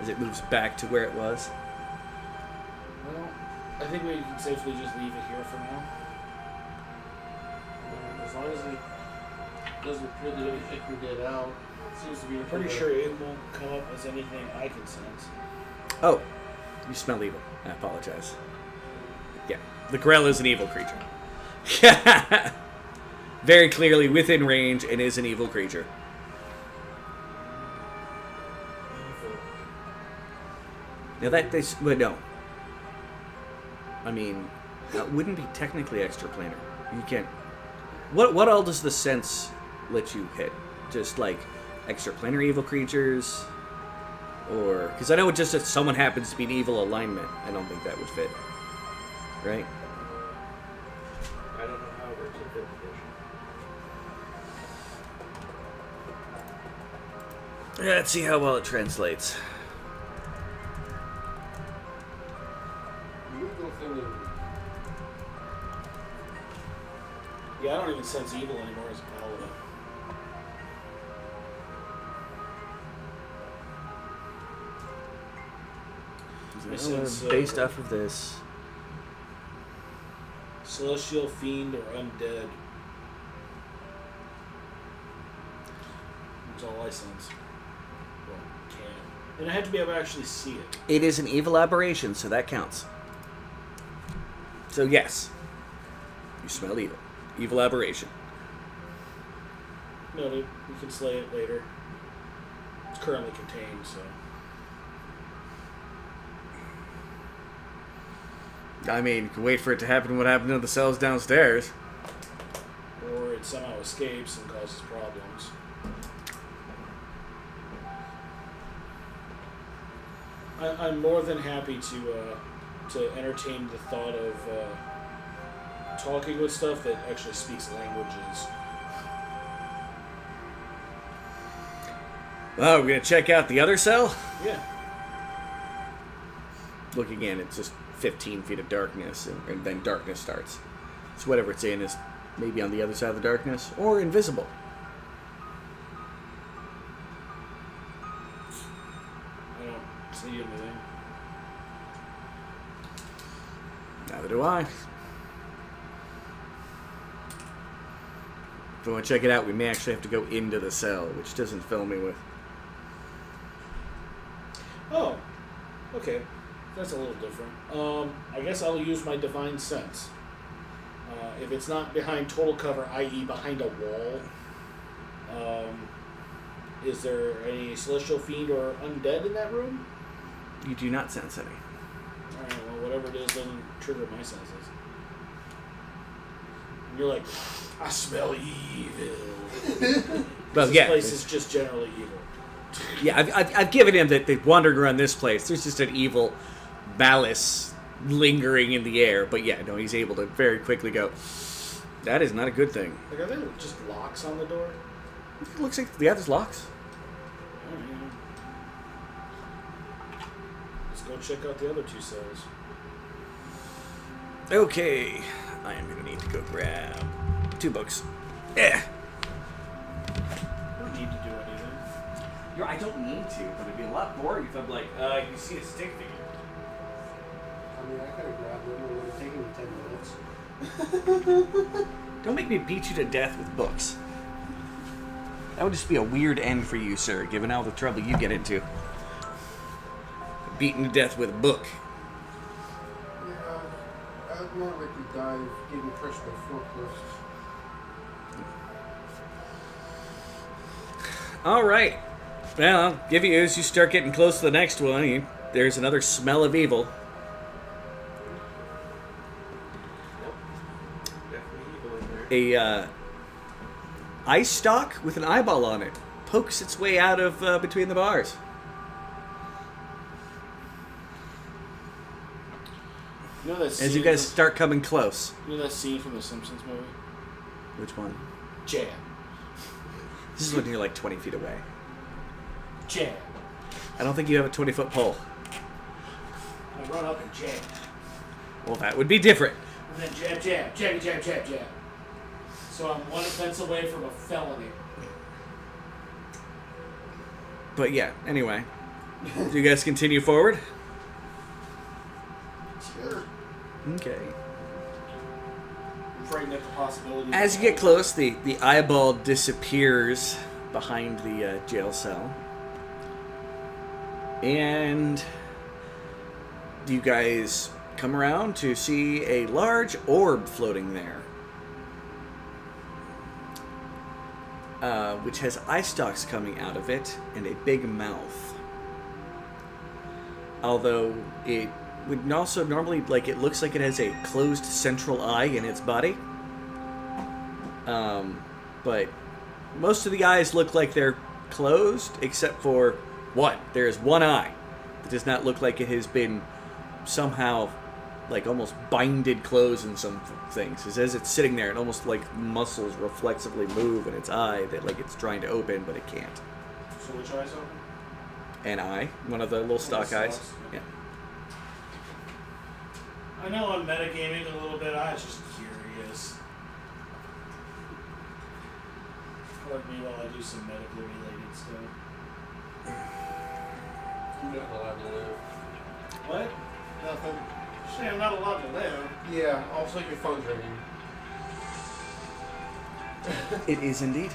as it moves back to where it was. Well, I think we can safely just leave it here for now. As long as it doesn't really it can get out. It seems to be I'm pretty sure it won't come up as anything I can sense. Oh, you smell evil. I apologize. Yeah, the Grell is an evil creature. Very clearly within range and is an evil creature. Now that they... But no. I mean, that wouldn't be technically extraplanar. You can't... What all does the sense let you hit? Just like extraplanar evil creatures? Or... Because I know just if someone happens to be an evil alignment, I don't think that would fit. Right? I don't know how it works in 5th edition. Let's see how well it translates. Legal thing to Yeah, I don't even sense evil anymore as a paladin. Based off of this. Celestial fiend or undead. That's all I sense. Well, can. And I have to be able to actually see it. It is an evil aberration, so that counts. So yes, you smell evil. Evil aberration. Noted. We can slay it later. It's currently contained, so. I mean, you can wait for it to happen what happened to the cells downstairs. Or it somehow escapes and causes problems. I'm more than happy to entertain the thought of talking with stuff that actually speaks languages. Oh, we're gonna check out the other cell? Yeah. Looking in, it's just 15 feet of darkness, and then darkness starts. So whatever it's in is maybe on the other side of the darkness, or invisible. I don't see anything. Neither do I. If we want to check it out, we may actually have to go into the cell, which doesn't fill me with... Oh, okay. That's a little different. I guess I'll use my divine sense. If it's not behind total cover, i.e. behind a wall, is there any celestial fiend or undead in that room? You do not sense any. Alright, well, whatever it is doesn't trigger my senses. And you're like, I smell evil. Well, This yeah. place is just generally evil. Yeah, I've given him that wandering around this place, there's just an evil malice lingering in the air. But yeah, no, he's able to very quickly go, that is not a good thing. Like, are there just locks on the door? It looks like, yeah, there's locks. Alright. Let's go check out the other two cells. Okay, I am going to need to go grab 2 books. Yeah. I don't need to do anything. I don't need to, but it'd be a lot boring if I'm like, you see a stick figure. I mean, I could have grabbed them. It would have taken me 10 minutes. Don't make me beat you to death with books. That would just be a weird end for you, sir, given all the trouble you get into. Beaten to death with a book. Yeah, I'd more likely die if getting crushed by forklifts. All right. Well, I'll give you as you start getting close to the next one. There's another smell of evil. Definitely evil in there. A eye stalk with an eyeball on it pokes its way out of between the bars. You know that scene As you guys start coming close. You know that scene from the Simpsons movie? Which one? Jam. This is when you're like 20 feet away. Jam. I don't think you have a 20-foot pole. I run up and jam. Well, that would be different. And then jab, jab, jab, jab, jab, jab. So I'm one offense away from a felony. But yeah, anyway. Do you guys continue forward? Sure. Okay. I'm frightened at the possibility. As you get close, the eyeball disappears behind the jail cell. And you guys come around to see a large orb floating there. Which has eye stalks coming out of it and a big mouth. Although it would also normally, like, it looks like it has a closed central eye in its body. But most of the eyes look like they're closed, except for one. There is one eye that does not look like it has been somehow, like, almost binded closed in some things. It's as it's sitting there, and almost like muscles reflexively move in its eye that, like, it's trying to open, but it can't. So which eye's open? An eye, one of the little stock eyes. stalks? Yeah. I know I'm metagaming a little bit. I was just curious. Pardon me while I do some medically related stuff. You're not allowed to live. What? Nothing. Shit, I'm not allowed to live. Yeah, also your phone's ringing. It is indeed.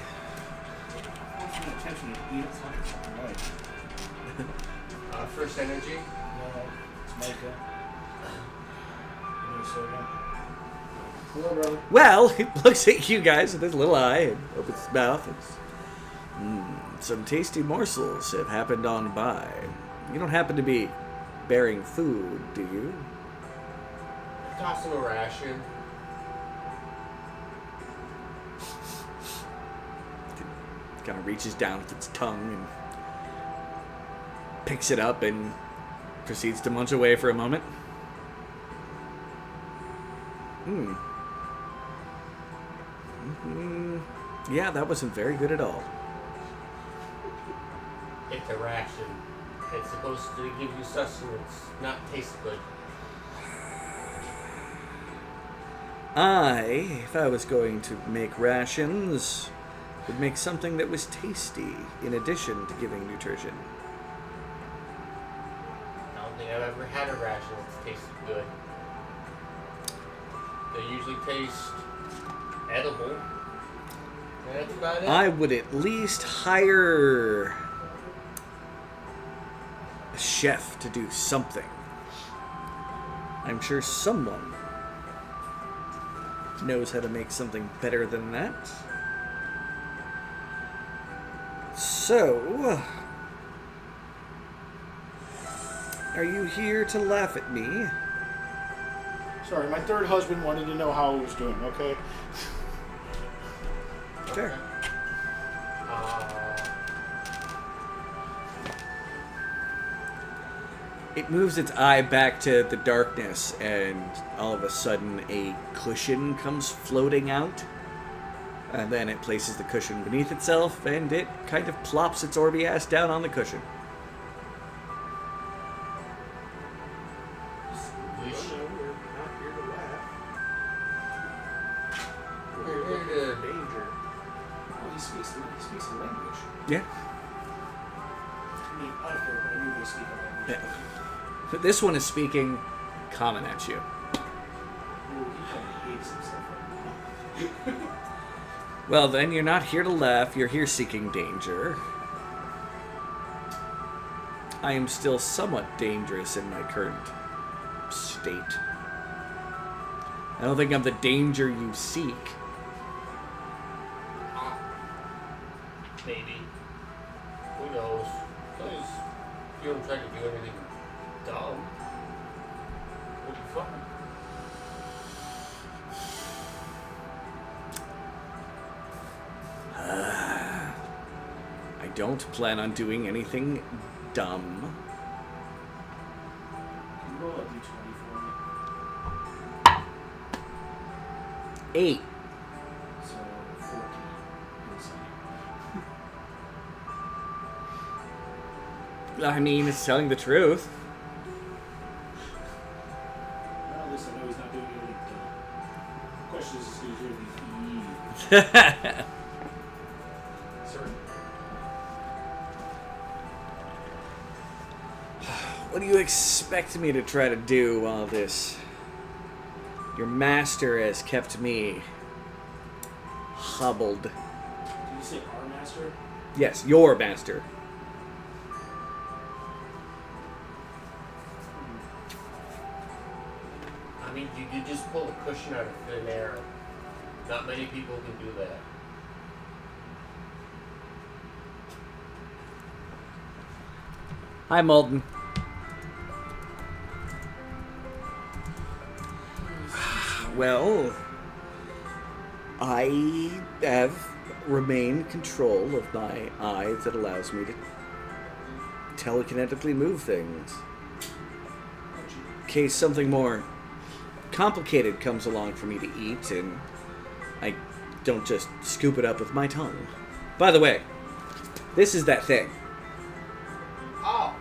I'm paying attention to eat fucking right. First energy. No, it's Micah. You need a soda? Hello, brother. Well, it looks at you guys with his little eye and opens its mouth. Some tasty morsels have happened on by. You don't happen to be bearing food, do you? Toss him a ration. It kind of reaches down with its tongue and picks it up and proceeds to munch away for a moment. Yeah, that wasn't very good at all. It's a ration. It's supposed to give you sustenance, not taste good. If I was going to make rations, would make something that was tasty in addition to giving nutrition. I don't think I've ever had a ration that's tasted good. They usually taste edible. And that's about it. I would at least hire a chef to do something. I'm sure someone knows how to make something better than that. So, are you here to laugh at me? Sorry, my third husband wanted to know how I was doing, okay? Sure. It moves its eye back to the darkness, and all of a sudden a cushion comes floating out. And then it places the cushion beneath itself, and it kind of plops its Orby ass down on the cushion. Oh, no, we're not here to laugh. We're We're looking here for to- danger. Oh, he speaks the language. Yeah. I mean, I don't care, but I knew they speak a language. Yeah. But this one is speaking common at you. Ooh, he kind of hates himself right now. Well, then you're not here to laugh, you're here seeking danger. I am still somewhat dangerous in my current state. I don't think I'm the danger you seek. Maybe. Who knows? Because you don't try to do anything dumb. It'll be fun. I don't plan on doing anything dumb. Can you roll a d20 for me? 8. So, 14 insight. I mean, it's telling the truth. Well, at least I know he's not doing anything dumb. The question is he's doing anything evil. Certain. What do you expect me to try to do while this... Your master has kept me hobbled. Did you say our master? Yes, your master. I mean, you did just pull a cushion out of thin air. Not many people can do that. Hi, Malden. Well, I have remained control of my eye that allows me to telekinetically move things. In case something more complicated comes along for me to eat, and I don't just scoop it up with my tongue. By the way, this is that thing. Oh!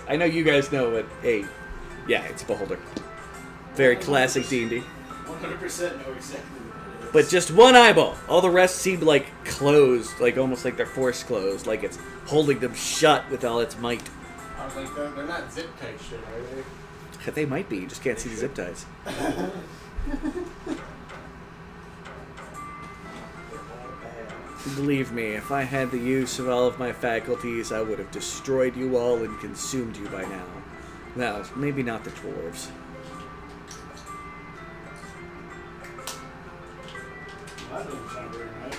I know you guys know what yeah, it's a beholder. Very classic D&D. 100% know exactly what that is. But just one eyeball. All the rest seem like closed, like almost like they're force closed, like it's holding them shut with all its might. I was like, they're not zip tight shit, are they? They might be, you just can't see the zip ties. Believe me, if I had the use of all of my faculties, I would have destroyed you all and consumed you by now. Well, maybe not the dwarves. Well, that doesn't sound very nice.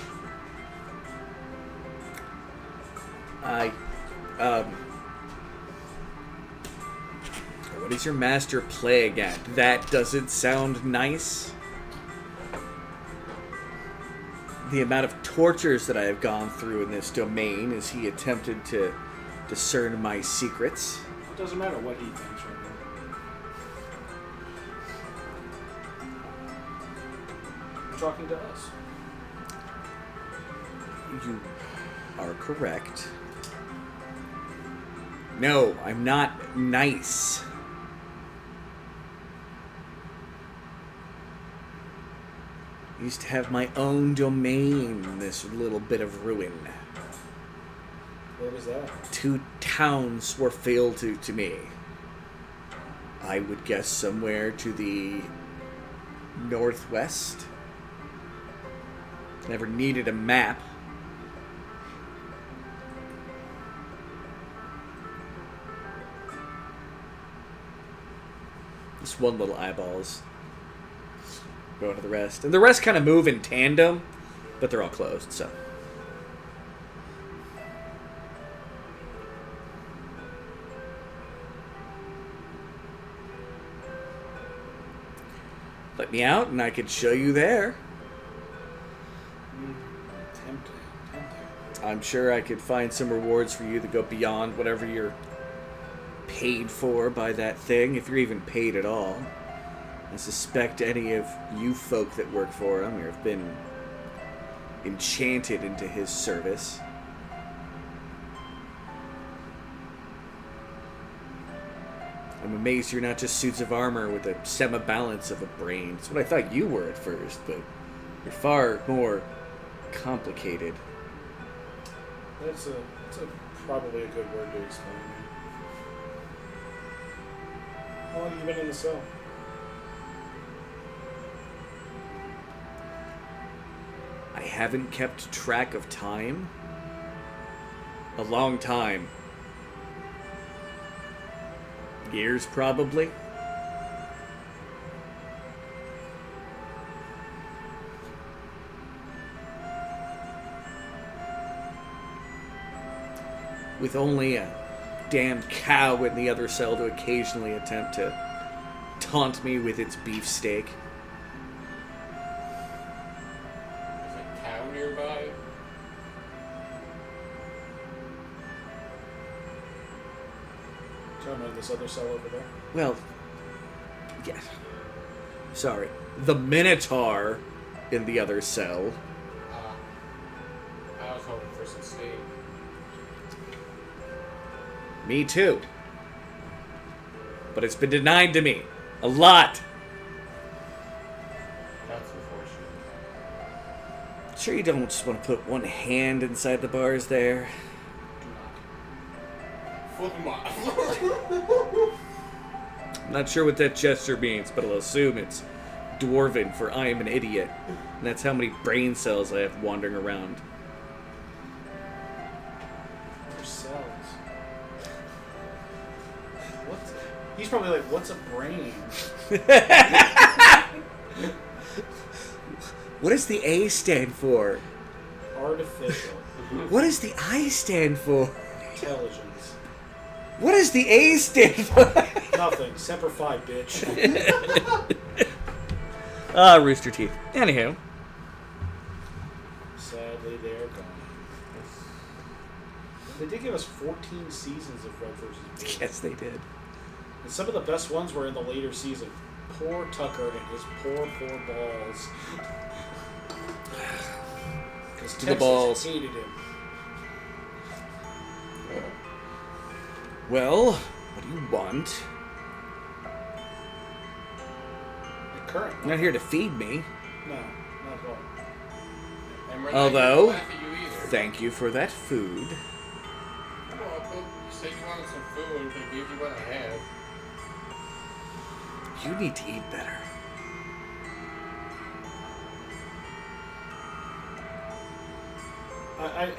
What is your master plague at? That doesn't sound nice. The amount of tortures that I have gone through in this domain as he attempted to discern my secrets. It doesn't matter what he thinks right now. You're talking to us. You are correct. No, I'm not nice. I used to have my own domain in this little bit of ruin. Where was that? 2 towns were failed to me. I would guess somewhere to the northwest. Never needed a map. This one little eyeball's going to the rest. And the rest kind of move in tandem, but they're all closed, so. Let me out and I could show you there. Tempting. I'm sure I could find some rewards for you that go beyond whatever you're paid for by that thing, if you're even paid at all. I suspect any of you folk that work for him have been enchanted into his service. I'm amazed you're not just suits of armor with a semi-balance of a brain. That's what I thought you were at first, but you're far more complicated. That's a probably a good word to explain it. How long have you been in the cell? I haven't kept track of time. A long time. Years, probably. With only a damn cow in the other cell to occasionally attempt to taunt me with its beefsteak. There's a cow nearby. Talking about this other cell over there. Well, yeah. Sorry. The Minotaur in the other cell. I was hoping for some steak. Me too. But it's been denied to me. A lot. That's unfortunate. Sure you don't just want to put one hand inside the bars there? Flip them off. I'm not sure what that gesture means, but I'll assume it's Dwarven for I am an idiot. And that's how many brain cells I have wandering around. Their cells. What? He's probably like, what's a brain? What does the A stand for? Artificial. What does the I stand for? Intelligence. What does the A stand for? Nothing. Semper Fi, bitch. Ah, Rooster Teeth. Anywho. Sadly, they're gone. They did give us 14 seasons of Red vs. Blue. Yes, they did. And some of the best ones were in the later season. Poor Tucker and his poor balls. Because To the balls. hated him. Well, what do you want? The current You're one. not here to feed me. No, not at all. And we're not Although, gonna laugh at you either. thank you for that food. Well, you said you wanted some food. They gave you what I had. You need to eat better.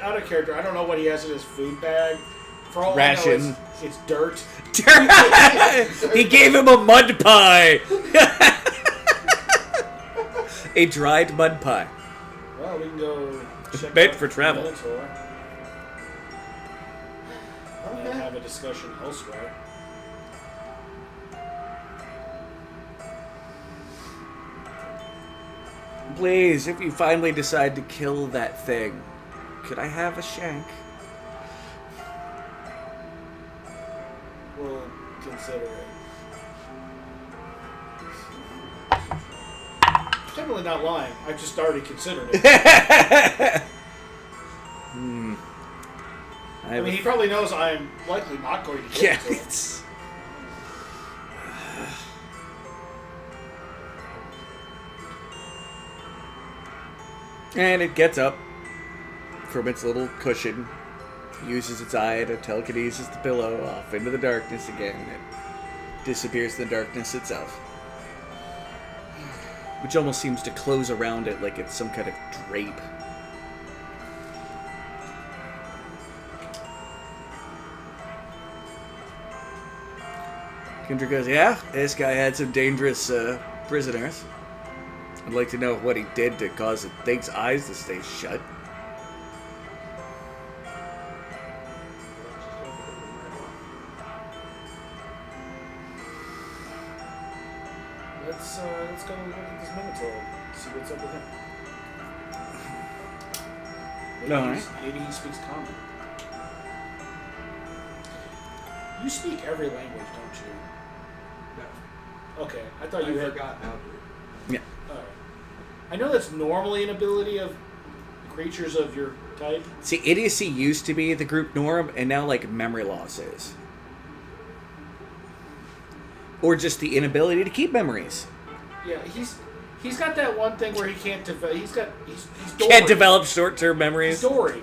Out of character, I don't know what he has in his food bag. For all Ration. I know, it's dirt. He gave him a mud pie. A dried mud pie. Well, we can go check Meant out for travel. Minotaur. And have a discussion elsewhere. Please, if you finally decide to kill that thing, could I have a shank? We'll consider it. Definitely not lying. I just already considered it. I mean, he probably knows I'm likely not going to get Yeah, it to him. it's... And it gets up from its little cushion, uses its eye to telekinesis the pillow off into the darkness again. It disappears in the darkness itself. Which almost seems to close around it like it's some kind of drape. Kendra goes, yeah, this guy had some dangerous prisoners. I'd like to know what he did to cause the thing's eyes to stay shut. Let's go look at this Minotaur. See what's up with him. Maybe he speaks common. You speak every language, don't you? No. Okay, I thought you I had. forgot how to. Yeah. Alright. I know that's normally an ability of creatures of your type. See, idiocy used to be the group norm, and now, like, memory loss is. Or just the inability to keep memories. Yeah, he's got that one thing where he can't develop. He's Dory. Can't develop short-term memories. He's Dory.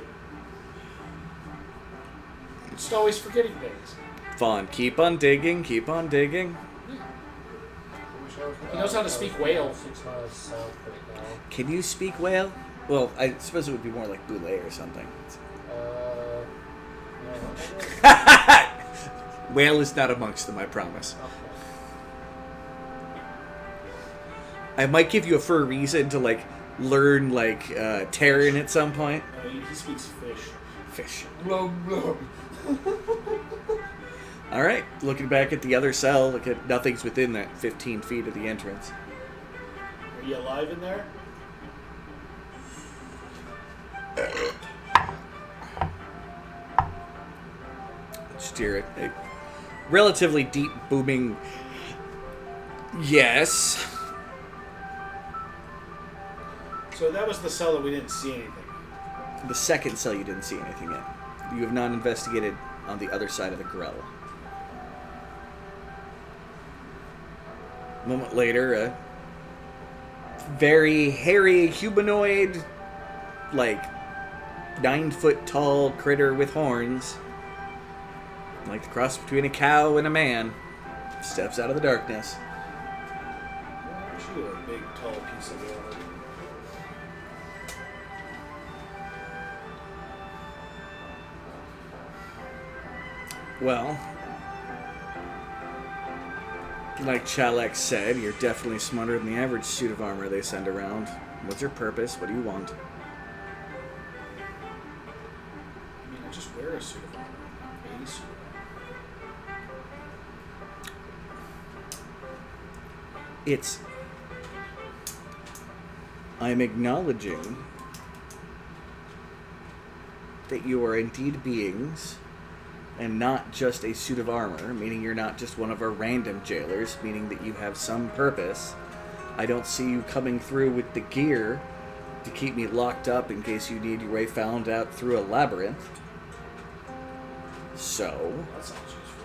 just always forgetting things. Fawn, keep on digging, keep on digging. He knows how to speak whale. 6 miles south right now. Can you speak whale? Well, I suppose it would be more like Boulay or something. No. Whale is not amongst them, I promise. Okay. I might give you a for a reason to, like, learn, like, Terran at some point. He speaks fish. Fish. Blub, blub. Alright, looking back at the other cell, look at nothing's within that 15 feet of the entrance. Are you alive in there? Steer it. A relatively deep booming. Yes. So that was the cell that we didn't see anything. The second cell you didn't see anything in. You have not investigated on the other side of the grell. A moment later, a very hairy humanoid, like 9-foot tall critter with horns, like the cross between a cow and a man, steps out of the darkness. Actually, a big, tall piece of water. Well, like Chalek said, you're definitely smarter than the average suit of armor they send around. What's your purpose? What do you want? I mean, I just wear a suit of armor. A suit of armor. It's... I'm acknowledging that you are indeed beings and not just a suit of armor, meaning you're not just one of our random jailers, meaning that you have some purpose. I don't see you coming through with the gear to keep me locked up in case you need your way found out through a labyrinth. So... That sounds useful.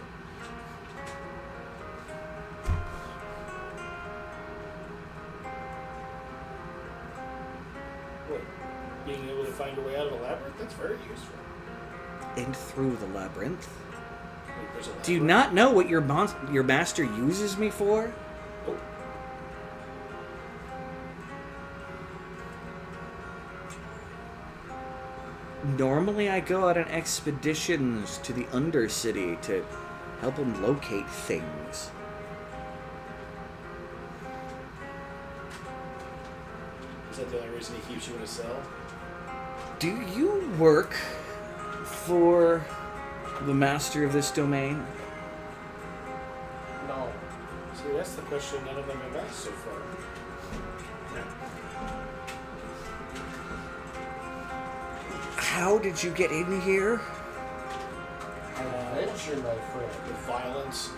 What? Being able to find a way out of a labyrinth? That's very useful. and through the labyrinth. Wait, there's a Do you labyrinth? not know what your master uses me for? Oh. Normally I go out on expeditions to the Undercity to help him locate things. Is that the only reason he keeps you in a cell? Do you work for the master of this domain? No. See, that's the question none of them have asked so far. How did you get in here? Adventure, my friend. With violence.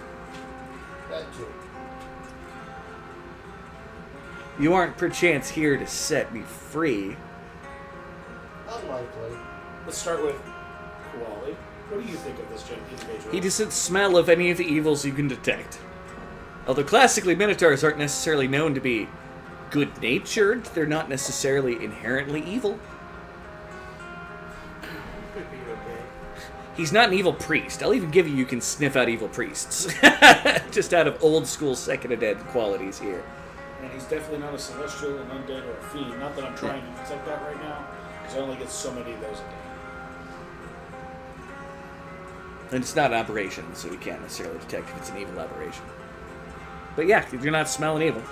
That too. You aren't perchance here to set me free. Unlikely. Let's start with Wally. What do you think of this individual? He doesn't smell of any of the evils you can detect. Although classically Minotaurs aren't necessarily known to be good-natured, they're not necessarily inherently evil. Could be okay. He's not an evil priest. I'll even give you can sniff out evil priests. Just out of old school Second Ed qualities here. And he's definitely not a celestial, an undead, or a fiend. Not that I'm trying to detect that right now, because I only get so many of those a day. And it's not an aberration, so we can't necessarily detect if it's an evil aberration. But yeah, if you're not smelling evil.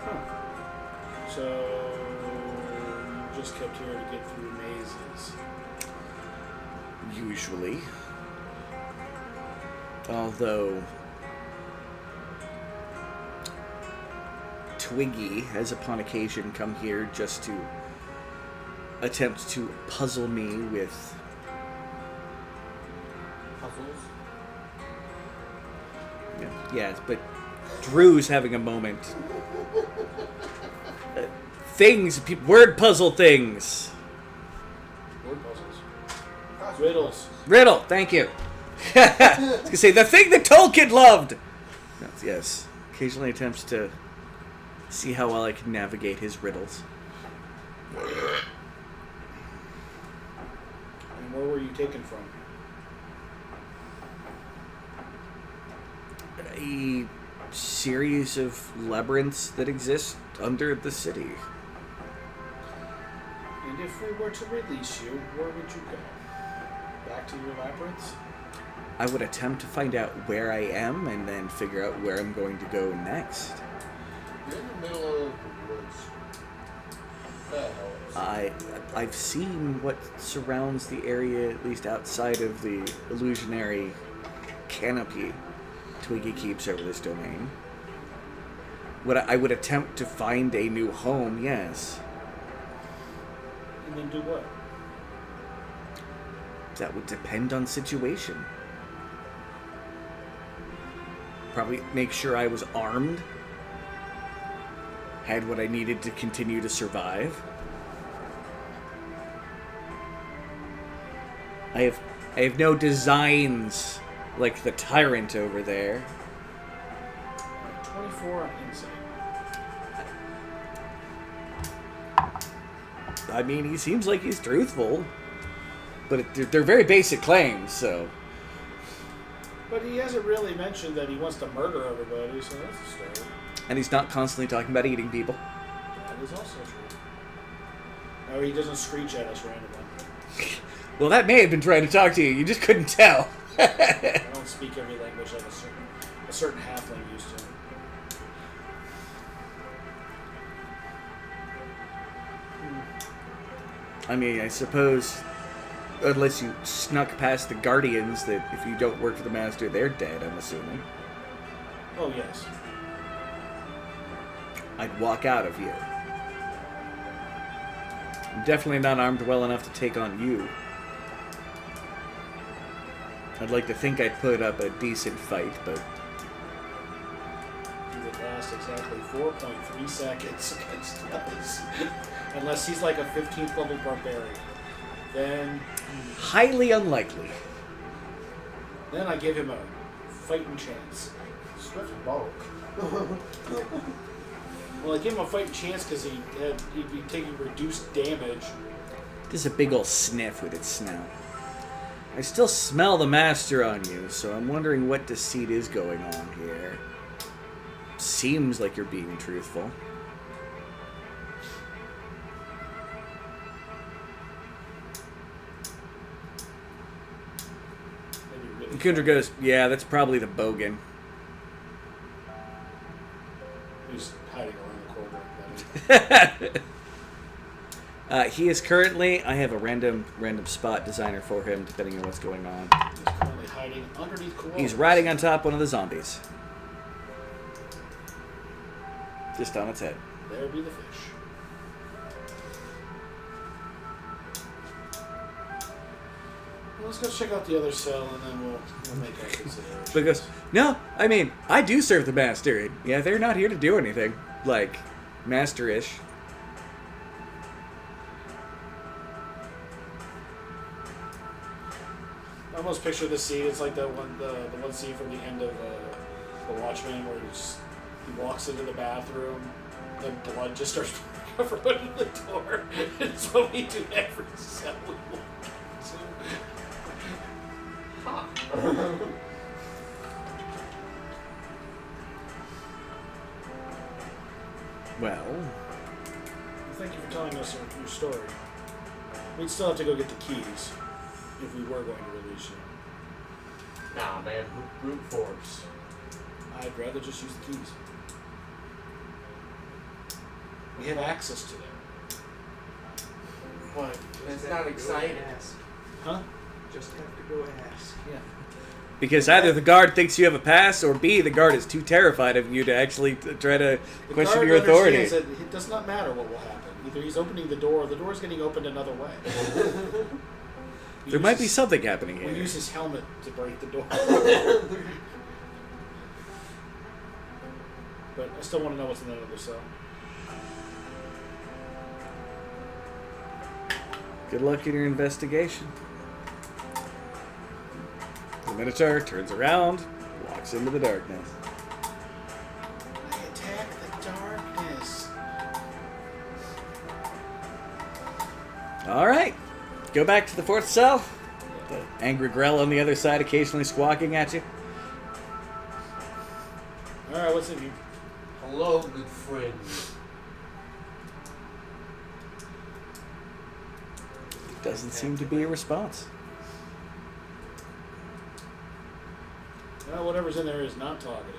Huh. So, you just kept here to get through mazes. Usually. Although Twiggy has upon occasion come here just to attempt to puzzle me with Puzzles. yeah, but Drew's having a moment. Things, word puzzle things. Word puzzles. Riddles. Riddle, thank you. I was gonna say the thing that Tolkien loved. Yes, occasionally attempts to see how well I can navigate his riddles. And Where were you taken from? A series of labyrinths that exist under the city. And if we were to release you, where would you go? Back to your labyrinths? I would attempt to find out where I am and then figure out where I'm going to go next. You're in the middle of the woods. What the hell is I've seen what surrounds the area, at least outside of the illusionary canopy Twiggy keeps over this domain. I would attempt to find a new home, yes. And then do what? That would depend on situation. Probably make sure I was armed. Had what I needed to continue to survive. I have no designs like the tyrant over there. 24 on insight. I mean, he seems like he's truthful. But they're very basic claims, so... But he hasn't really mentioned that he wants to murder everybody, so that's a story. And he's not constantly talking about eating people. That is also true. Or he doesn't screech at us randomly. Well, that may have been trying to talk to you. You just couldn't tell. I don't speak every language like a certain halfling used to. I mean, I suppose... Unless you snuck past the guardians, that if you don't work for the master, they're dead, I'm assuming. Oh, yes. I'd walk out of you. I'm definitely not armed well enough to take on you. I'd like to think I'd put up a decent fight, but... He would last exactly 4.3 seconds against us. Unless he's like a 15th level barbarian. Then highly unlikely. I give him a fighting chance. Swift bulk. Well, I give him a fighting chance because he'd be taking reduced damage. Just a big old sniff with its snout. I still smell the master on you, so I'm wondering what deceit is going on here. Seems like you're being truthful. Kundra goes, yeah, that's probably the bogan. He's hiding around the corner. He is currently, I have a random spot designer for him, depending on what's going on. He's currently hiding underneath koalas. He's riding on top one of the zombies. Just on its head. There be the fish. Well, let's go check out the other cell, and then we'll make our consideration. Because, no, I mean, I do serve the master. Yeah, they're not here to do anything. Like, master-ish. I almost picture the scene. It's like the one scene from the end of The Watchmen where he walks into the bathroom, then blood just starts pouring everybody the door. It's what we do every cell we walk into. Well, Thank you for telling us your story. We'd still have to go get the keys if we were going to release you. Nah, man, brute force. I'd rather just use the keys. We have access to them. What? That's Just not have to go exciting. and ask. Huh? Just have to go ask. Yeah. because either the guard thinks you have a pass, or B, the guard is too terrified of you to actually try to The question guard your authority. understands that it does not matter what will happen. Either he's opening the door, or the door's getting opened another way. There might be something happening We here. use his helmet to break the door. But I still want to know what's in that other cell. Good luck in your investigation. The Minotaur turns around, walks into the darkness. I attack the darkness. All right, go back to the fourth cell. The angry Grell on the other side occasionally squawking at you. Alright, what's in here? Hello, good friend. Doesn't seem to be a response. Well, whatever's in there is not talkative.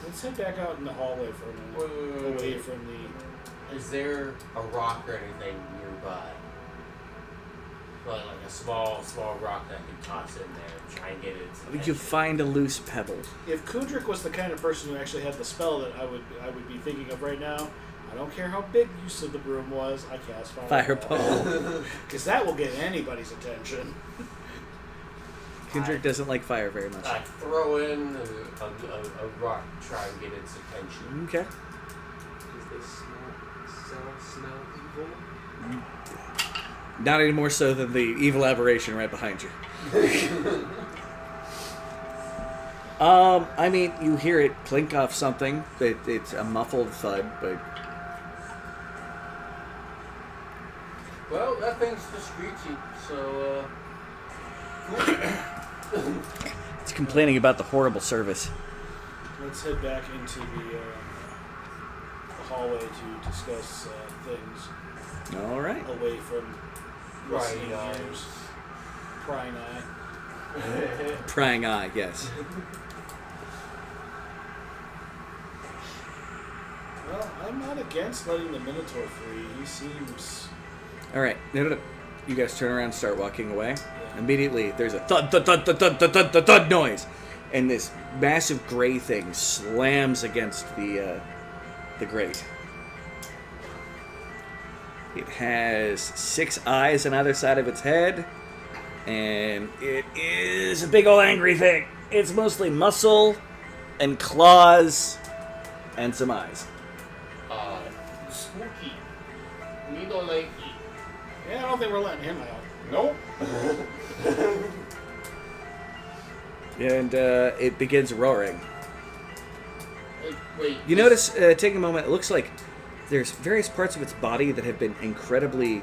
Let's head back out in the hallway for a minute. Away from the... Is there a rock or anything nearby? Like a small rock that I can toss in there and try and get it. You find a loose pebble. If Kudrik was the kind of person who actually had the spell that I would be thinking of right now, I don't care how big use of the broom was, I cast Fireball. Because that will get anybody's attention. Kendrick doesn't like fire very much. I throw in a rock to try and get its attention. Okay. Does they smell evil? Not any more so than the evil aberration right behind you. I mean, you hear it clink off something. It's a muffled thud, but... Well, that thing's just screechy, so, It's complaining about the horrible service. Let's head back into the hallway to discuss things All right. away from listening ears. Prying eye. Prying eye, yes. Well, I'm not against letting the Minotaur free. He seems... All right. No. You guys turn around and start walking away. Yeah. Immediately, there's a thud, thud, thud, thud, thud, thud, thud, thud, thud noise. And this massive gray thing slams against the grate. It has 6 eyes on either side of its head. And it is a big old angry thing. It's mostly muscle and claws and some eyes. Spooky. Me don't like it. Yeah, I don't think we're letting him out. Nope. And it begins roaring. Wait. You notice, take a moment, it looks like there's various parts of its body that have been incredibly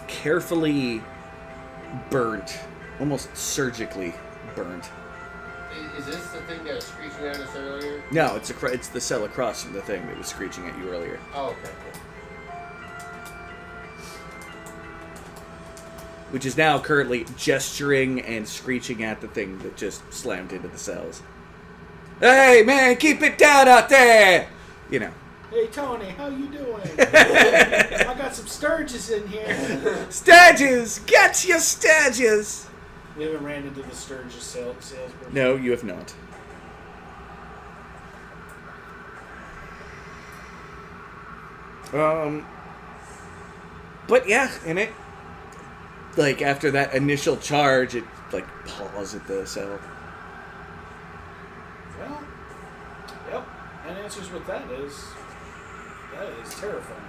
carefully burnt, almost surgically burnt. Is this the thing that was screeching at us earlier? No, it's the cell across from the thing that was screeching at you earlier. Oh, okay, cool. Which is now currently gesturing and screeching at the thing that just slammed into the cells. Hey, man, keep it down out there! You know. Hey, Tony, how you doing? I got some Sturges in here. Sturges! Get your Sturges! We haven't ran into the Sturges salesperson. No, you have not. But yeah, in it, like after that initial charge, it like paws at the cell. Well, yep. And answers what that is terrifying.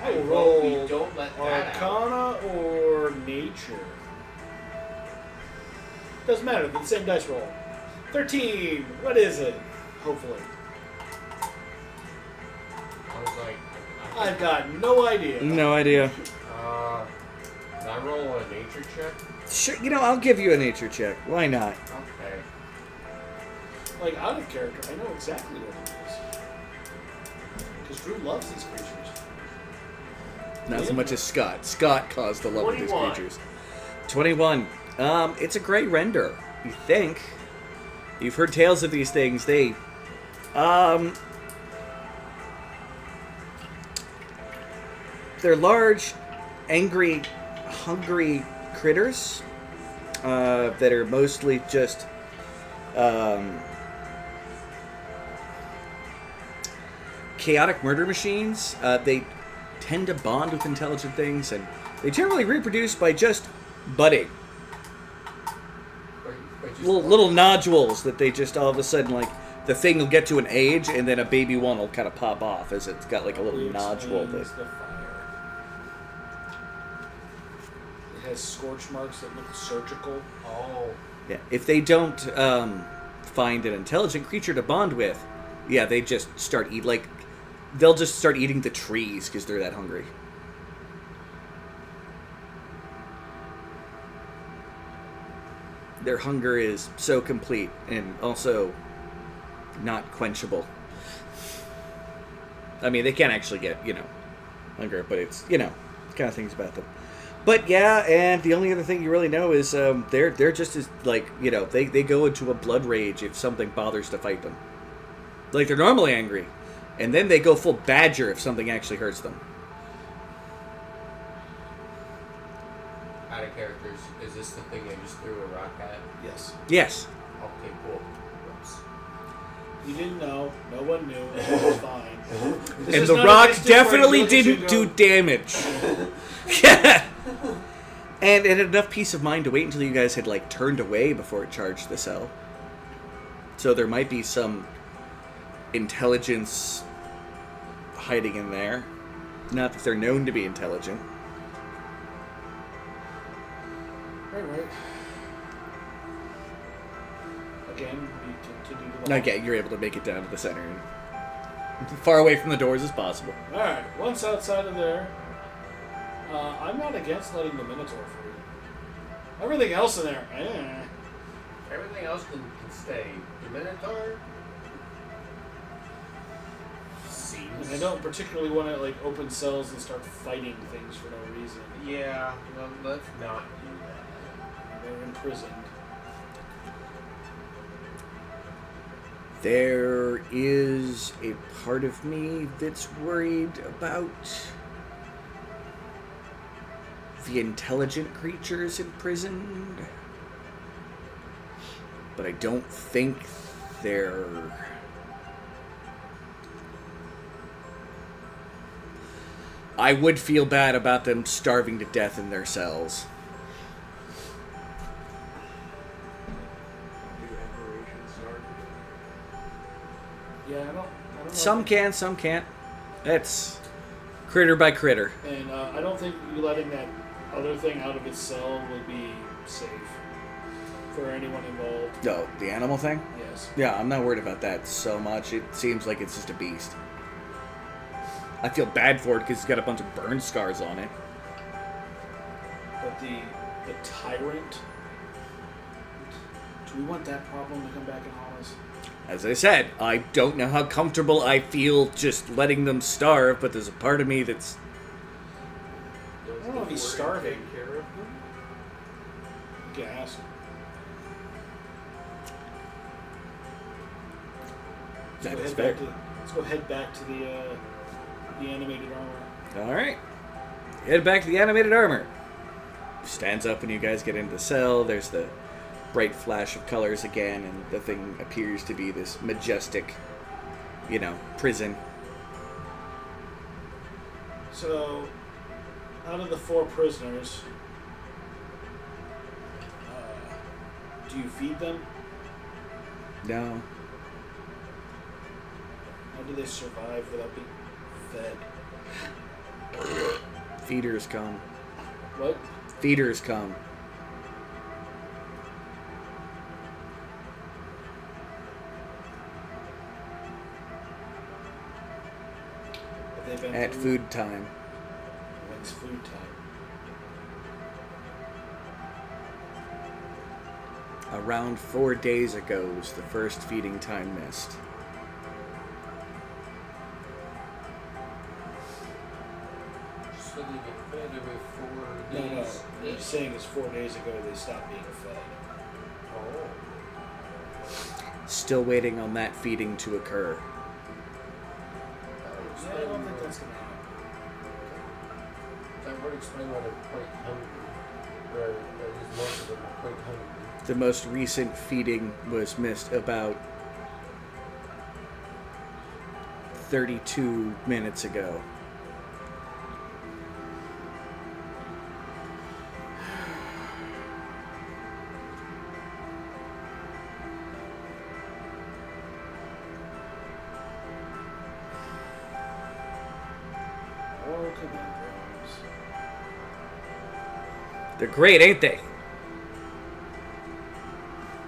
I will roll don't let that Arcana or Nature. Doesn't matter. They're the same dice roll. 13. What is it? Hopefully. I was like, I've got no idea. No idea. Can I roll a nature check? Sure, I'll give you a nature check. Why not? Okay. Like, out of character, I know exactly what it is. Because Drew loves these creatures. Not so much as Scott. Scott caused the love of 21. these creatures. 21. It's a gray render. You think? You've heard tales of these things. They're large, angry, hungry critters that are mostly just chaotic murder machines. They tend to bond with intelligent things, and they generally reproduce by just budding. Little nodules that they just all of a sudden, like, the thing will get to an age, and then a baby one will kind of pop off as it's got like a little nodule. The fire. It has scorch marks that look surgical. Oh. Yeah, if they don't find an intelligent creature to bond with, yeah, they just start they'll just start eating the trees because they're that hungry. Their hunger is so complete and also not quenchable. I mean, they can't actually get, hunger, but it's, kind of things about them. But yeah, and the only other thing you really know is they're just as, like, they go into a blood rage if something bothers to fight them. Like, they're normally angry, and then they go full badger if something actually hurts them. Out of characters, is this the thing they just threw a rock at? Yes. Yes. Okay, cool. Whoops. You didn't know. No one knew. It was fine. This And is the not rock against it where definitely you look at you didn't and do go, damage. Yeah. And it had enough peace of mind to wait until you guys had, like, turned away before it charged the cell. So there might be some intelligence hiding in there. Not that they're known to be intelligent. Right. Again, we continue to... Okay, you're able to make it down to the center. And far away from the doors as possible. Alright, once outside of there, I'm not against letting the Minotaur free. Everything else in there, Everything else can stay. The Minotaur seems. And I don't particularly want to, like, open cells and start fighting things for no reason. Yeah, well, let's not do that. They're imprisoned. There is a part of me that's worried about the intelligent creatures imprisoned. But I don't think they're... I would feel bad about them starving to death in their cells. Yeah, I don't know. Some can, some can't. It's critter by critter. And I don't think you letting that other thing out of its cell will be safe for anyone involved. Oh, the animal thing? Yes. Yeah, I'm not worried about that so much. It seems like it's just a beast. I feel bad for it because it's got a bunch of burn scars on it. But the tyrant, do we want that problem to come back and haunt us? As I said, I don't know how comfortable I feel just letting them starve, but there's a part of me that's... I don't know if he's starving. Take care of them? You can ask. That is Let's go head back to the animated armor. Alright. Head back to the animated armor. Stands up when you guys get into the cell. There's the bright flash of colors again, and the thing appears to be this majestic, prison. So, out of the 4 prisoners, do you feed them? No. How do they survive without being fed? Feeders come. What? Feeders come. Have they been At through- food time. When's food time? Around 4 days ago was the first feeding time missed. So they get fed every 4 No. days. What I'm saying is 4 days ago they stopped being fed. Oh. Still waiting on that feeding to occur. Yeah, I don't think that's gonna happen. That would explain why they're quite hungry. Or at least most of them are quite hungry. The most recent feeding was missed about 32 minutes ago. Oh, come on, Rose. They're great, ain't they?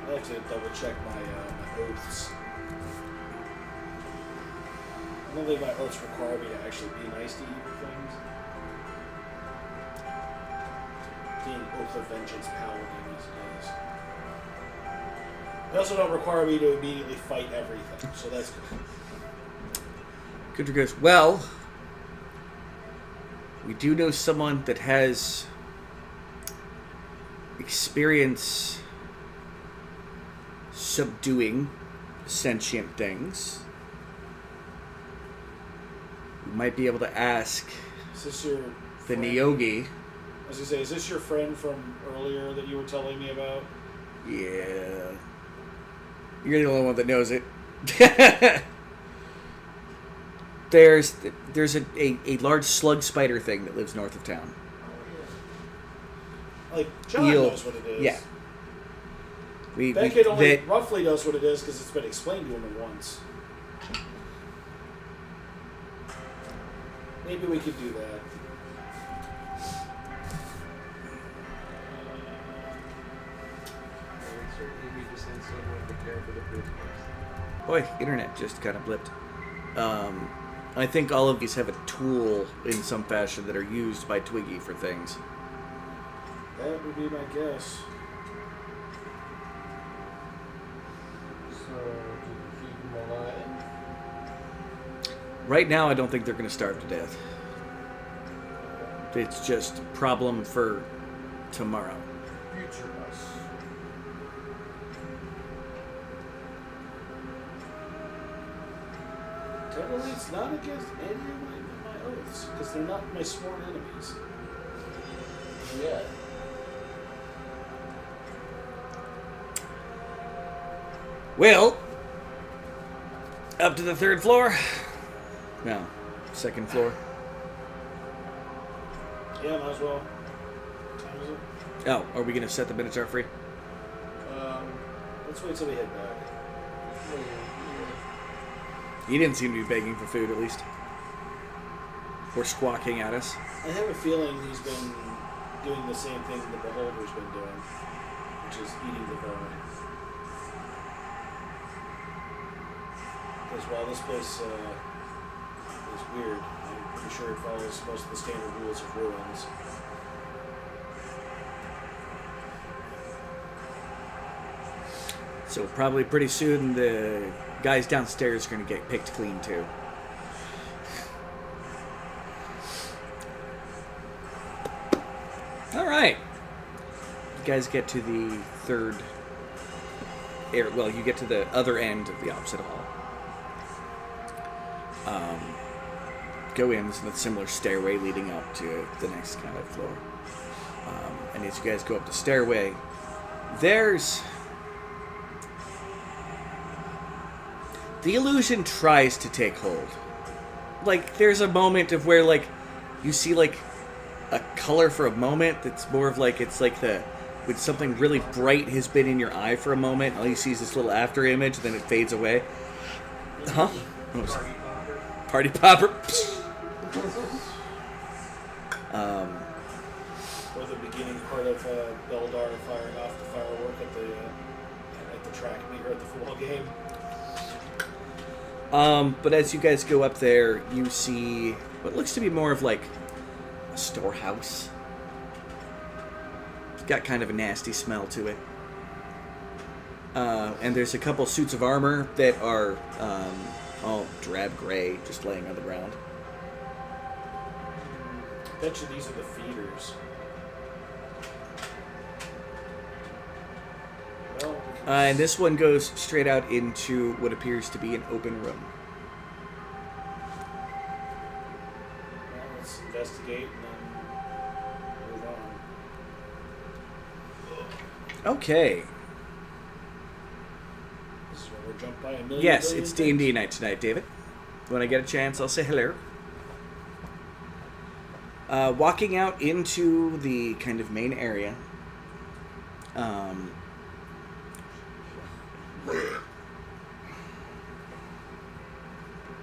I have to double check my oaths. I don't think my oaths require me to actually be nice to evil things. Being Oath of Vengeance Paladin these days. They also don't require me to immediately fight everything, so that's good. Kudra goes, well, we do know someone that has experience subduing sentient things. We might be able to ask Is this your the friend? Nyogi. I was gonna say, is this your friend from earlier that you were telling me about? Yeah. You're the only one that knows it. There's a large slug spider thing that lives north of town. Like, John Eel. knows what it is. Yeah. Beckett only roughly knows what it is because it's been explained to him once. Maybe we could do that. I would certainly need to send someone to care for the prisoners. Boy, internet just kind of blipped. I think all of these have a tool in some fashion that are used by Twiggy for things. That would be my guess. So, do we keep him alive? Right now, I don't think they're going to starve to death. It's just a problem for tomorrow. Future us. Technically, it's not against any of my oaths because they're not my sworn enemies. Yeah. Well, up to the third floor. No, second floor. Yeah, might as well. What time is it? Oh, are we going to set the Minotaur free? Let's wait till we head back. He didn't seem to be begging for food, at least. Or squawking at us. I have a feeling he's been doing the same thing the Beholder's been doing, which is eating the vermin. Because while this place is weird, I'm pretty sure it follows most of the standard rules of ruins. So probably pretty soon the guys downstairs are going to get picked clean too. All right. You guys get to the third air. Well, you get to the other end of the opposite hall. Go in. There's a similar stairway leading up to the next kind of floor. And as you guys go up the stairway, there's... The illusion tries to take hold. Like, there's a moment of where, like, you see, like, a color for a moment that's more of, like, it's like the... When something really bright has been in your eye for a moment, all you see is this little after image, then it fades away. Huh? What was it? Party popper. Or the beginning part of Beldar firing off the firework at the track meet or at the football game. But as you guys go up there, you see what looks to be more of like a storehouse. It's got kind of a nasty smell to it. And there's a couple suits of armor that are all drab gray, just laying on the ground. I bet you these are the feeders. Well, And this one goes straight out into what appears to be an open room. let's investigate and then move on. Okay. This is where we're jumped by a million. Yes, billion it's things. D&D night tonight, David. When I get a chance, I'll say hello. Walking out into the kind of main area.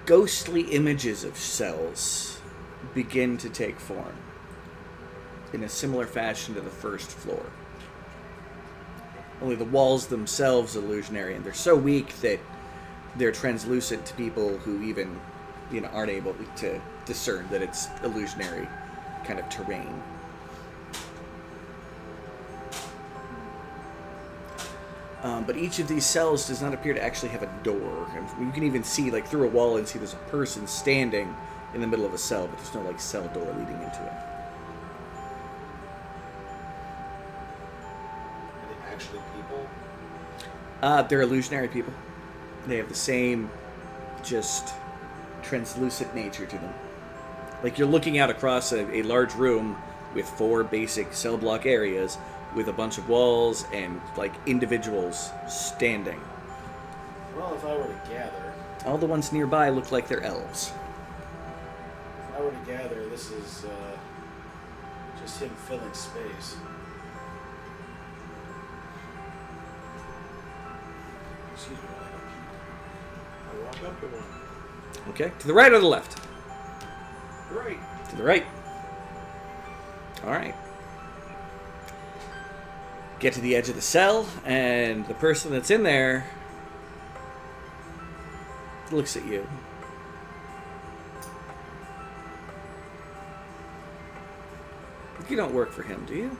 Ghostly images of cells begin to take form in a similar fashion to the first floor. Only the walls themselves illusionary, and they're so weak that they're translucent to people who even, aren't able to discern that it's illusionary kind of terrain. But each of these cells does not appear to actually have a door. And you can even see, like, through a wall and see there's a person standing in the middle of a cell, but there's no, like, cell door leading into it. Are they actually people? They're illusionary people. They have the same, just translucent nature to them. Like you're looking out across a large room with 4 basic cell block areas with a bunch of walls and, like, individuals standing. Well, if I were to gather, All the ones nearby look like they're elves. if I were to gather, this is just him filling space. Excuse me while I I walk up to one. Okay? To the right or the left? Great. To the right. Alright. Get to the edge of the cell, and the person that's in there looks at you. You don't work for him, do you?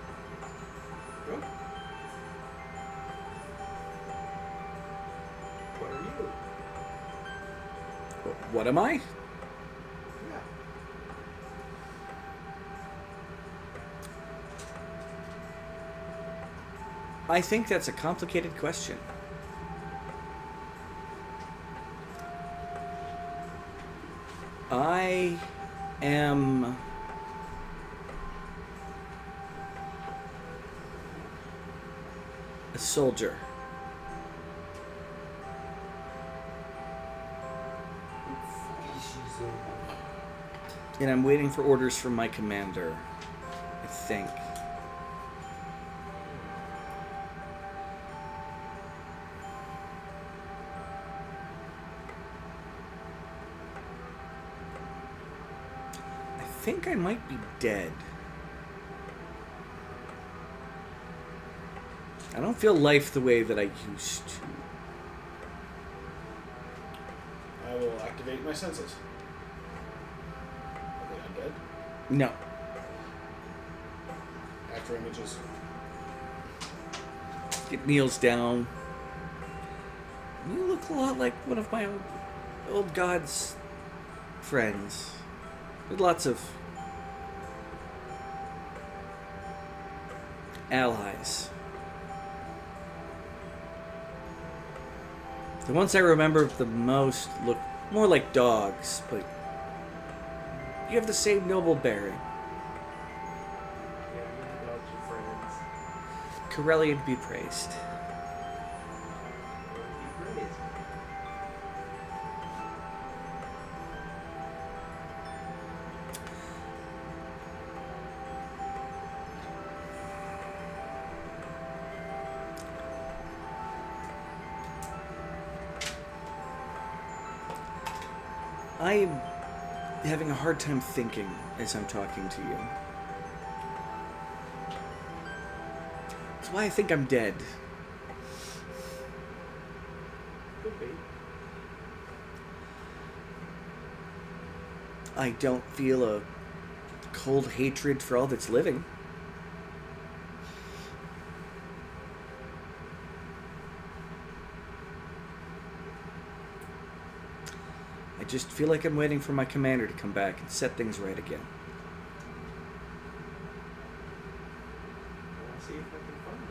Nope. What are you? What am I? Yeah. I think that's a complicated question. I am a soldier. And I'm waiting for orders from my commander, I think. I think I might be dead. I don't feel life the way that I used to. I will activate my senses. Okay, I'm dead. No. After images. It kneels down. You look a lot like one of my old god's friends. With lots of allies. The ones I remember the most look more like dogs, but you have the same noble bearing. Yeah, you know your friends. Corellian be praised. Be praised. I'm having a hard time thinking as I'm talking to you. That's why I think I'm dead. Could be. I don't feel a cold hatred for all that's living. I just feel like I'm waiting for my commander to come back and set things right again. I'll see if I can find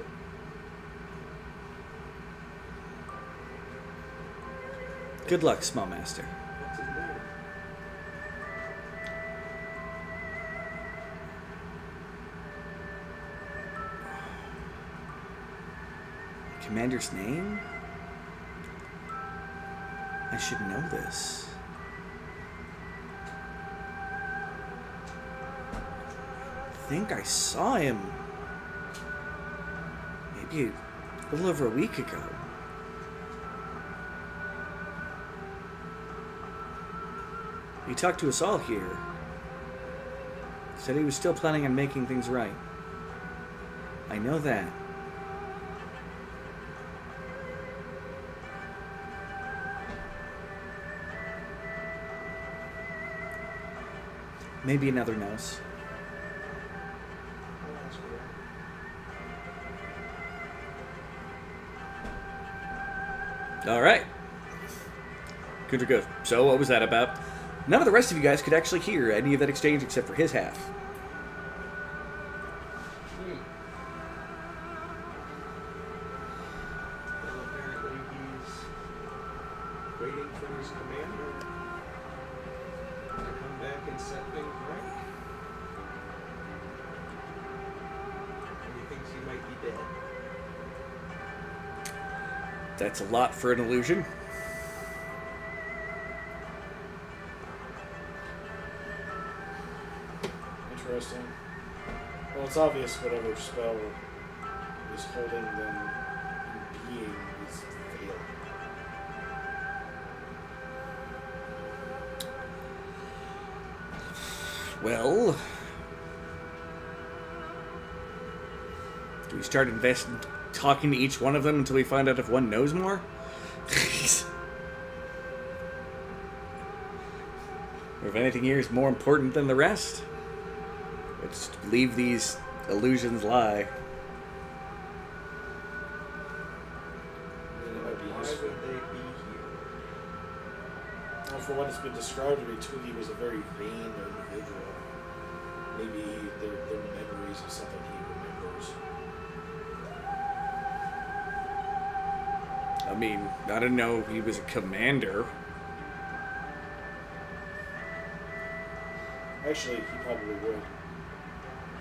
it. Good luck, small master. What's his name? Commander's name? I should know this. I think I saw him maybe a little over a week ago. He talked to us all here. Said he was still planning on making things right. I know that. Maybe another knows. I'll ask her. All right. Good to go. So, what was that about? None of the rest of you guys could actually hear any of that exchange except for his half. Well, apparently he's waiting for his commander to come back and set things right. And he thinks he might be dead. That's a lot for an illusion. Interesting. Well, it's obvious whatever spell is holding them in being is failed. Well, do we start talking to each one of them until we find out if one knows more? Or if anything here is more important than the rest? Let's leave these illusions lie. It might be Why useful. would they be here? Well, for what has been described to me, Twiggy was a very vain individual. Maybe they're memories of something he remembers. I mean, I didn't know he was a commander. Actually, he probably would.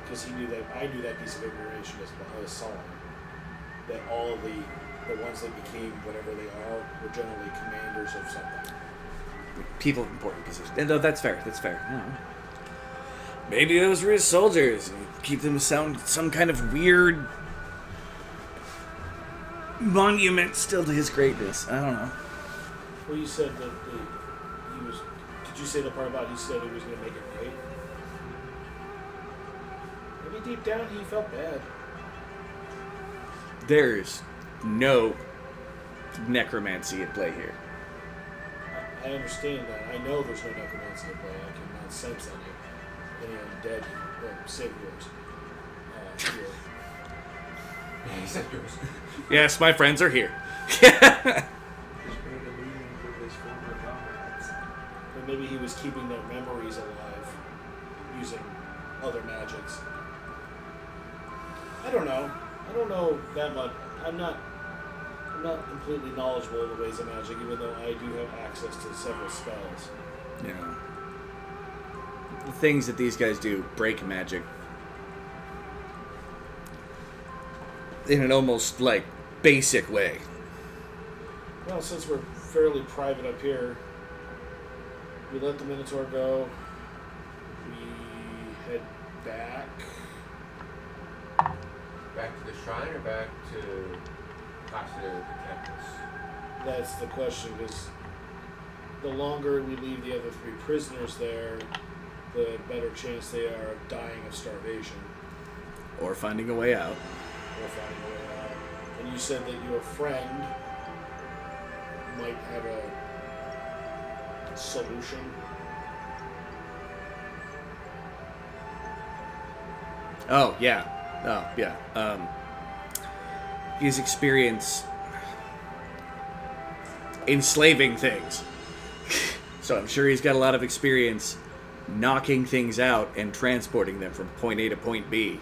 Because he knew that I knew that piece of information as I saw him. That all of the ones that became whatever they are were generally commanders of something. People of important positions. No, that's fair. That's fair. No. Maybe those were his soldiers. And keep them some kind of weird monument still to his greatness. I don't know. Well, you said that he was. Did you say the part about he said he was going to make it right? Maybe deep down he felt bad. There's no necromancy at play here. I understand that. I know there's no necromancy at play. I cannot sense any undead saviors here. Yes, my friends are here. Just made a meeting with his former comrades. But maybe he was keeping their memories alive using other magics. I don't know. I don't know that much. I'm not completely knowledgeable in the ways of magic, even though I do have access to several spells. Yeah. The things that these guys do break magic in an almost, like, basic way. Well, since we're fairly private up here, we let the Minotaur go. We head back. Back to the shrine or back to the campus? That's the question, because the longer we leave the other three prisoners there, the better chance they are of dying of starvation Or finding a way out. or finding a way out. And you said that your friend might have a solution. Oh, yeah. His experience enslaving things. So I'm sure he's got a lot of experience knocking things out and transporting them from point A to point B.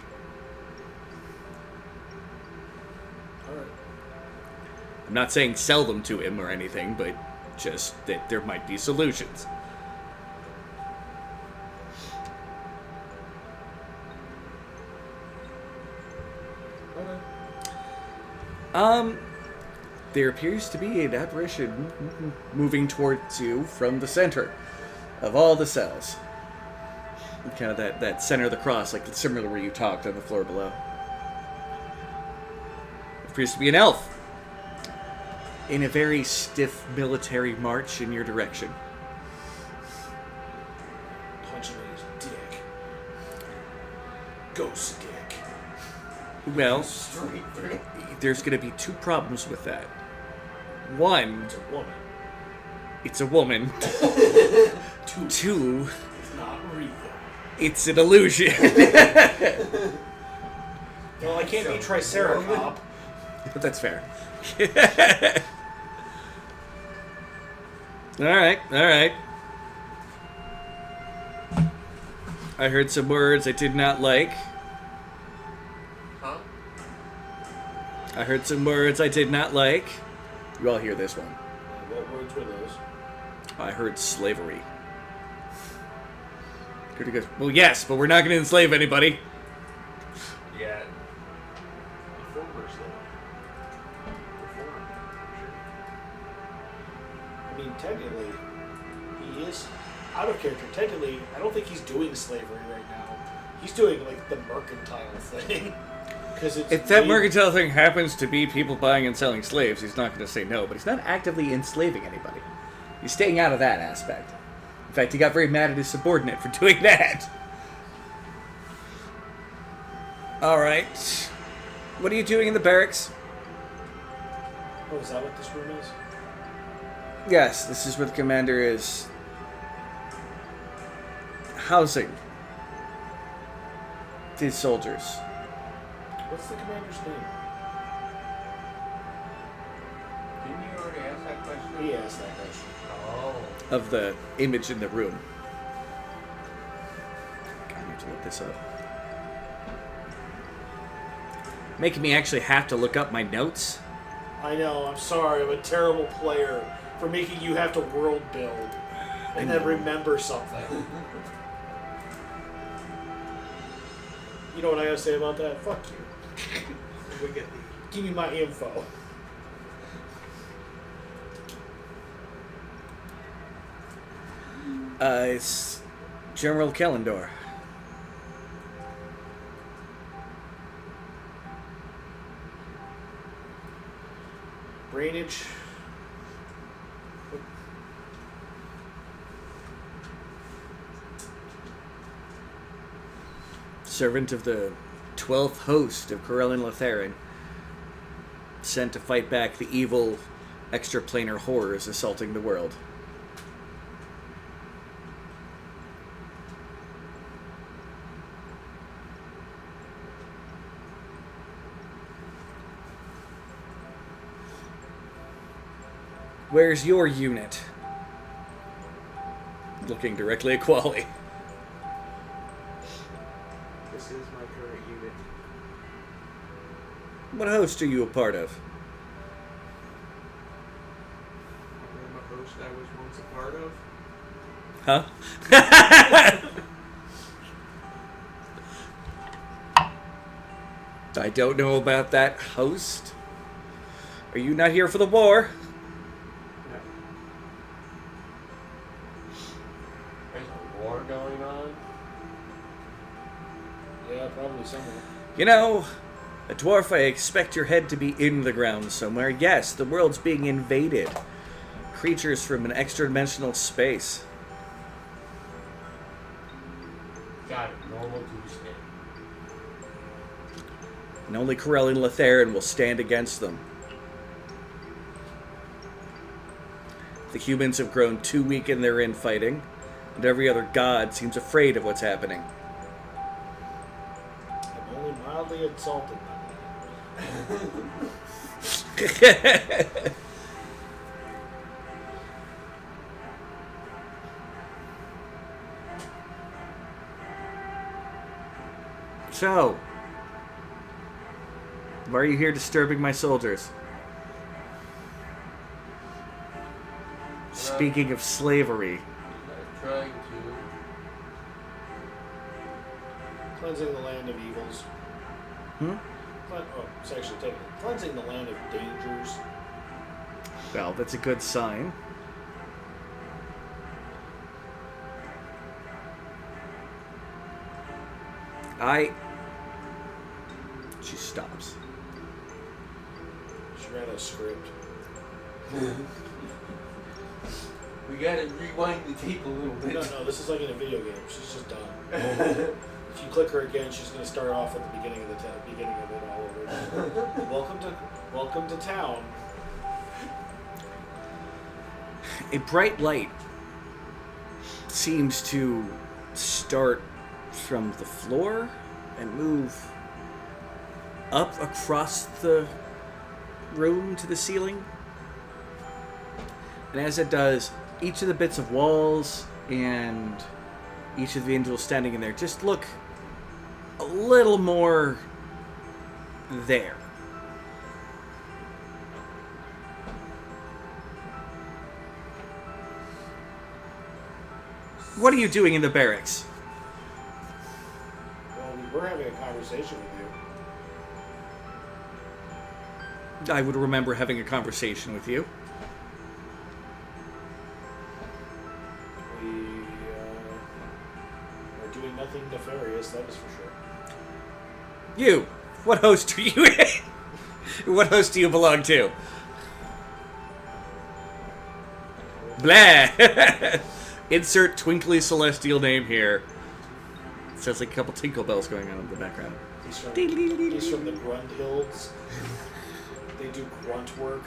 Alright. I'm not saying sell them to him or anything, but just that there might be solutions. There appears to be an apparition moving towards you from the center of all the cells. Kind of that center of the cross, like similar to where you talked on the floor below. It appears to be an elf in a very stiff military march in your direction. Punch him in his dick. Ghost dick. Well, Straight through. there's going to be two problems with that. One, It's a woman. it's a woman. Two, It's not real. it's an illusion. Well, I can't be Triceracop. But that's fair. Alright, alright. I heard some words I did not like. Huh? I heard some words I did not like. You all hear this one. What words were those? I heard slavery. Good, good. Well, yes, but we're not going to enslave anybody. Yeah. Reformers, though. Reform, I mean, technically, he is out of character. Technically, I don't think he's doing slavery right now. He's doing, like, the mercantile thing. Because it's If that mercantile thing happens to be people buying and selling slaves, he's not going to say no, but he's not actively enslaving anybody. He's staying out of that aspect. In fact, he got very mad at his subordinate for doing that. Alright. What are you doing in the barracks? Oh, is that what this room is? Yes, this is where the commander is housing his soldiers. What's the commander's name? Didn't you already ask that question? He asked that question. Oh. Of the image in the room. God, I have to look this up. Making me actually have to look up my notes. I know, I'm sorry, I'm a terrible player for making you have to world build and then remember something. You know what I gotta say about that? Fuck you. we get the Give me my info. It's General Kellendor. Brainage. Servant of the 12th host of Corellin Lotharian, sent to fight back the evil extraplanar horrors assaulting the world. Where's your unit? Looking directly at Quali. This is my current unit. What host are you a part of? I'm a host I was once a part of. Huh? I don't know about that host. Are you not here for the war? No. There's a war going on? Yeah, probably somewhere. You know, a dwarf, I expect your head to be in the ground somewhere. Yes, the world's being invaded. Creatures from an extra-dimensional space. Got it. Normal Tuesday. And only Corellin Lotharian will stand against them. The humans have grown too weak in their infighting, and every other god seems afraid of what's happening. I'm only mildly insulted by So, why are you here disturbing my soldiers? Speaking of slavery, I'm trying to. cleansing the land of evils. It's actually technically cleansing the land of dangers. well, that's a good sign. She stops. She ran a script. We gotta rewind the tape a little bit. No, this is like in a video game. She's just done. If you click her again, she's going to start off at the beginning of the beginning of it all over again. Welcome to town. A bright light seems to start from the floor and move up across the room to the ceiling. And as it does, each of the bits of walls and each of the individuals standing in there just look a little more there. What are you doing in the barracks? Well, we were having a conversation with you. I would remember having a conversation with you. We are doing nothing nefarious, that is for sure. You! What host are you in? What host do you belong to? Blah! Insert twinkly celestial name here. Sounds like a couple tinkle bells going on in the background. He's from the Grunt Hills. They do grunt work.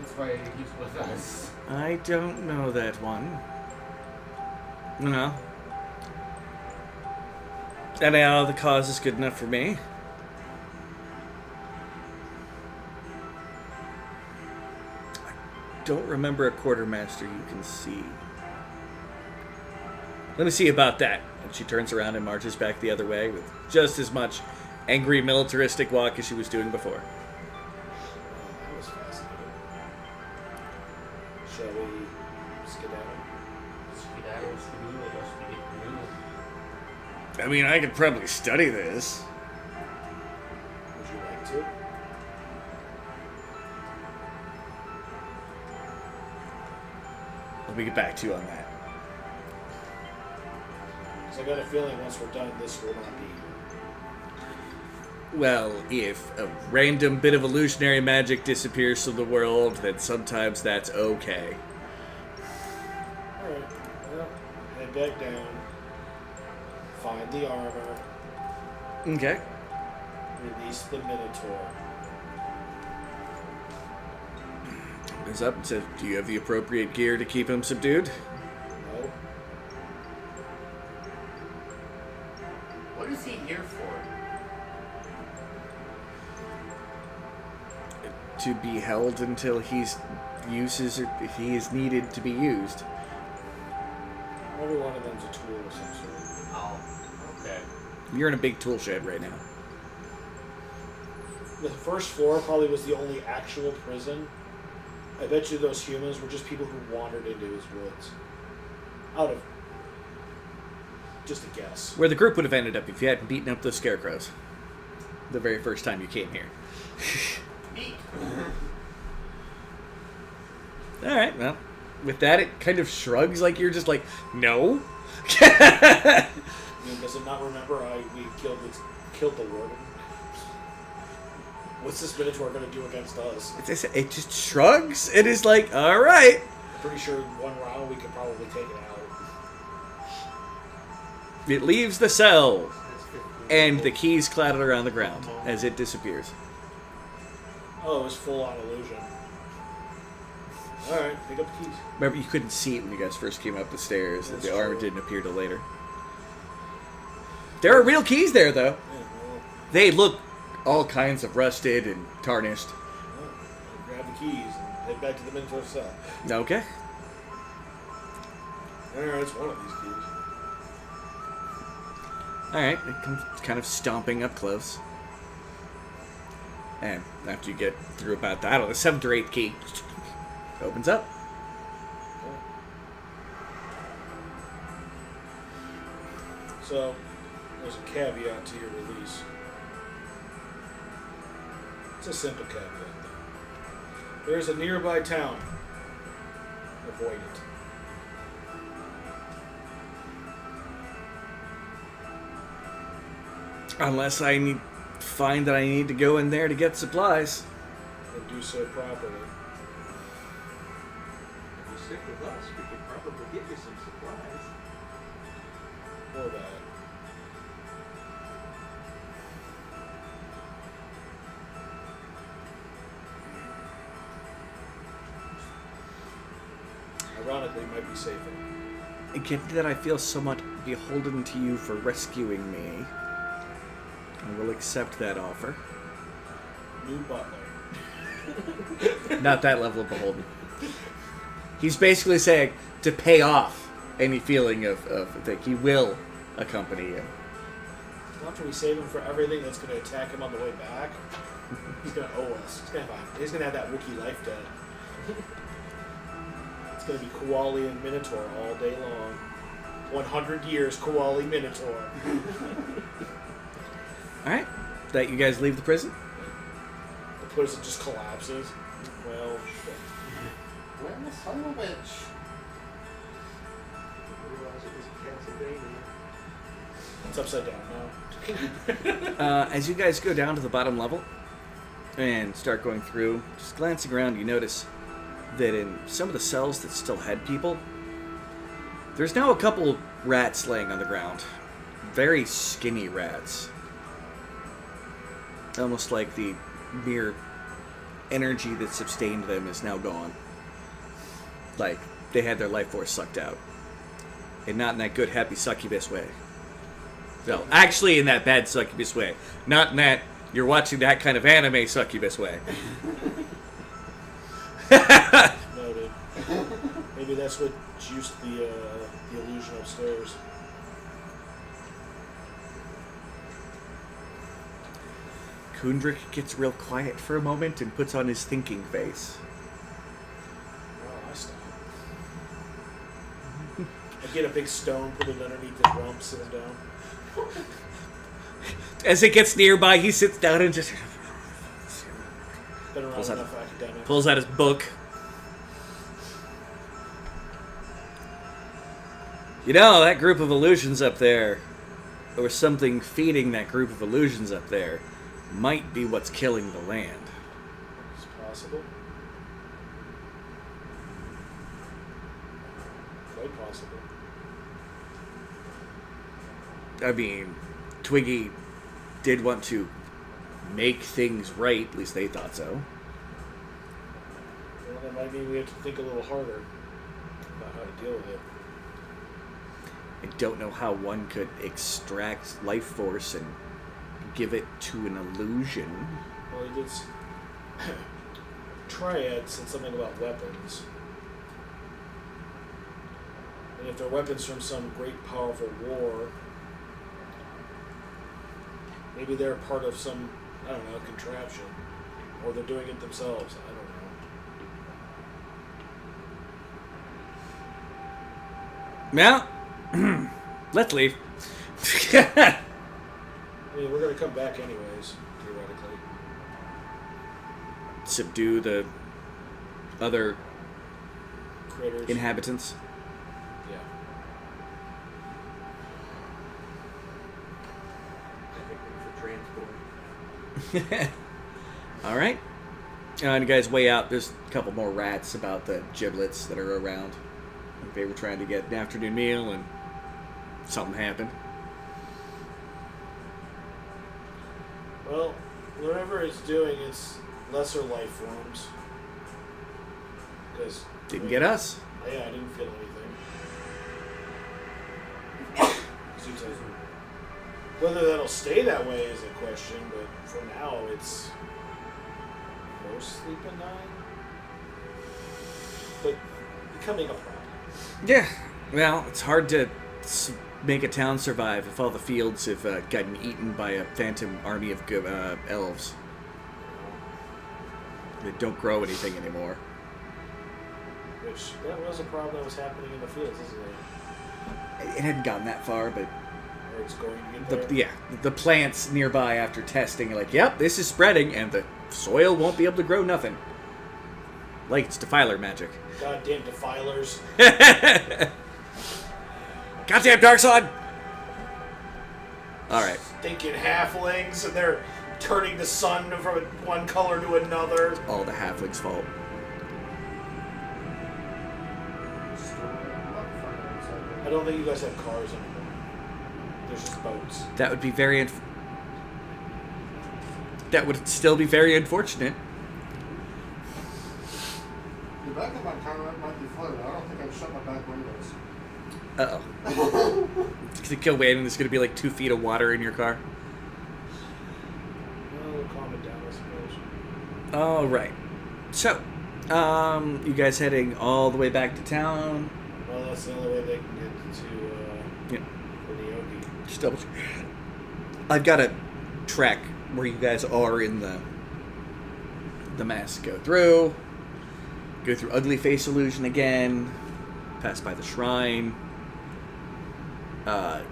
That's why he's with us. I don't know that one. No. And now the cause is good enough for me. I don't remember a quartermaster you can see. Let me see about that. And she turns around and marches back the other way with just as much angry militaristic walk as she was doing before. That was fascinating. Shall we skedaddle? Skedaddle, skedoodle, let's get canoodle. I mean, I could probably study this. Would you like to? Let me get back to you on that. Because I got a feeling once we're done, this will not be. Well, if a random bit of illusionary magic disappears from the world, then sometimes that's okay. Alright, well, head back down. Find the armor. Okay. Release the Minotaur. Is up and says, do you have the appropriate gear to keep him subdued? No? What is he here for? To be held until he is needed to be used. Every one of them's a tool of some sort. Oh, okay. You're in a big tool shed right now. The first floor probably was the only actual prison. I bet you those humans were just people who wandered into his woods. Out of... just a guess. Where the group would have ended up if you hadn't beaten up those scarecrows. The very first time you came here. Neat. Alright, well, with that it kind of shrugs like you're just like, no? I mean, does it not remember we killed the warden? What's this Minotaur going to do against us? It just shrugs. It is like, alright. Pretty sure one round we could probably take it out. It leaves the cell, That's 15. and the keys clatter around the ground as it disappears. Oh, it was full on illusion. Alright, pick up the keys. Remember, you couldn't see it when you guys first came up the stairs. That's The armor true. didn't appear till later. There are real keys there, though. Yeah, well, They look all kinds of rusted and tarnished. grab the keys and head back to the Minotaur cell. Okay. Alright, it's one of these keys. Alright, it comes kind of stomping up close. And after you get through about, I don't know, the 7th or 8th key, opens up. So, there's a caveat to your release. It's a simple caveat, though. There is a nearby town. Avoid it. Unless I find that I need to go in there to get supplies. And do so properly. If you stick with us, we could probably get you some supplies. Or that. Ironically, it might be safer. And given that I feel somewhat beholden to you for rescuing me, I will accept that offer. New butler. Not that level of beholden. He's basically saying to pay off any feeling of that he will accompany you. After we save him for everything that's going to attack him on the way back, he's going to owe us. He's going to have that Wookiee life debt. It's going to be Koali and Minotaur all day long. 100 years, Koali Minotaur. Alright. That you guys leave the prison? The prison just collapses. Well, Well, son of a bitch. I realized it was Castlevania. it's upside down now. As you guys go down to the bottom level and start going through, just glancing around, you notice that in some of the cells that still had people, there's now a couple rats laying on the ground. Very skinny rats. Almost like the mere energy that sustained them is now gone. Like, they had their life force sucked out. And not in that good, happy succubus way. No, actually in that bad succubus way. Not in that you're watching that kind of anime succubus way. Noted. Maybe that's what juiced the illusion upstairs. Kundrik gets real quiet for a moment and puts on his thinking face. Oh, I stop. I get a big stone, put it underneath his rump, sit him down. As it gets nearby, he sits down and just Been around Pulls out- enough academics. pulls out his book. You know, that group of illusions up there, or something feeding that group of illusions up there, might be what's killing the land. It's possible. Quite possible. I mean, Twiggy did want to make things right, at least they thought so. Well, that might mean we have to think a little harder about how to deal with it. I don't know how one could extract life force and give it to an illusion. Well, he did. Triad said something about weapons. And if they're weapons from some great powerful war, maybe they're part of some, I don't know, contraption. Or they're doing it themselves. I don't know. Now, let's leave. I mean, we're going to come back anyways, theoretically. Subdue the other Critters. inhabitants. Yeah. For transport. All right. On you guys' way out, there's a couple more rats about the giblets that are around. I think they were trying to get an afternoon meal, and something happened. Well, whatever it's doing, it's lesser life forms. Because Didn't get us. Yeah, I didn't feel anything. Seems like whether that'll stay that way is a question, but for now, it's mostly benign, but becoming a problem. Yeah. Well, it's hard to make a town survive if all the fields have gotten eaten by a phantom army of elves that don't grow anything anymore. Which that was a problem that was happening in the fields, isn't it? It hadn't gotten that far, but Or it's going to get there. the plants nearby after testing are like, yep, this is spreading, and the soil won't be able to grow nothing. Like it's defiler magic. Goddamn defilers. Goddamn Darkson! Alright. Stinking halflings, and they're turning the sun from one color to another. All the halflings' fault. I don't think you guys have cars anymore. There's just boats. That would be very that would still be very unfortunate. The back of my car might be flooded. I don't think I've shut my back windows. Uh-oh. It's gonna go in and there's gonna be like 2 feet of water in your car. Well, we'll calm it down, I suppose. Alright. So, You guys heading all the way back to town? Well, that's the only way they can get to Yeah. Yogi. Just double check. I've got a track where you guys are in the mass. Go through Ugly Face Illusion again, pass by the shrine,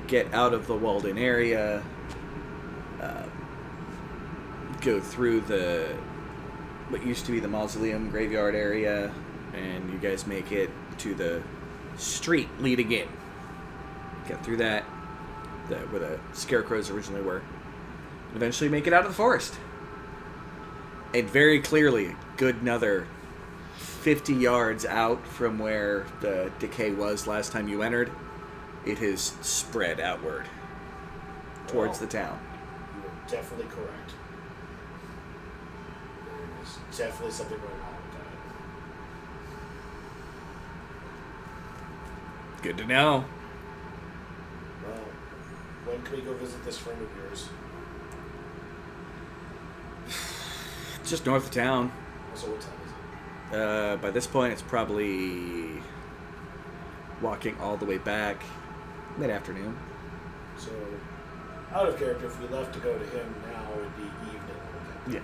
get out of the walled-in area, go through what used to be the mausoleum graveyard area, and you guys make it to the street leading in. Get through that, where the scarecrows originally were. Eventually make it out of the forest. And very clearly, a good another 50 yards out from where the decay was last time you entered, it has spread outward towards the town. You were definitely correct. There's definitely something going on with that. Good to know. Well, when can we go visit this friend of yours? Just north of town. Also, what time is it? By this point, it's probably walking all the way back mid-afternoon. So, out of character, if we left to go to him now, it would be evening. Yeah.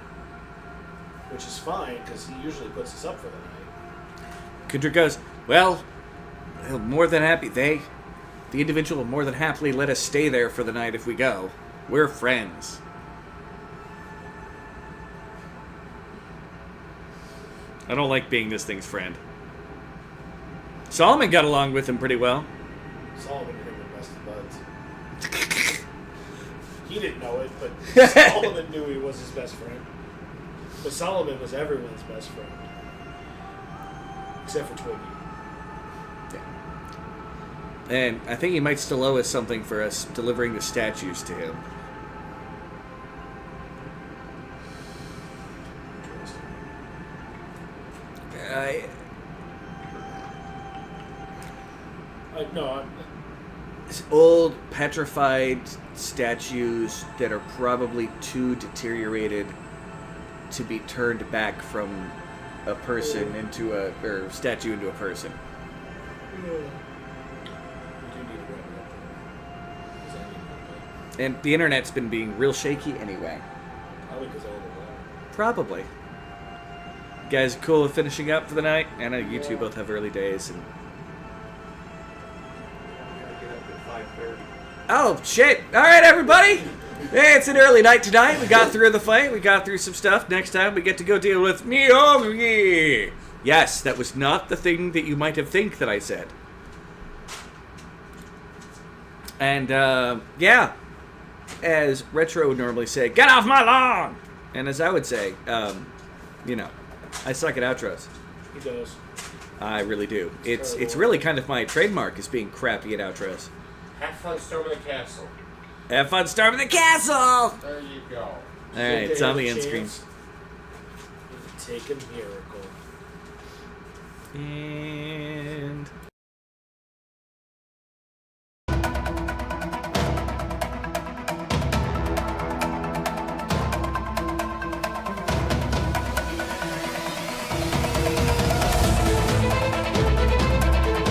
Which is fine, because he usually puts us up for the night. Kudra goes, well, more than happy. The individual will more than happily let us stay there for the night if we go. We're friends. I don't like being this thing's friend. Solomon got along with him pretty well. Solomon and him were best of buds. He didn't know it, but Solomon knew he was his best friend. But Solomon was everyone's best friend. Except for Twiggy. And I think he might still owe us something for us delivering the statues to him. No, It's old, petrified statues that are probably too deteriorated to be turned back from a person into or statue into a person. we do need to wrap it up though. 'Cause I need to go to bed. And the internet's been being real shaky anyway. Probably because all the water. Probably. You guys cool with finishing up for the night? I know you two both have early days. And I gotta get up at 5:30. oh, shit. All right, everybody. Hey, it's an early night tonight. We got through the fight. We got through some stuff. Next time, we get to go deal with Nyogi. Yes, that was not the thing that you might have think that I said. And, yeah. As Retro would normally say, get off my lawn! And as I would say, I suck at outros. He does. I really do. It's terrible. really kind of my trademark is being crappy at outros. Have fun storming the castle. Have fun storming the castle! There you go. Alright, it's on the end screen. Take a miracle. And